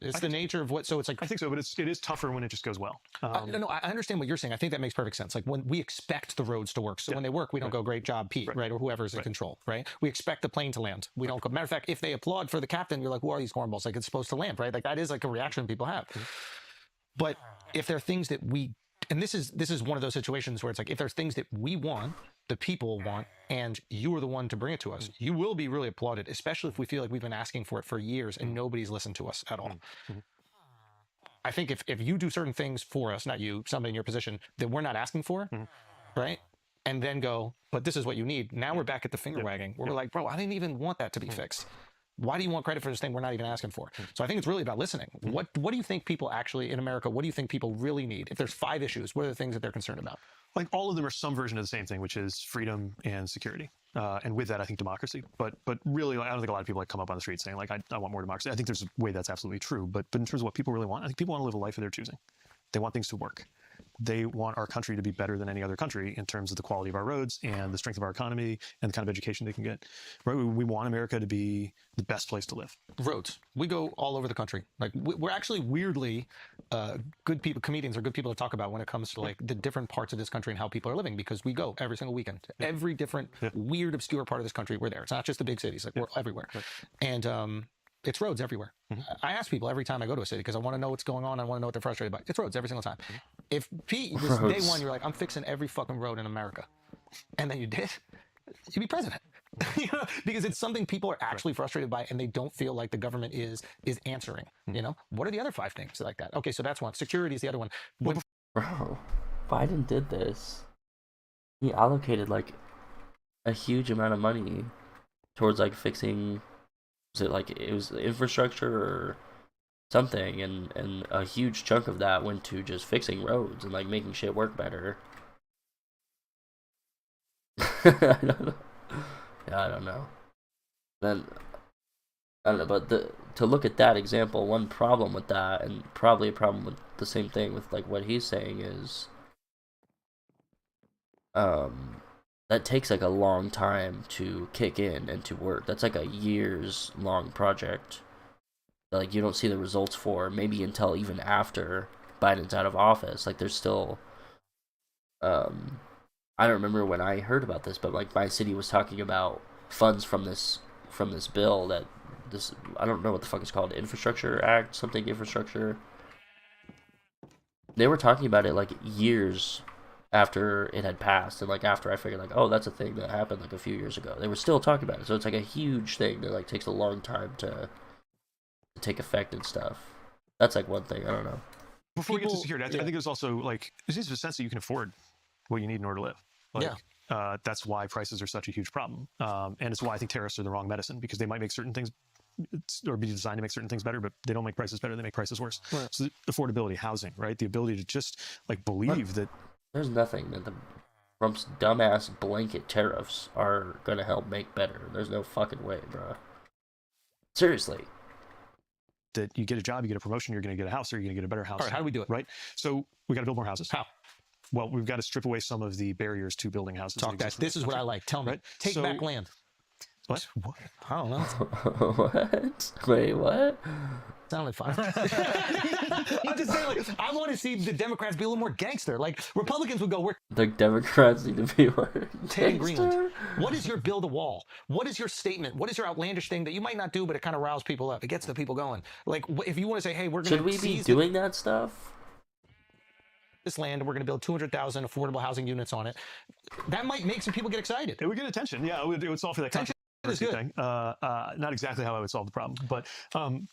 It's the nature of what, so it's like... I think so, but it is tougher when it just goes well. No, I understand what you're saying. I think that makes perfect sense. Like when we expect the roads to work. So when they work, we don't go, great job, Pete, right? Or whoever's in control, right? We expect the plane to land. We don't go. Matter of fact, if they applaud for the captain, you're like, who are these cornballs? Like it's supposed to land, right? Like that is like a reaction people have. But if there are things that we, and this is one of those situations where it's like, if there's things that we want, the people want, and you are the one to bring it to us, you will be really applauded, especially if we feel like we've been asking for it for years and nobody's listened to us at all. I think if you do certain things for us, not you, somebody in your position, that we're not asking for, right? and then go, but this is what you need. Now we're back at the finger wagging. We're like, bro, I didn't even want that to be fixed. Why do you want credit for this thing we're not even asking for? So I think it's really about listening. What do you think people actually in America, what do you think people really need? If there's 5 issues, what are the things that they're concerned about? Like all of them are some version of the same thing, which is freedom and security. And with that, I think democracy. But really, like, I don't think a lot of people like come up on the street saying like, I want more democracy. I think there's a way that's absolutely true. But in terms of what people really want, I think people want to live a life of their choosing. They want things to work. They want our country to be better than any other country in terms of the quality of our roads and the strength of our economy and the kind of education they can get. Right? We want America to be the best place to live. Roads. We go all over the country. Like we're actually weirdly good people. Comedians are good people to talk about when it comes to like the different parts of this country and how people are living, because we go every single weekend to every different weird, obscure part of this country. We're there. It's not just the big cities. Like we're everywhere. And it's roads everywhere. I ask people every time I go to a city because I want to know what's going on. I want to know what they're frustrated by. It's roads every single time. If Pete was day one, you're like, I'm fixing every fucking road in America, and then you did, you'd be president. You know, because it's something people are actually frustrated by, and they don't feel like the government is answering. You know, what are the other 5 things like that? Okay, so that's one. Security is the other one. Bro, Biden did this. He allocated like a huge amount of money towards like fixing. It was infrastructure or something, and a huge chunk of that went to just fixing roads and like making shit work better. I don't know. Yeah, I don't know. Then I don't know, but to look at that example, one problem with that, and probably a problem with the same thing with like what he's saying is, that takes like a long time to kick in and to work. That's like a years long project that, like, you don't see the results for maybe until even after Biden's out of office. Like there's still I don't remember when I heard about this, but like my city was talking about funds from this bill that this, I don't know what the fuck it's called, Infrastructure Act, something infrastructure. They were talking about it like years after it had passed, and like after I figured like, oh, that's a thing that happened like a few years ago. They were still talking about it, so it's like a huge thing that like takes a long time to take effect and stuff. That's like one thing. I don't know. Before we get to security, I think it's also like it needs a sense that you can afford what you need in order to live. Like, that's why prices are such a huge problem, and it's why I think tariffs are the wrong medicine, because they might make certain things or be designed to make certain things better, but they don't make prices better. They make prices worse. Right. So affordability, housing, right? The ability to just like believe that. There's nothing that Trump's dumbass blanket tariffs are gonna help make better. There's no fucking way, bro. Seriously. That you get a job, you get a promotion, you're gonna get a house, or you're gonna get a better house. All right, how do we do it? Right? So we gotta build more houses. How? Well, we've got to strip away some of the barriers to building houses. Talk that. This is what I like. Tell me. Right? Take back land. What? I don't know. What? Wait, what? Sounded fine. I'm just saying, like, I want to see the Democrats be a little more gangster. Like, Republicans would go, we're... The Democrats need to be more Taking Greenland. What is your build a wall? What is your statement? What is your outlandish thing that you might not do, but it kind of riles people up? It gets the people going. Like, if you want to say, hey, we're going to... Should we be doing that stuff? This land, we're going to build 200,000 affordable housing units on it. That might make some people get excited. It would get attention. Yeah, it would solve for that thing. Not exactly how I would solve the problem, but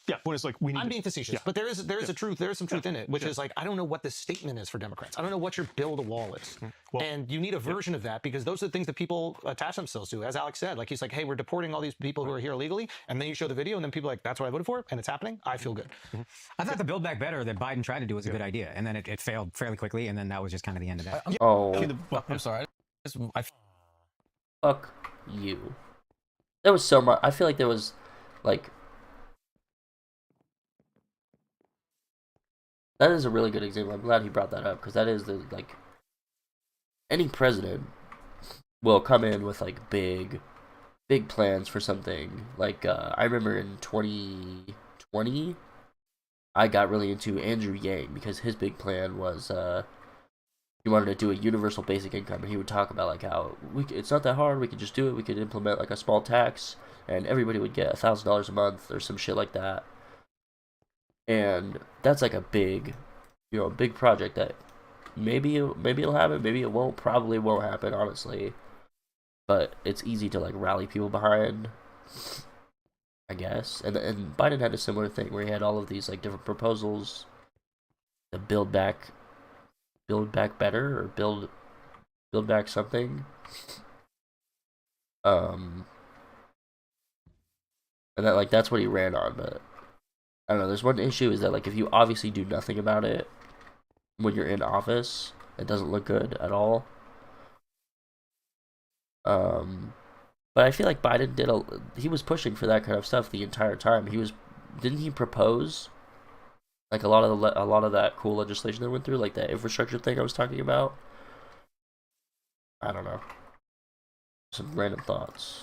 yeah, when it's like we need. I'm being facetious, but there is a truth. There is some truth in it, which is like, I don't know what the statement is for Democrats. I don't know what your build a wall is, and you need a version of that, because those are the things that people attach themselves to. As Alex said, like he's like, hey, we're deporting all these people who are here illegally, and then you show the video, and then people are like, that's what I voted for, and it's happening. I feel good. I thought the Build Back Better that Biden tried to do was a good idea, and then it failed fairly quickly, and then that was just kind of the end of that. I'm sorry. Fuck you. There was so much. I feel like there was, like, that is a really good example. I'm glad he brought that up, because that is the, like, any president will come in with like big plans for something. Like I remember in 2020, I got really into Andrew Yang because his big plan was he wanted to do a universal basic income, and he would talk about like how it's not that hard, we could just do it, we could implement like a small tax and everybody would get $1,000 a month or some shit like that. And that's like a big, big project that maybe it'll happen, maybe it won't, probably won't happen, honestly. But it's easy to like rally people behind, I guess. And Biden had a similar thing where he had all of these like different proposals to build back better, or build build back something. And that like that's what he ran on, but I don't know. There's one issue is that like if you obviously do nothing about it when you're in office, it doesn't look good at all. But I feel like Biden he was pushing for that kind of stuff the entire time. Didn't he propose like a lot of that cool legislation that went through, like that infrastructure thing I was talking about? I don't know. Some random thoughts.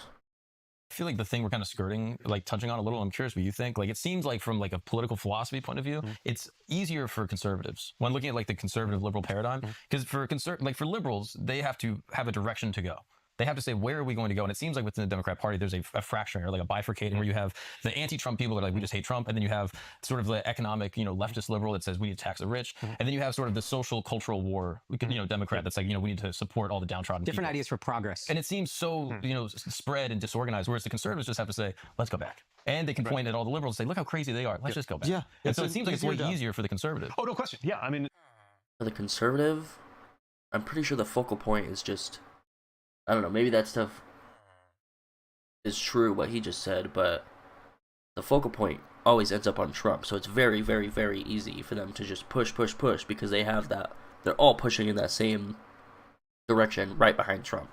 I feel like the thing we're kind of skirting, like touching on a little, I'm curious what you think. Like, it seems like from like a political philosophy point of view, it's easier for conservatives when looking at like the conservative liberal paradigm. Because for liberals, they have to have a direction to go. They have to say, where are we going to go? And it seems like within the Democrat Party, there's a fracturing or like a bifurcating where you have the anti-Trump people that are like, we just hate Trump. And then you have sort of the economic, leftist liberal that says we need to tax the rich. And then you have sort of the social cultural war, Democrat that's like, we need to support all the downtrodden Different people. ideas for progress. And it seems so, spread and disorganized, whereas the conservatives just have to say, let's go back. And they can point at all the liberals and say, look how crazy they are. Let's just go back. Yeah. And so it seems like it's way easier for the conservative. Oh, no question. Yeah, I mean... For the conservative, I'm pretty sure the focal point is just... I don't know, maybe that stuff is true, what he just said, but the focal point always ends up on Trump. So it's very, very, very easy for them to just push because they have that. They're all pushing in that same direction right behind Trump.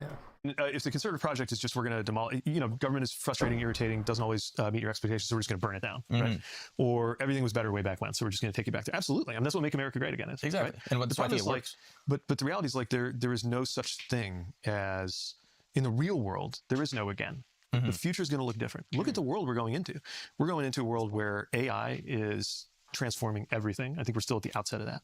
Yeah. If the conservative project is just we're going to demolish, government is frustrating, irritating, doesn't always meet your expectations, so we're just going to burn it down, right? Or everything was better way back when, so we're just going to take it back there. Absolutely, I mean that's what Make America Great Again is. Exactly, right? and what the problem is like, but the reality is like there is no such thing as in the real world. There is no again. The future is going to look different. Look at the world we're going into. We're going into a world where AI is transforming everything. I think we're still at the outset of that.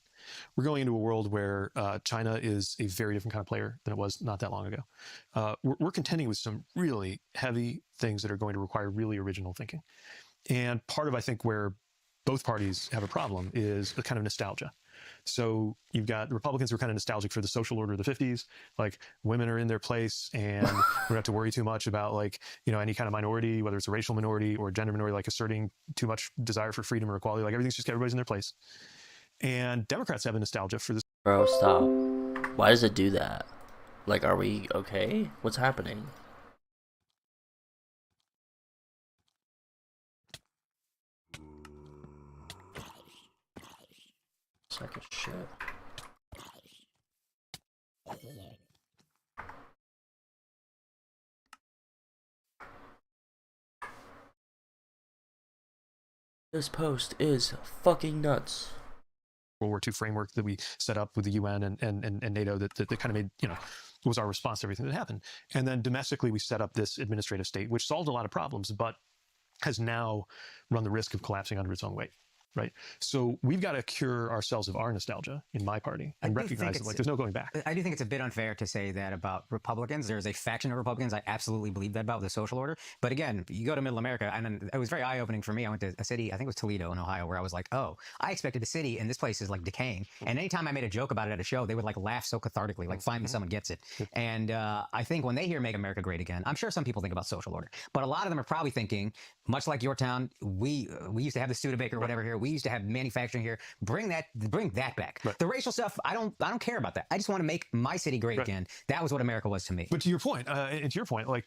We're going into a world where China is a very different kind of player than it was not that long ago. We're contending with some really heavy things that are going to require really original thinking. And part of, I think, where both parties have a problem is a kind of nostalgia. So you've got Republicans who are kind of nostalgic for the social order of the 50s, like women are in their place and we don't have to worry too much about like, any kind of minority, whether it's a racial minority or a gender minority, like asserting too much desire for freedom or equality, like everybody's in their place. And Democrats have a nostalgia for this. Bro, stop. Why does it do that? Like, are we okay? What's happening? Sack of shit. This post is fucking nuts. World War II framework that we set up with the UN and NATO that kind of made, was our response to everything that happened. And then domestically, we set up this administrative state, which solved a lot of problems, but has now run the risk of collapsing under its own weight. Right. So we've got to cure ourselves of our nostalgia in my party and recognize that like there's no going back. I do think it's a bit unfair to say that about Republicans. There's a faction of Republicans. I absolutely believe that about the social order. But again, you go to middle America and then it was very eye-opening for me. I went to a city, I think it was Toledo in Ohio, where I was like, oh, I expected the city and this place is like decaying. And anytime I made a joke about it at a show, they would like laugh so cathartically, like finally someone gets it. And I think when they hear Make America Great Again, I'm sure some people think about social order, but a lot of them are probably thinking, much like your town, we used to have the Studebaker or whatever here. We used to have manufacturing here. Bring that back. The racial stuff, I don't care about that. I just want to make my city great again. That was what America was to me. But to your point, like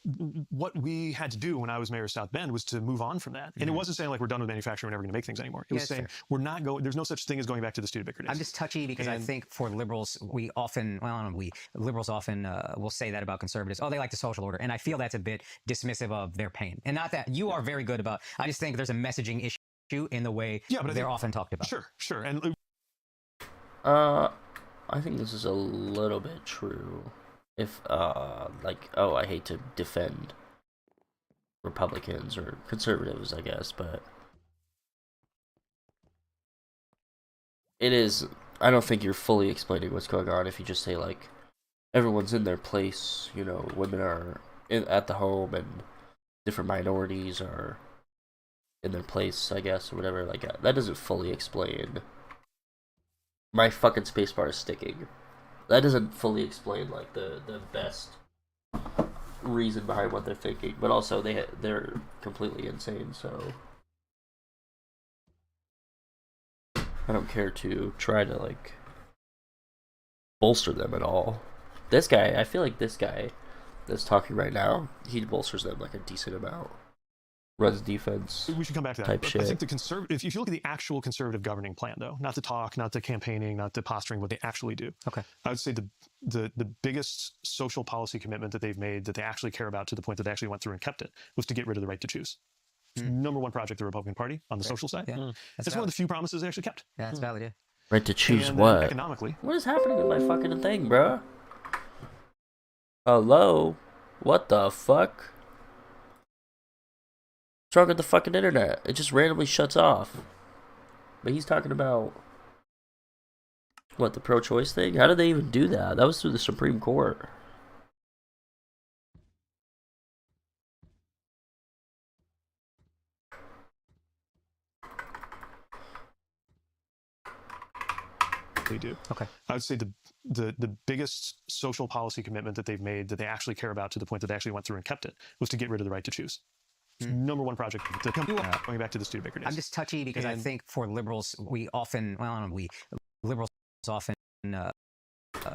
what we had to do when I was mayor of South Bend was to move on from that. And it wasn't saying like we're done with manufacturing, we're never going to make things anymore. It was saying we're not going. There's no such thing as going back to the Studebaker days. I'm just touchy because I think for liberals, liberals often will say that about conservatives. Oh, they like the social order, and I feel that's a bit dismissive of their pain. And not that you are very good about. I just think there's a messaging issue in the way they're often talked about. Sure. And I think this is a little bit true. If I hate to defend Republicans or conservatives, I guess, but it is. I don't think you're fully explaining what's going on if you just say like everyone's in their place. Women are at the home and different minorities are in their place, I guess, or whatever. Like that doesn't fully explain. My fucking spacebar is sticking. That doesn't fully explain like the best reason behind what they're thinking, but also they're completely insane. So I don't care to try to like bolster them at all. This guy, I feel like this guy that's talking right now, he bolsters them like a decent amount. Runs defense. We should come back to that. Type shit. I think the if you look at the actual conservative governing plan, though, not the talk, not the campaigning, not the posturing, what they actually do. Okay. I would say the biggest social policy commitment that they've made that they actually care about to the point that they actually went through and kept it was to get rid of the right to choose. It's number one project of the Republican Party on the social side. Yeah. It's one of the few promises they actually kept. Yeah, that's valid. Yeah. Right to choose And what? economically. What is happening with my fucking thing, bro? Hello? What the fuck? What's wrong with the fucking internet? It just randomly shuts off. But he's talking about what, the pro-choice thing? How did they even do that? That was through the Supreme Court. They do. Okay. I would say the biggest social policy commitment that they've made that they actually care about to the point that they actually went through and kept it was to get rid of the right to choose. It's number one project. Going back to the Studebaker days. I'm just touchy because I think for liberals, we often, well, I don't know, liberals often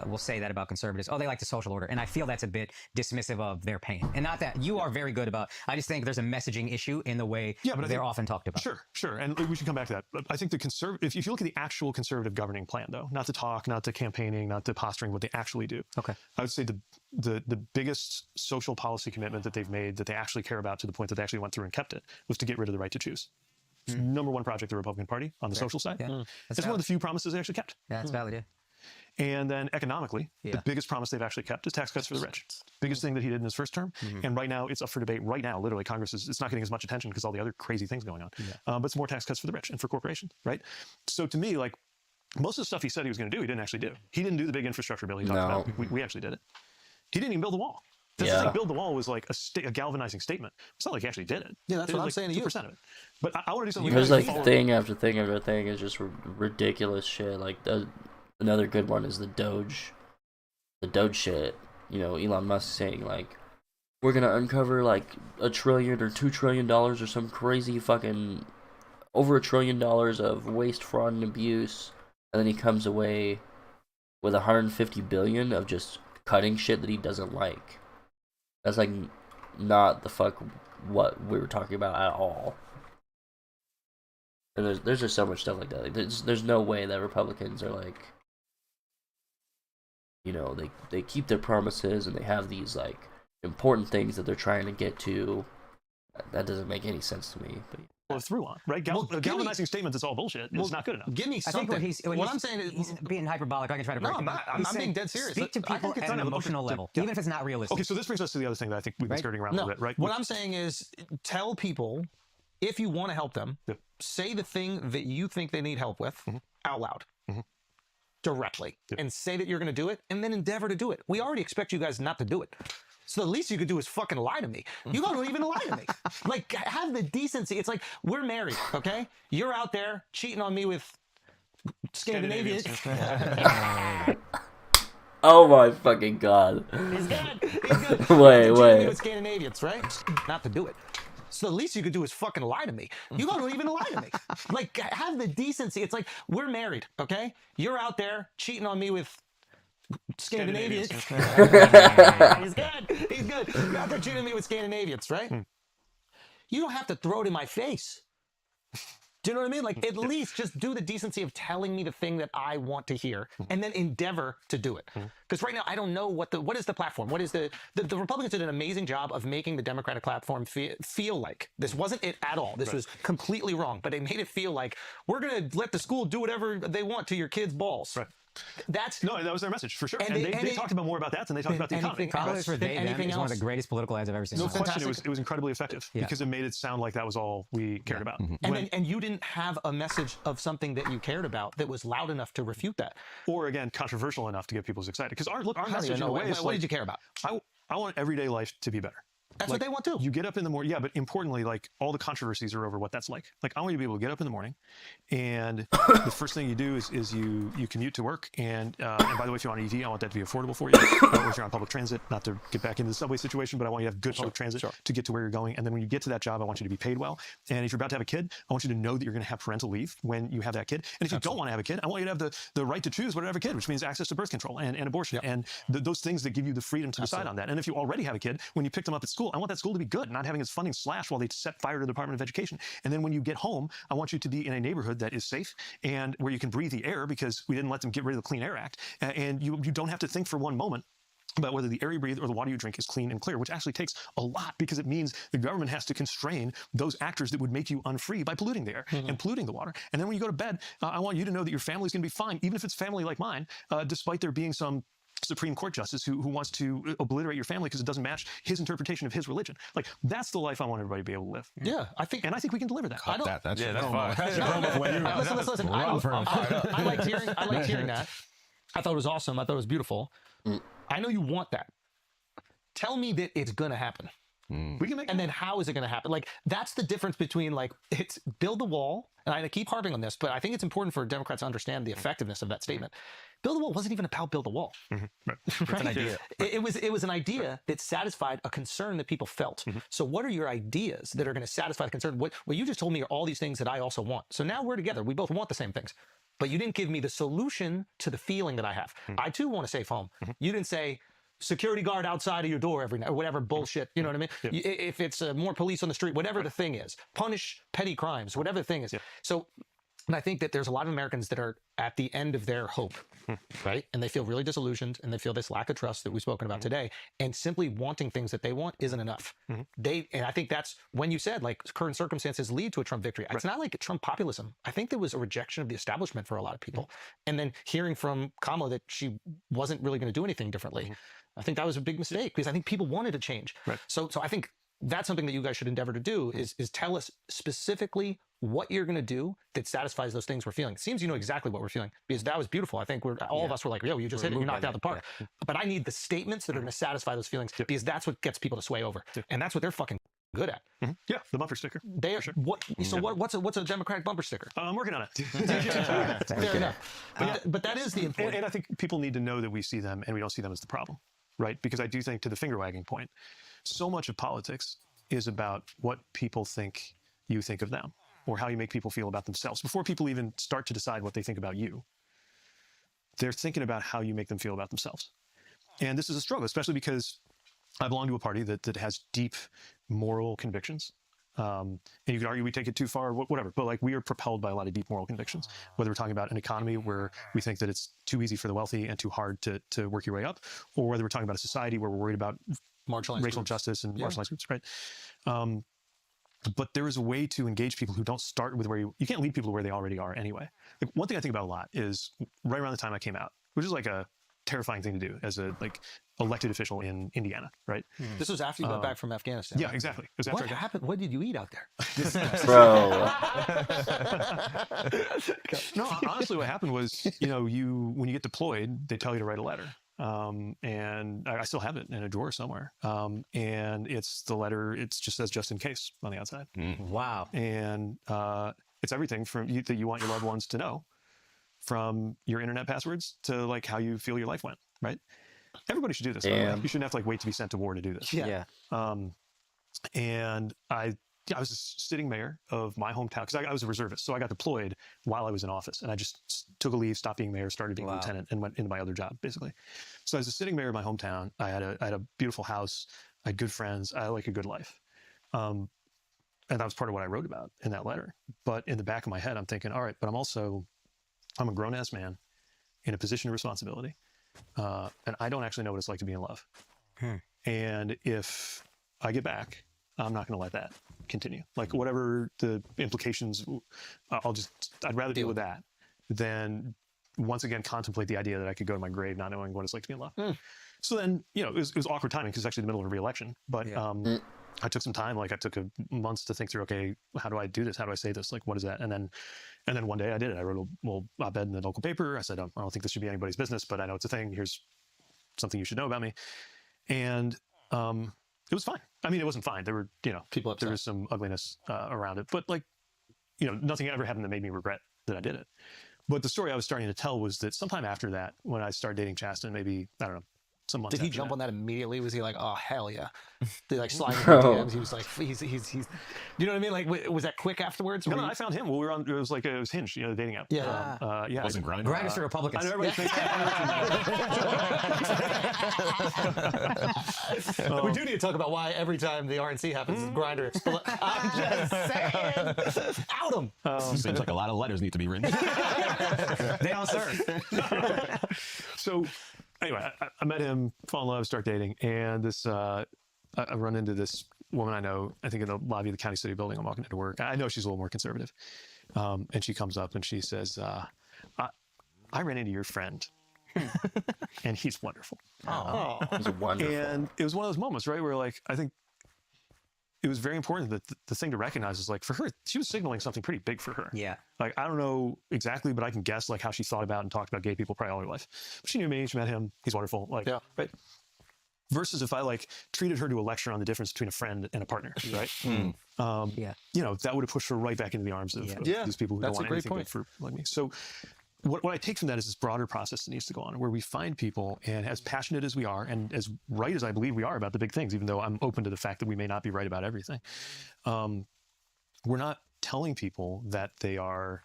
will say that about conservatives. Oh, they like the social order. And I feel that's a bit dismissive of their pain. And not that you are very good about, I just think there's a messaging issue in the way they're often talked about. Sure. And we should come back to that. But I think if you look at the actual conservative governing plan, though, not the talk, not the campaigning, not the posturing, what they actually do. Okay. I would say the biggest social policy commitment that they've made that they actually care about to the point that they actually went through and kept it was to get rid of the right to choose. It's number one project of the Republican Party on the social side. Yeah. It's one of the few promises they actually kept. Yeah, that's valid. Yeah. And then economically, the biggest promise they've actually kept is tax cuts for the rich. Biggest thing that he did in his first term. And right now, it's up for debate right now. Literally, Congress it's not getting as much attention because all the other crazy things going on. But it's more tax cuts for the rich and for corporations, right? So to me, like, most of the stuff he said he was going to do, he didn't actually do. He didn't do the big infrastructure bill he talked about. We actually did it. He didn't even build the wall. This build the wall was like a galvanizing statement. It's not like he actually did it. Yeah, that's what I'm like saying to you. 2% of it. But I want to do something. There's like thing after thing after thing is just ridiculous shit. Like another good one is the Doge shit. You know, Elon Musk saying like, we're gonna uncover like $1 trillion or $2 trillion or some crazy fucking over $1 trillion of waste, fraud, and abuse, and then he comes away with 150 billion of just cutting shit that he doesn't like. That's like not the fuck what we were talking about at all. And there's just so much stuff like that. Like, there's no way that Republicans are like, you know, they keep their promises and they have these like important things that they're trying to get to. That doesn't make any sense to me. But follow through on, right? Galvanizing statement that's all bullshit is not good enough. Give me something. I think what I'm saying is he's being hyperbolic. I can try to break him. I'm being dead serious. Speak to people at an emotional level, even if it's not realistic. Okay, so this brings us to the other thing that I think we've been skirting around a little bit, right? What I'm saying is tell people, if you want to help them, say the thing that you think they need help with out loud. Directly. And say that you're going to do it, and then endeavor to do it. We already expect you guys not to do it. So the least you could do is fucking lie to me. You don't even lie to me. Like, have the decency. It's like, we're married, okay? You're out there cheating on me with Scandinavians. Oh my fucking god. He's good. He's good. Wait. Cheating me with Scandinavians, right? Not to do it. So the least you could do is fucking lie to me. You don't even lie to me. Like, have the decency. It's like, we're married, okay? You're out there cheating on me with Scandinavians. He's good. He's good. You're out there cheating on me with Scandinavians, right? You don't have to throw it in my face. Do you know what I mean? Like, at least just do the decency of telling me the thing that I want to hear, and then endeavor to do it. Because right now, I don't know what is the platform. What is the Republicans did an amazing job of making the Democratic platform feel like this wasn't it at all. This was completely wrong. But they made it feel like we're gonna let the school do whatever they want to your kids' balls. Right. That was their message for sure. And they talked about more about that than they talked about the economy. College for They Them is one of the greatest political ads I've ever seen. No question, it was incredibly effective because it made it sound like that was all we cared about. And you didn't have a message of something that you cared about that was loud enough to refute that, or again controversial enough to get people excited. Because our message in a way is what did you care about? I want everyday life to be better. That's what they want too. You get up in the morning, yeah, but importantly, like all the controversies are over what that's like. Like I want you to be able to get up in the morning, and the first thing you do is you commute to work. And by the way, if you're on EV, I want that to be affordable for you. Or if you're on public transit, not to get back into the subway situation, but I want you to have good public transit to get to where you're going. And then when you get to that job, I want you to be paid well. And if you're about to have a kid, I want you to know that you're going to have parental leave when you have that kid. And if you don't want to have a kid, I want you to have the right to choose whether to have a kid, which means access to birth control and abortion and those things that give you the freedom to decide on that. And if you already have a kid, when you pick them up at school, I want that school to be good, not having its funding slashed while they set fire to the Department of Education. And then when you get home, I want you to be in a neighborhood that is safe and where you can breathe the air because we didn't let them get rid of the Clean Air Act. And you don't have to think for one moment about whether the air you breathe or the water you drink is clean and clear, which actually takes a lot because it means the government has to constrain those actors that would make you unfree by polluting the air and polluting the water. And then when you go to bed, I want you to know that your family's going to be fine, even if it's family like mine, despite there being some Supreme Court justice who wants to obliterate your family because it doesn't match his interpretation of his religion. Like that's the life I want everybody to be able to live. Yeah, I think we can deliver that. That's fine. Listen. I liked hearing that. I thought it was awesome. I thought it was beautiful. I know you want that. Tell me that it's gonna happen. We can make and then how is it going to happen? Like that's the difference between like it's build the wall, and I keep harping on this, but I think it's important for Democrats to understand the effectiveness of that statement. Build the wall wasn't even about build the wall. Right. It's an idea. It was an idea that satisfied a concern that people felt. So what are your ideas that are going to satisfy the concern? What you just told me are all these things that I also want. So now we're together. We both want the same things. But you didn't give me the solution to the feeling that I have. I too want a safe home. You didn't say security guard outside of your door every night or whatever bullshit, you know what I mean? If it's more police on the street, whatever the thing is, punish petty crimes, whatever the thing is. So and I think that there's a lot of Americans that are at the end of their hope, right? And they feel really disillusioned and they feel this lack of trust that we've spoken about today. And simply wanting things that they want isn't enough. And I think that's when you said like current circumstances lead to a Trump victory. It's not like Trump populism. I think there was a rejection of the establishment for a lot of people. And then hearing from Kamala that she wasn't really going to do anything differently. I think that was a big mistake because I think people wanted to change. So I think that's something that you guys should endeavor to do is tell us specifically what you're going to do that satisfies those things we're feeling. It seems you know exactly what we're feeling because that was beautiful. I think all of us were like, yo, you just hit it, you knocked out the park. But I need the statements that are going to satisfy those feelings because that's what gets people to sway over. And that's what they're fucking good at. Yeah, the bumper sticker. They are, what's a Democratic bumper sticker? I'm working on it. Fair enough. But that is the important. And I think people need to know that we see them and we don't see them as the problem, right? Because I do think to the finger wagging point, so much of politics is about what people think you think of them or how you make people feel about themselves. Before people even start to decide what they think about you, they're thinking about how you make them feel about themselves. And this is a struggle, especially because I belong to a party that has deep moral convictions. And you could argue we take it too far, whatever, but like we are propelled by a lot of deep moral convictions, whether we're talking about an economy where we think that it's too easy for the wealthy and too hard to work your way up, or whether we're talking about a society where we're worried about racial justice and marginalized groups, right? But there is a way to engage people who don't start with where you can't lead people to where they already are anyway. Like, one thing I think about a lot is right around the time I came out, which is like a terrifying thing to do as a elected official in Indiana, right? This was after you got back from Afghanistan. Yeah, exactly. What happened? What did you eat out there? Bro. No, honestly, what happened was, when you get deployed, they tell you to write a letter. And I still have it in a drawer somewhere. And it's the letter, it just says just in case on the outside. Wow. And it's everything from that you want your loved ones to know, from your internet passwords to like how you feel your life went, right? Everybody should do this. You shouldn't have to like wait to be sent to war to do this. Yeah. And I was a sitting mayor of my hometown because I was a reservist. So I got deployed while I was in office, and I just took a leave, stopped being mayor, started being lieutenant, and went into my other job, basically. So I was a sitting mayor of my hometown. I had a beautiful house. I had good friends. I had like a good life. And that was part of what I wrote about in that letter. But in the back of my head, I'm thinking, all right, but I'm a grown-ass man in a position of responsibility. And I don't actually know what it's like to be in love. And if I get back, I'm not going to let that continue. Like whatever the implications, I'd rather deal with that than once again contemplate the idea that I could go to my grave not knowing what it's like to be in love. So then, it was awkward timing because it's actually the middle of a re-election. But I took some time, like I took months to think through, okay, how do I do this? How do I say this? Like, what is that? And then one day I did it. I wrote a little op-ed in the local paper. I said, I don't think this should be anybody's business, but I know it's a thing. Here's something you should know about me. And It was fine. I mean, it wasn't fine. There were, people upset. There was some ugliness around it, but like, nothing ever happened that made me regret that I did it. But the story I was starting to tell was that sometime after that, when I started dating Chasten, maybe, I don't know, some months Did he after jump that. on that immediately? Was he like, oh hell yeah? They like slide into Bro. DMs. He was like, he's. You know what I mean? Like, was that quick afterwards? No, Were you- I found him. Well, we were on. It was Hinge, the dating app. Yeah. Yeah. Wasn't Grindr. Grinders for Republicans. I know everybody thinks. We do need to talk about why every time the RNC happens, Grindr explodes. I'm just saying. Out him. Seems like a lot of letters need to be written. They don't serve. So, anyway, I met him, fall in love, start dating, and this. I run into this woman I know, I think in the lobby of the county city building. I'm walking into work. I know she's a little more conservative. And she comes up and she says, I ran into your friend and he's wonderful. Oh, he's wonderful. And it was one of those moments, right, where like, I think it was very important that the thing to recognize is like, for her, she was signaling something pretty big for her. Yeah. Like, I don't know exactly, but I can guess like how she thought about and talked about gay people probably all her life. But she knew me, she met him, he's wonderful. Like, yeah. Right. Versus if I like treated her to a lecture on the difference between a friend and a partner, right? Yeah. That would have pushed her right back into the arms of these people who don't want anything good for like me. So what I take from that is this broader process that needs to go on, where we find people, and as passionate as we are, and as right as I believe we are about the big things, even though I'm open to the fact that we may not be right about everything, we're not telling people that they are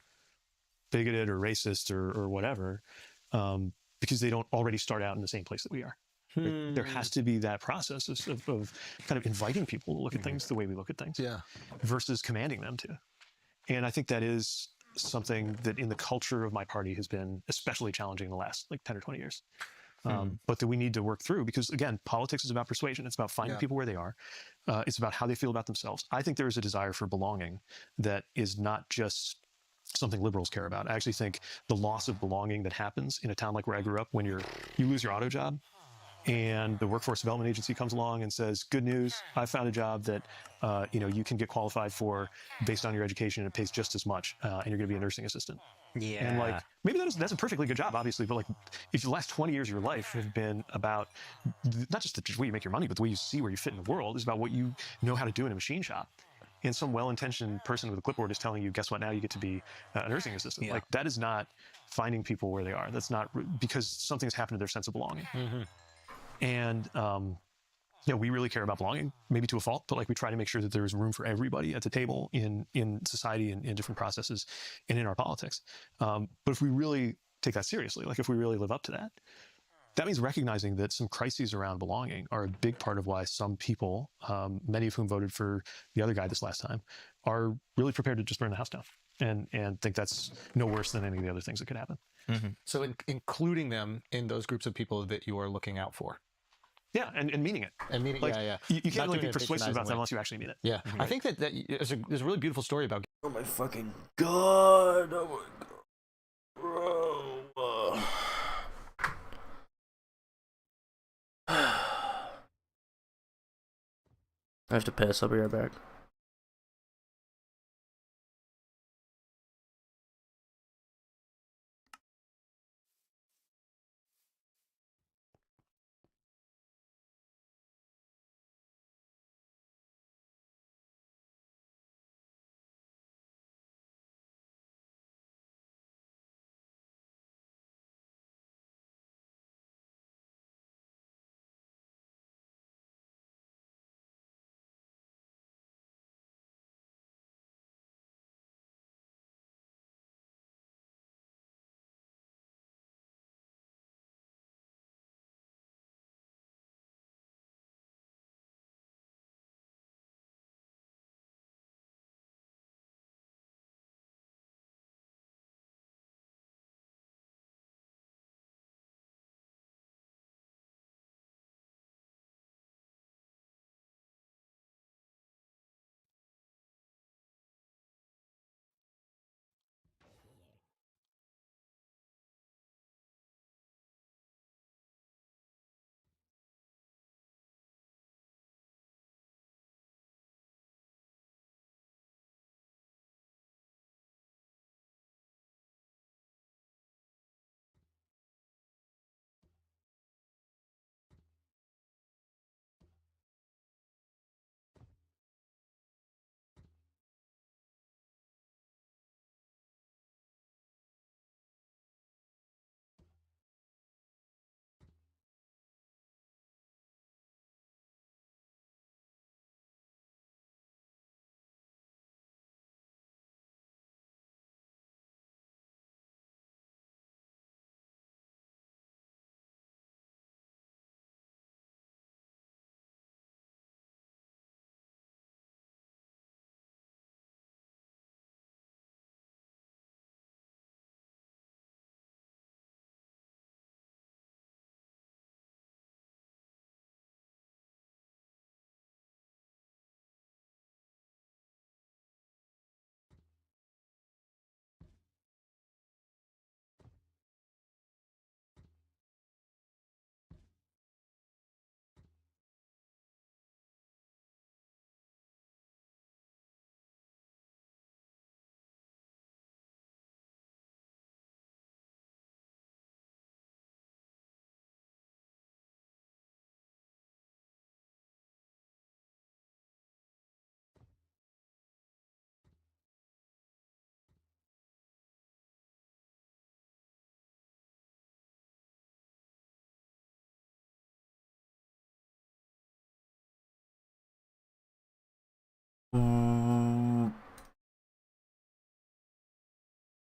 bigoted or racist or whatever, because they don't already start out in the same place that we are. There has to be that process of kind of inviting people to look at things the way we look at things, versus commanding them to. And I think that is something that in the culture of my party has been especially challenging in the last like 10 or 20 years. But that we need to work through, because again, politics is about persuasion. It's about finding people where they are. It's about how they feel about themselves. I think there is a desire for belonging that is not just something liberals care about. I actually think the loss of belonging that happens in a town like where I grew up, when you lose your auto job, and the workforce development agency comes along and says, good news, I found a job that you can get qualified for based on your education, and it pays just as much, and you're going to be a nursing assistant. Yeah. And like, maybe that's a perfectly good job, obviously, but like, if the last 20 years of your life have been about not just the way you make your money, but the way you see where you fit in the world, is about what you know how to do in a machine shop. And some well-intentioned person with a clipboard is telling you, guess what, now you get to be a nursing assistant. Like, that is not finding people where they are. That's not, because something has happened to their sense of belonging. And we really care about belonging, maybe to a fault, but like, we try to make sure that there's room for everybody at the table in society and in different processes and in our politics. But if we really take that seriously, like if we really live up to that, that means recognizing that some crises around belonging are a big part of why some people, many of whom voted for the other guy this last time, are really prepared to just burn the house down and think that's no worse than any of the other things that could happen. So including them in those groups of people that you are looking out for. Yeah, and meaning it. And meaning, like, yeah. You can't Not really doing be it in a persuasive about patronizing that way. unless you actually mean it. Yeah. I think that there's a really beautiful story about. Oh my fucking god! Oh my god, bro. I have to piss. I'll be right back.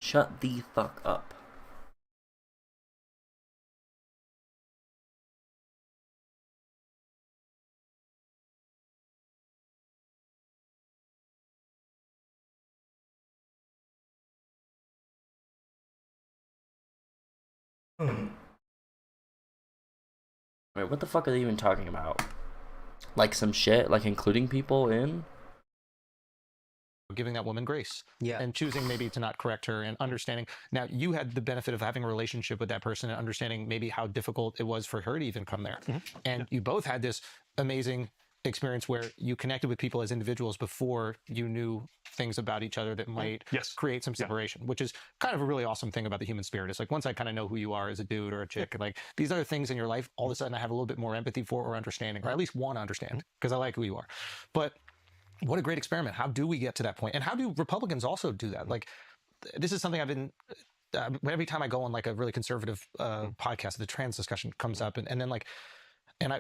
Shut the fuck up. Wait, what the fuck are they even talking about? Like some shit, like including people in? Giving that woman grace, yeah, and choosing maybe to not correct her, and understanding. Now you had the benefit of having a relationship with that person and understanding maybe how difficult it was for her to even come there, and you both had this amazing experience where you connected with people as individuals before you knew things about each other that might create some separation, which is kind of a really awesome thing about the human spirit. It's like once I kind of know who you are as a dude or a chick, like these other things in your life, all of a sudden I have a little bit more empathy for or understanding, or at least want to understand because I like who you are. But what a great experiment. How do we get to that point? And how do Republicans also do that? Like, this is something I've been, every time I go on like a really conservative podcast, the trans discussion comes up. And then like,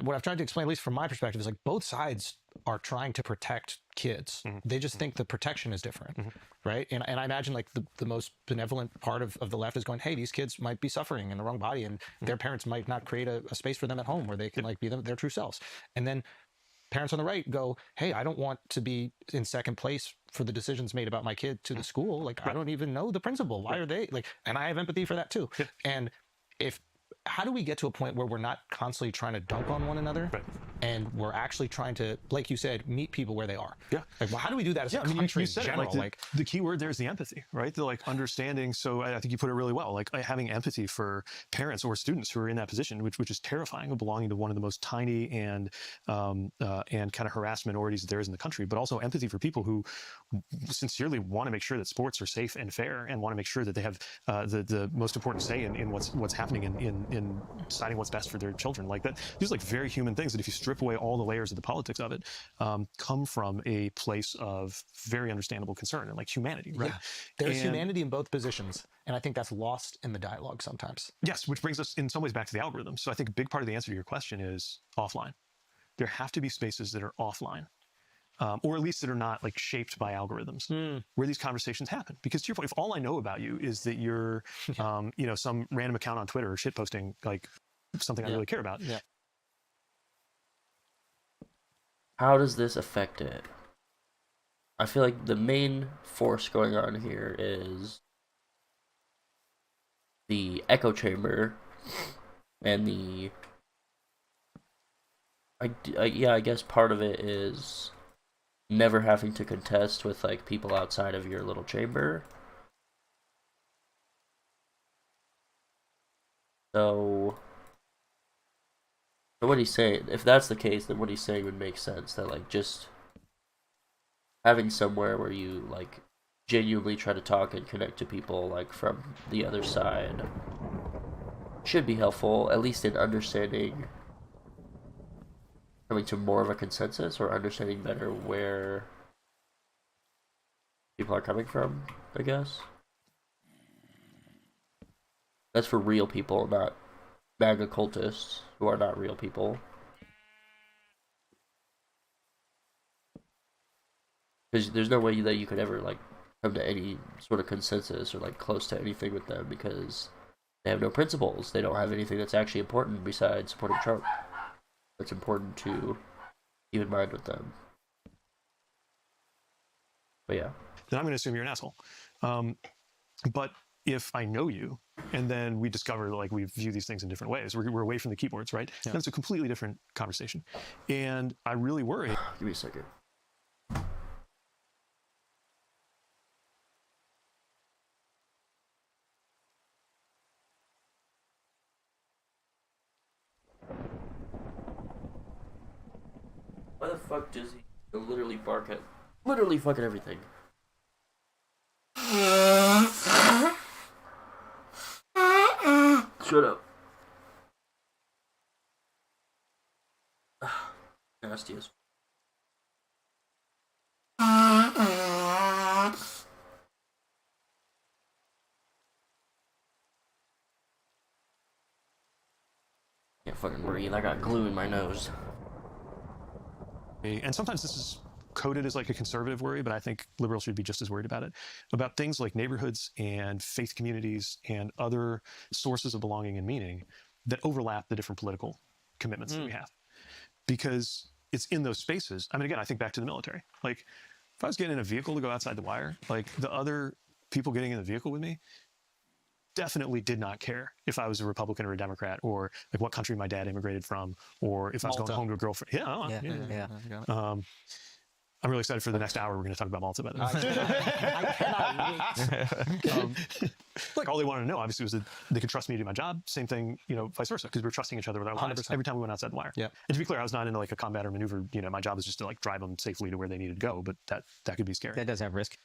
what I've tried to explain, at least from my perspective, is like both sides are trying to protect kids. They just think the protection is different, right? And I imagine like the most benevolent part of the left is going, hey, these kids might be suffering in the wrong body, and their parents might not create a space for them at home where they can like be their true selves. And then parents on the right go, hey, I don't want to be in second place for the decisions made about my kid to the school. Like, I don't even know the principal. Why are they like, and I have empathy for that too. And how do we get to a point where we're not constantly trying to dunk on one another, and we're actually trying to, like you said, meet people where they are? Yeah. Like, well, how do we do that as a country you said in general? It, the key word there is the empathy, right? The like understanding. So I think you put it really well, like having empathy for parents or students who are in that position, which is terrifying, of belonging to one of the most tiny and kind of harassed minorities there is in the country, but also empathy for people who sincerely want to make sure that sports are safe and fair, and want to make sure that they have the most important say in what's happening in deciding what's best for their children. Like that, these are like very human things that if you strip away all the layers of the politics of it, come from a place of very understandable concern and like humanity, right? Yeah. There's humanity in both positions, and I think that's lost in the dialogue sometimes. Yes, which brings us in some ways back to the algorithm. So I think a big part of the answer to your question is offline. There have to be spaces that are offline. Or at least that are not like shaped by algorithms, where these conversations happen. Because to your point, if all I know about you is that you're, some random account on Twitter shitposting like something I really care about. Yeah. How does this affect it? I feel like the main force going on here is the echo chamber and I guess part of it is never having to contest with like people outside of your little chamber. So what he's saying, if that's the case, then what he's saying would make sense, that like just having somewhere where you like genuinely try to talk and connect to people like from the other side should be helpful, at least in understanding, coming to more of a consensus or understanding better where people are coming from, I guess. That's for real people, not MAGA cultists who are not real people. Because there's no way that you could ever like come to any sort of consensus or like close to anything with them, because they have no principles. They don't have anything that's actually important besides supporting Trump. That's important to keep in mind with them. But yeah. Then I'm going to assume you're an asshole. But if I know you, and then we discover like we view these things in different ways, we're away from the keyboards, right? Yeah. Then it's a completely different conversation. And I really worry. Give me a second. Why the fuck does he literally bark at literally fucking everything? Shut up. Nasty as can't fucking breathe. I got glue in my nose. And sometimes this is coded as like a conservative worry, but I think liberals should be just as worried about it, about things like neighborhoods and faith communities and other sources of belonging and meaning that overlap the different political commitments that we have. Because it's in those spaces. I mean, again, I think back to the military. Like, if I was getting in a vehicle to go outside the wire, like the other people getting in the vehicle with me definitely did not care if I was a Republican or a Democrat, or like what country my dad immigrated from, or if I was going home to a girlfriend. I'm really excited for the next hour. We're going to talk about Malta, by the way. I cannot wait. Like, all they wanted to know, obviously, was that they could trust me to do my job. Same thing, vice versa, because we were trusting each other with our lives 100%. every time we went outside the wire. Yeah. And to be clear, I was not into like a combat or maneuver. My job was just to like drive them safely to where they needed to go, but that could be scary. That does have risk.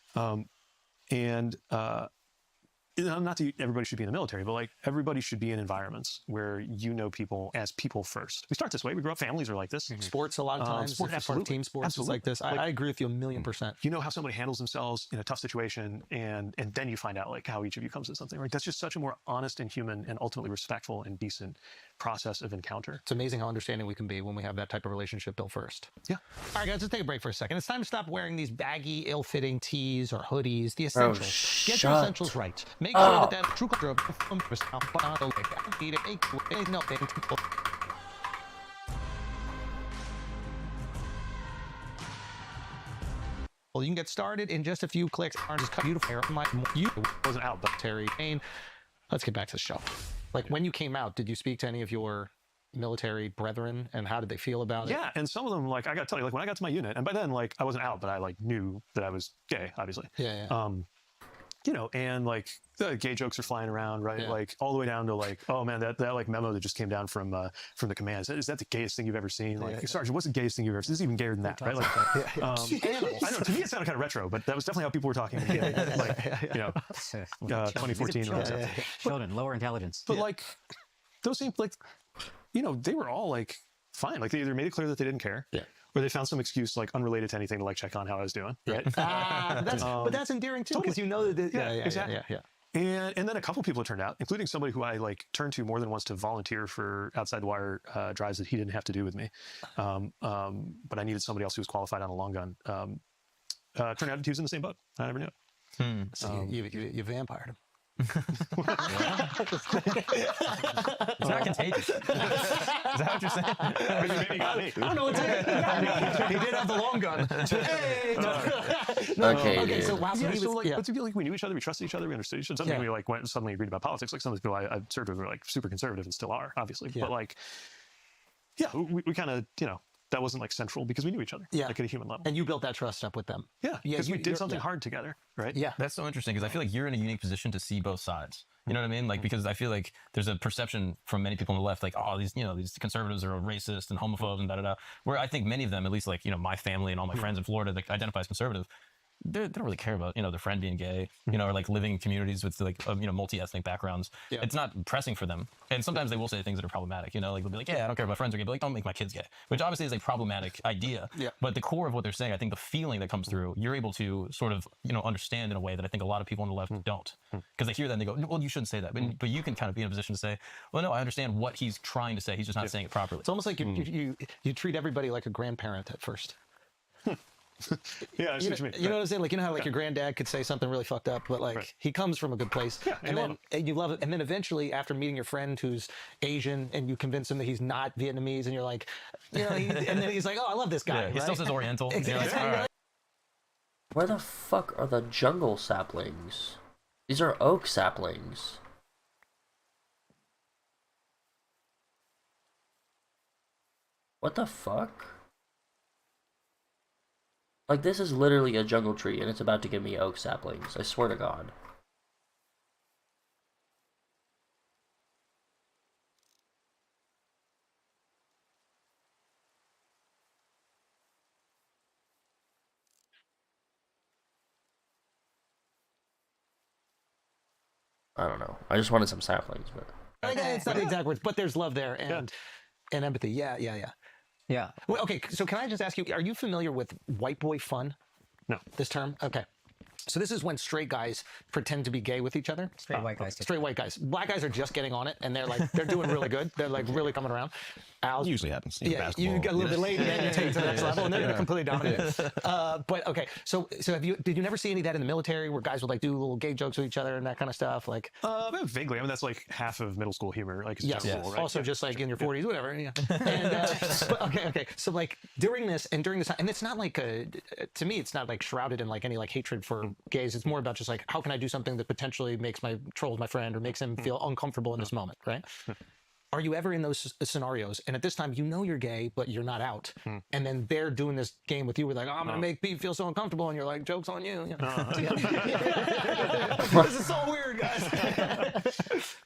Not that everybody should be in the military, but like everybody should be in environments where people as people first. We start this way. We grow up, families are like this. Sports a lot of times. Absolutely. Team sports is like this. I agree with you 1,000,000%. You know how somebody handles themselves in a tough situation, and then you find out like how each of you comes to something. Right? That's just such a more honest and human and ultimately respectful and decent process of encounter. It's amazing how understanding we can be when we have that type of relationship built first. Yeah. All right, guys, let's take a break for a second. It's time to stop wearing these baggy, ill-fitting tees or hoodies. The essentials. Get your essentials right. Make sure that true culture of well, you can get started in just a few clicks. Just cut beautiful hair. You wasn't out, but Terry Payne. Let's get back to the show. Like, when you came out, did you speak to any of your military brethren, and how did they feel about it? Yeah, and some of them, like, I got to tell you, like, when I got to my unit, and by then, like, I wasn't out, but I like knew that I was gay, obviously. Yeah. And like the gay jokes are flying around, right? Yeah. Like all the way down to like, oh man, that like memo that just came down from the command. Is that the gayest thing you've ever seen? Like, Sergeant, what's the gayest thing you've ever seen? This is even gayer than that, right? Like, I know, to me it sounded kind of retro, but that was definitely how people were talking. 2014. Children, lower intelligence. But like, those seemed like, they were all like fine. Like, they either made it clear that they didn't care. Yeah. Or they found some excuse like unrelated to anything to like check on how I was doing, right? But that's endearing too, because you know that. Exactly. And then a couple people turned out, including somebody who I like turned to more than once to volunteer for outside the wire drives that he didn't have to do with me, but I needed somebody else who was qualified on a long gun. Turned out he was in the same boat. I never knew it. So you vampired him. It's not contagious. Is that what you're saying? Maybe you got me. I don't know what's he did have the long gun. Okay. So wow, but to be like, we knew each other, we trusted each other, we understood each other. Something we like went and suddenly agreed about politics. Like some of the people I served with were like super conservative and still are, obviously. But like, we kind of, that wasn't like central because we knew each other, like at a human level. And you built that trust up with them. Yeah, because we did something hard together, right? Yeah. That's so interesting because I feel like you're in a unique position to see both sides. You know what I mean? Like, because I feel like there's a perception from many people on the left, like, oh, these conservatives are racist and homophobes and da-da-da. Where I think many of them, at least like, my family and all my friends in Florida that identify as conservative, they don't really care about, their friend being gay, or like living in communities with like, multi-ethnic backgrounds. Yeah. It's not pressing for them. And sometimes they will say things that are problematic, like they'll be like, yeah, I don't care if my friends are gay, but like, don't make my kids gay, which obviously is a problematic idea. Yeah. But the core of what they're saying, I think the feeling that comes through, you're able to sort of, understand in a way that I think a lot of people on the left don't. Because they hear that and they go, well, you shouldn't say that. But you can kind of be in a position to say, well, no, I understand what he's trying to say. He's just not saying it properly. It's almost like you treat everybody like a grandparent at first. Yeah, I see what you mean. You know what I'm saying? Like, how like your granddad could say something really fucked up, but like he comes from a good place, and you love it. And then eventually, after meeting your friend who's Asian, and you convince him that he's not Vietnamese, and you're like, and then he's like, oh, I love this guy. Yeah, he still says Oriental. Exactly. Like, all right. Where the fuck are the jungle saplings? These are oak saplings. What the fuck? Like, this is literally a jungle tree, and it's about to give me oak saplings. I swear to God. I don't know. I just wanted some saplings, but... It's not the exact words, but there's love there, and empathy. Yeah. Well, okay, so can I just ask you, are you familiar with white boy fun? No. This term? Okay. So this is when straight guys pretend to be gay with each other. Straight white guys. Straight white guys. Black guys are just getting on it, and they're doing really good. They're like really coming around. Al's Usually happens. Yeah, you get a little bit late and then you take it to the next level, and they're gonna completely dominate. But okay, so did you never see any of that in the military where guys would like do little gay jokes with each other and that kind of stuff? Like, vaguely. I mean, that's like half of middle school humor. Like, it's yes, general, right? also just like in your 40s, whatever. Yeah. And, but, okay. So like during this time, and it's not like to me, it's not like shrouded in like any like hatred for gays. It's more about just like how can I do something that potentially makes my trolls my friend or makes him feel uncomfortable in this moment, right? Are you ever in those scenarios? And at this time, you know you're gay, but you're not out. And then they're doing this game with you. We're like, oh, I'm gonna make Pete feel so uncomfortable, and you're like, joke's on you. This is so weird, guys.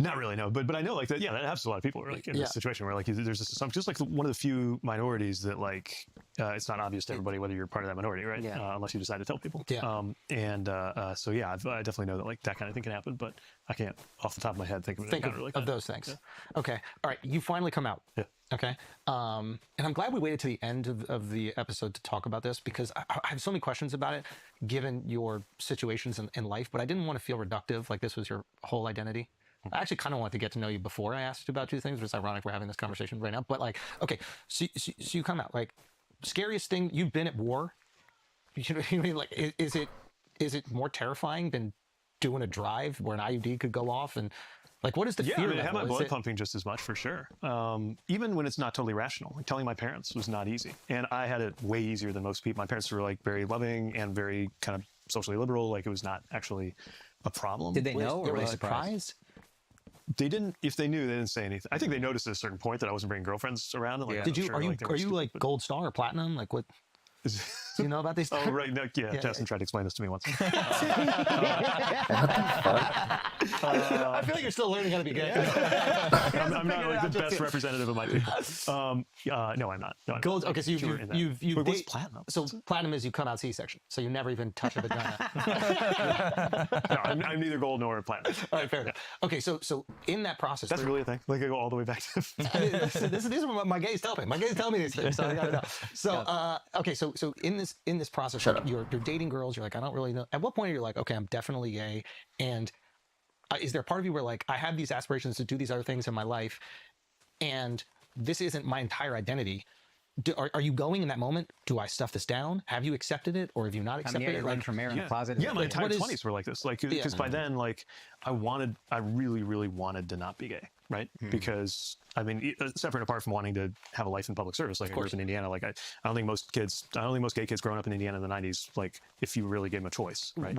Not really, no. But I know like that. Yeah, that happens to a lot of people. Where, like in this situation where like there's this, just like one of the few minorities that like it's not obvious to everybody whether you're part of that minority, right? Unless you decide to tell people. So yeah, I definitely know that like that kind of thing can happen, but I can't off the top of my head think of those things. Okay, all right. You finally come out. Okay. And I'm glad we waited to the end of the episode to talk about this because I have so many questions about it, given your situations in life. But I didn't want to feel reductive, like this was your whole identity. I actually kind of wanted to get to know you before I asked you about two things. It's ironic we're having this conversation right now. But like, okay, so you come out. Like, scariest thing, you've been at war. You know what I mean? Like, is it more terrifying than doing a drive where an IUD could go off? And like, what is the fear I level? have my blood pumping just as much for sure. Even when it's not totally rational. Like, telling my parents was not easy, and I had it way easier than most people. My parents were like very loving and very kind of socially liberal. Like, it was not actually a problem. Did they know, or were they surprised? They didn't. If they knew, they didn't say anything. I think they noticed at a certain point that I wasn't bringing girlfriends around. And, like, Did you? Are you like gold star or platinum? Like what? Do you know about these? Oh right, no, Justin tried to explain this to me once. I feel like you're still learning how to be gay. I'm not like the best representative of my people. No, I'm not. No, I'm Gold. not. Okay, so you've Wait, what's platinum? So platinum is you come out C-section, so you never even touch a vagina. No, I'm neither gold nor platinum. All right, fair enough. Okay, so in that process, that's really a thing. Like, I go all the way back to. These are what my gays tell me. My gays tell me these things, so I gotta know. So okay, so in this process, like, you're dating girls. You're like, I don't really know. At what point are you like, okay, I'm definitely gay? And is there a part of you where like I have these aspirations to do these other things in my life, and this isn't my entire identity? Are you going in that moment? Do I stuff this down? Have you accepted it, or have you not accepted it? Like from in the closet. Yeah, my entire 20s were like this. Like, because by then, like, I really, really wanted to not be gay, right? Because I mean, separate apart from wanting to have a life in public service, like I grew up in Indiana. Like, I don't think most gay kids growing up in Indiana in the 90s, like, if you really gave them a choice, right?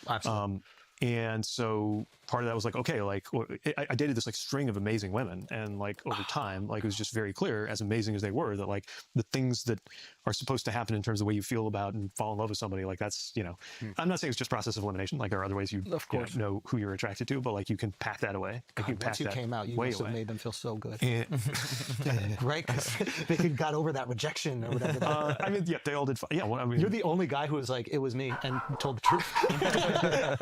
Absolutely. And so part of that was like, okay, like I dated this like string of amazing women, and like over time, like it was just very clear, as amazing as they were, that like the things that are supposed to happen in terms of the way you feel about and fall in love with somebody, like that's, you know, I'm not saying it's just process of elimination. Like, there are other ways you know who you're attracted to, but like you can pack that away. God, once you came out, you must have made them feel so good, right? Because they got over that rejection or whatever. I mean, yeah, they all did. Yeah, well, I mean, you're the only guy who was like, it was me, and told the truth.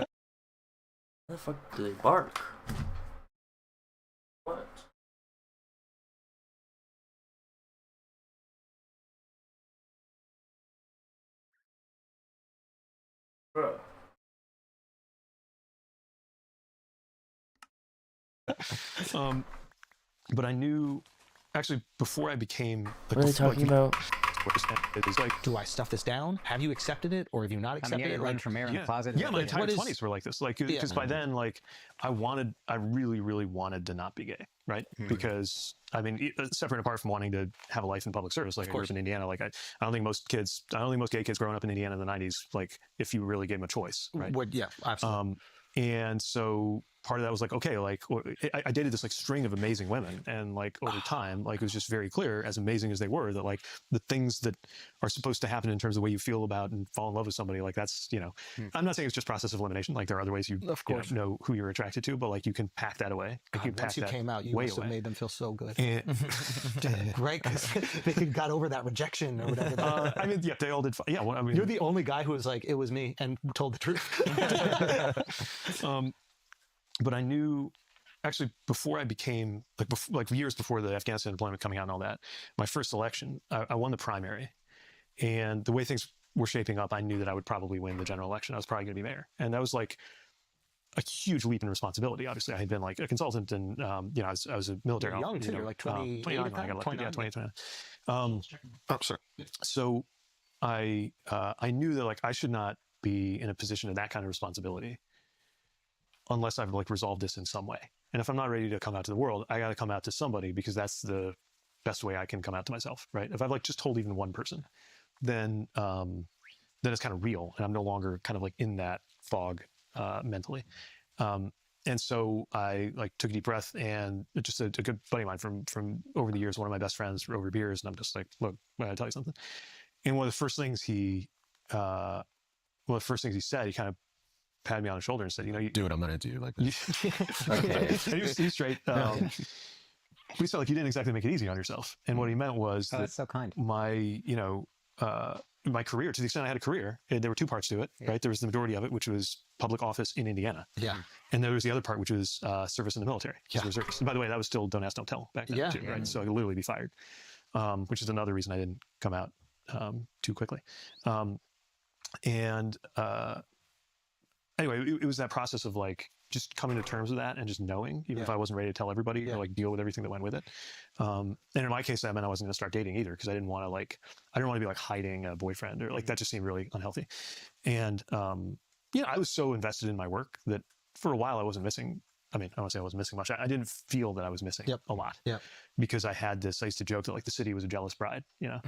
Where the fuck do they bark? What? Bruh. But I knew, actually, before I became. Like, what are they talking about? It was like, do I stuff this down? Have you accepted it, or have you not accepted it? Like, from in the closet. Yeah, my entire 20s were like this. Like, because by then, like, I really, really wanted to not be gay, right? Because I mean, separate apart from wanting to have a life in public service, like I grew up in Indiana. Like, I don't think most gay kids growing up in Indiana in the 90s, like, if you really gave them a choice, right? Absolutely. And so part of that was like, okay, like I dated this like string of amazing women, and like over time, like it was just very clear, as amazing as they were, that like the things that are supposed to happen in terms of the way you feel about and fall in love with somebody, like that's, you know, I'm not saying it's just process of elimination. Like, there are other ways you know who you're attracted to, but like you can pack that away. God, once you came out, you must have made them feel so good, right? Because they got over that rejection or whatever. I mean, yeah, they all did. Yeah, well, I mean, you're the only guy who was like, it was me, and told the truth. But I knew, actually, before I became, like years before the Afghanistan deployment coming out and all that, my first election, I won the primary. And the way things were shaping up, I knew that I would probably win the general election. I was probably going to be mayor. And that was like, a huge leap in responsibility. Obviously, I had been like a consultant, and you know, I was a military. You're young too. You know, You're like 29 29 when I got elected. Yeah, 29. Oh, sorry. So I knew that like I should not be in a position of that kind of responsibility unless I've like resolved this in some way. And if I'm not ready to come out to the world, I got to come out to somebody, because that's the best way I can come out to myself, right? If I've like just told even one person, then it's kind of real, and I'm no longer kind of like in that fog mentally. And so I like took a deep breath, and just a good buddy of mine from over the years, one of my best friends over beers, and I'm just like, look, I gotta tell you something. And one of the first things he said, he kind of patted me on the shoulder and said, you know, you do what I'm gonna do, like this. Okay. He was straight. We felt like you didn't exactly make it easy on yourself. And what he meant was that that's so kind. My, you know, my career, to the extent I had a career, there were two parts to it, right? There was the majority of it, which was public office in Indiana. Yeah. And there was the other part, which was service in the military as a reservist. And by the way, that was still don't ask, don't tell back then too, right? So I could literally be fired, which is another reason I didn't come out too quickly. Anyway, it was that process of like just coming to terms with that and just knowing, even if I wasn't ready to tell everybody or like deal with everything that went with it. And in my case, that meant I wasn't going to start dating either, because I didn't want to be like hiding a boyfriend, or like that just seemed really unhealthy. And you know, I was so invested in my work that for a while I wasn't missing. I mean, I don't want to say I wasn't missing much. I didn't feel that I was missing a lot. Yeah. Because I used to joke that like the city was a jealous bride, you know?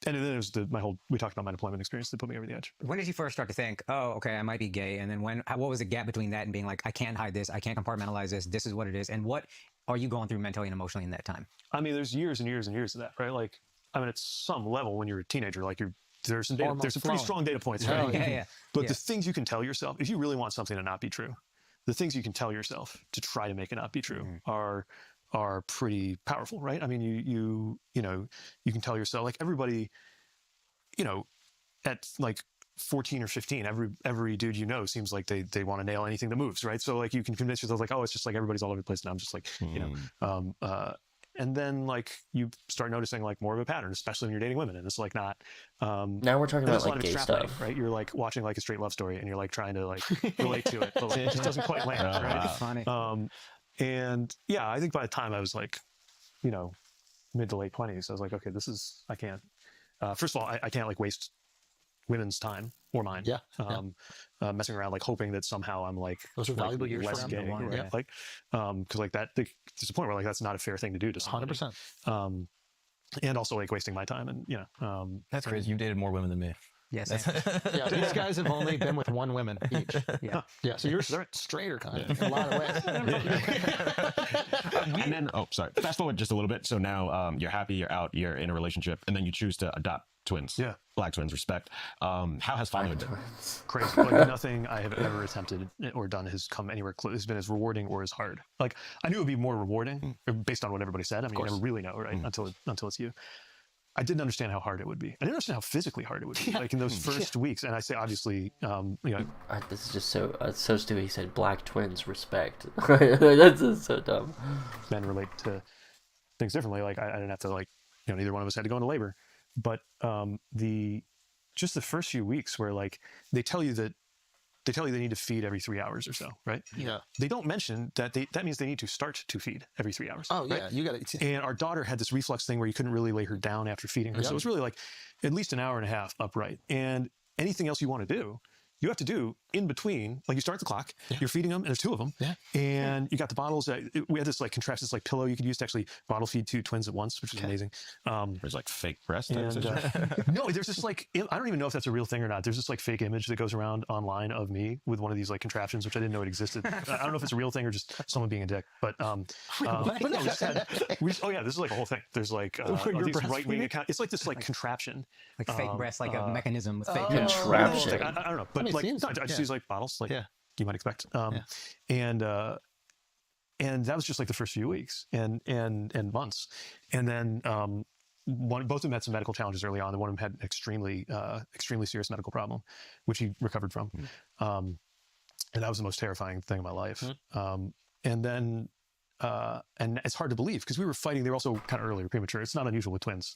And then it was we talked about my deployment experience that put me over the edge. When did you first start to think, oh, okay, I might be gay? And then what was the gap between that and being like, I can't hide this, I can't compartmentalize this is what it is? And what are you going through mentally and emotionally in that time? I mean, there's years and years and years of that, right? Like, I mean, at some level when you're a teenager, like there's some pretty strong data points, right? But the things you can tell yourself, if you really want something to not be true, the things you can tell yourself to try to make it not be true are pretty powerful, right? I mean, you know, you can tell yourself, like everybody, you know, at like 14 or 15, every dude you know seems like they want to nail anything that moves, right? So like you can convince yourself like, oh, it's just like everybody's all over the place, and I'm just like, you know, and then like you start noticing like more of a pattern, especially when you're dating women, and it's like not. Now we're talking about like gay stuff, right? You're like watching like a straight love story, and you're like trying to like relate to it, but like, it just doesn't quite land, right? Funny. And yeah, I think by the time I was like, you know, mid to late 20s, I was like, okay, I can't. First of all, I can't like waste women's time or mine. Messing around like hoping that somehow I'm like those are valuable years less for gay, them. right? Like, because like that, there's a point where like that's not a fair thing to do to somebody. 100%. And also like wasting my time, and you know, that's crazy. You've dated more women than me. Yes. Yeah, these guys have only been with one woman each. Yeah. So you're straighter kind of in a lot of ways. And then, fast forward just a little bit. So now you're happy, you're out, you're in a relationship, and then you choose to adopt twins. Yeah. Black twins, respect. How has fatherhood been? Crazy. Like nothing I have ever attempted or done has come anywhere close. It's been as rewarding or as hard. Like I knew it would be more rewarding based on what everybody said. I mean, you never really know, right? Until it's you. I didn't understand how hard it would be. I didn't understand how physically hard it would be, like in those first weeks. And I say, obviously, you know, this is just so stupid. He said, "Black twins, respect." That's just so dumb. Men relate to things differently. Like I didn't have to, like, you know, neither one of us had to go into labor, but the first few weeks where like they tell you they need to feed every 3 hours or so, right? Yeah. They don't mention that that means they need to start to feed every 3 hours. Oh, right? yeah. You got it. And our daughter had this reflux thing where you couldn't really lay her down after feeding her. So it was really like at least an hour and a half upright. And anything else you want to do, you have to do in between. Like you start the clock, you're feeding them, and there's two of them. And you got the bottles. We had this like contraption, like pillow you could use to actually bottle feed two twins at once, which was amazing. There's like fake breast. No, there's this like, I don't even know if that's a real thing or not. There's this like fake image that goes around online of me with one of these like contraptions, which I didn't know it existed. I don't know if it's a real thing or just someone being a dick, but no, this is like a whole thing. There's like these right-wing account. It's like this like contraption, like fake breast, like a mechanism with fake contraption. I don't know, but like no, I just use like bottles, like you might expect. And that was just like the first few weeks and months, and then both of them had some medical challenges early on. And one of them had an extremely serious medical problem, which he recovered from, and that was the most terrifying thing in my life. And then and it's hard to believe because we were fighting. They were also kind of early or premature. It's not unusual with twins.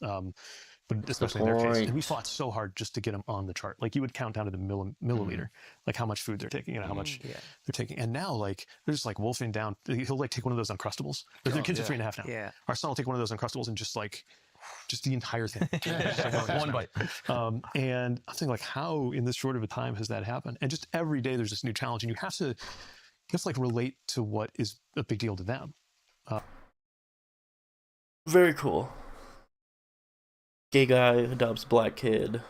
but especially in their case. And we fought so hard just to get them on the chart. Like you would count down to the milliliter, like how much food they're taking and how much they're taking. And now like they're just like wolfing down. He'll like take one of those Uncrustables. Their kids are 3.5 now. Yeah. Our son will take one of those Uncrustables and just the entire thing. One bite. And I'm thinking like, how in this short of a time has that happened? And just every day there's this new challenge, and you have to like relate to what is a big deal to them. Very cool. Gay guy adopts black kid.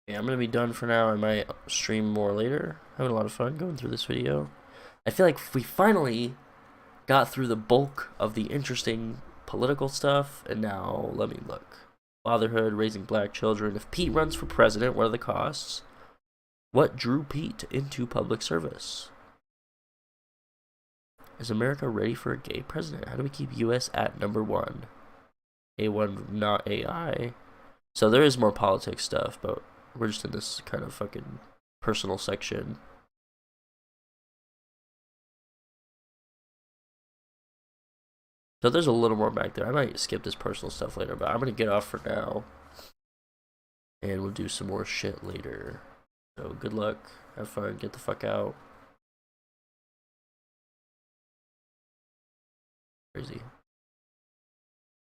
Yeah, I'm gonna be done for now. I might stream more later. Having a lot of fun going through this video. I feel like we finally got through the bulk of the interesting political stuff, and now let me look. Fatherhood, raising black children. If Pete runs for president, what are the costs? What drew Pete into public service? Is America ready for a gay president? How do we keep US at #1? A1, not AI. So there is more politics stuff, but we're just in this kind of fucking personal section. So there's a little more back there. I might skip this personal stuff later, but I'm going to get off for now. And we'll do some more shit later. So good luck. Have fun. Get the fuck out. Crazy.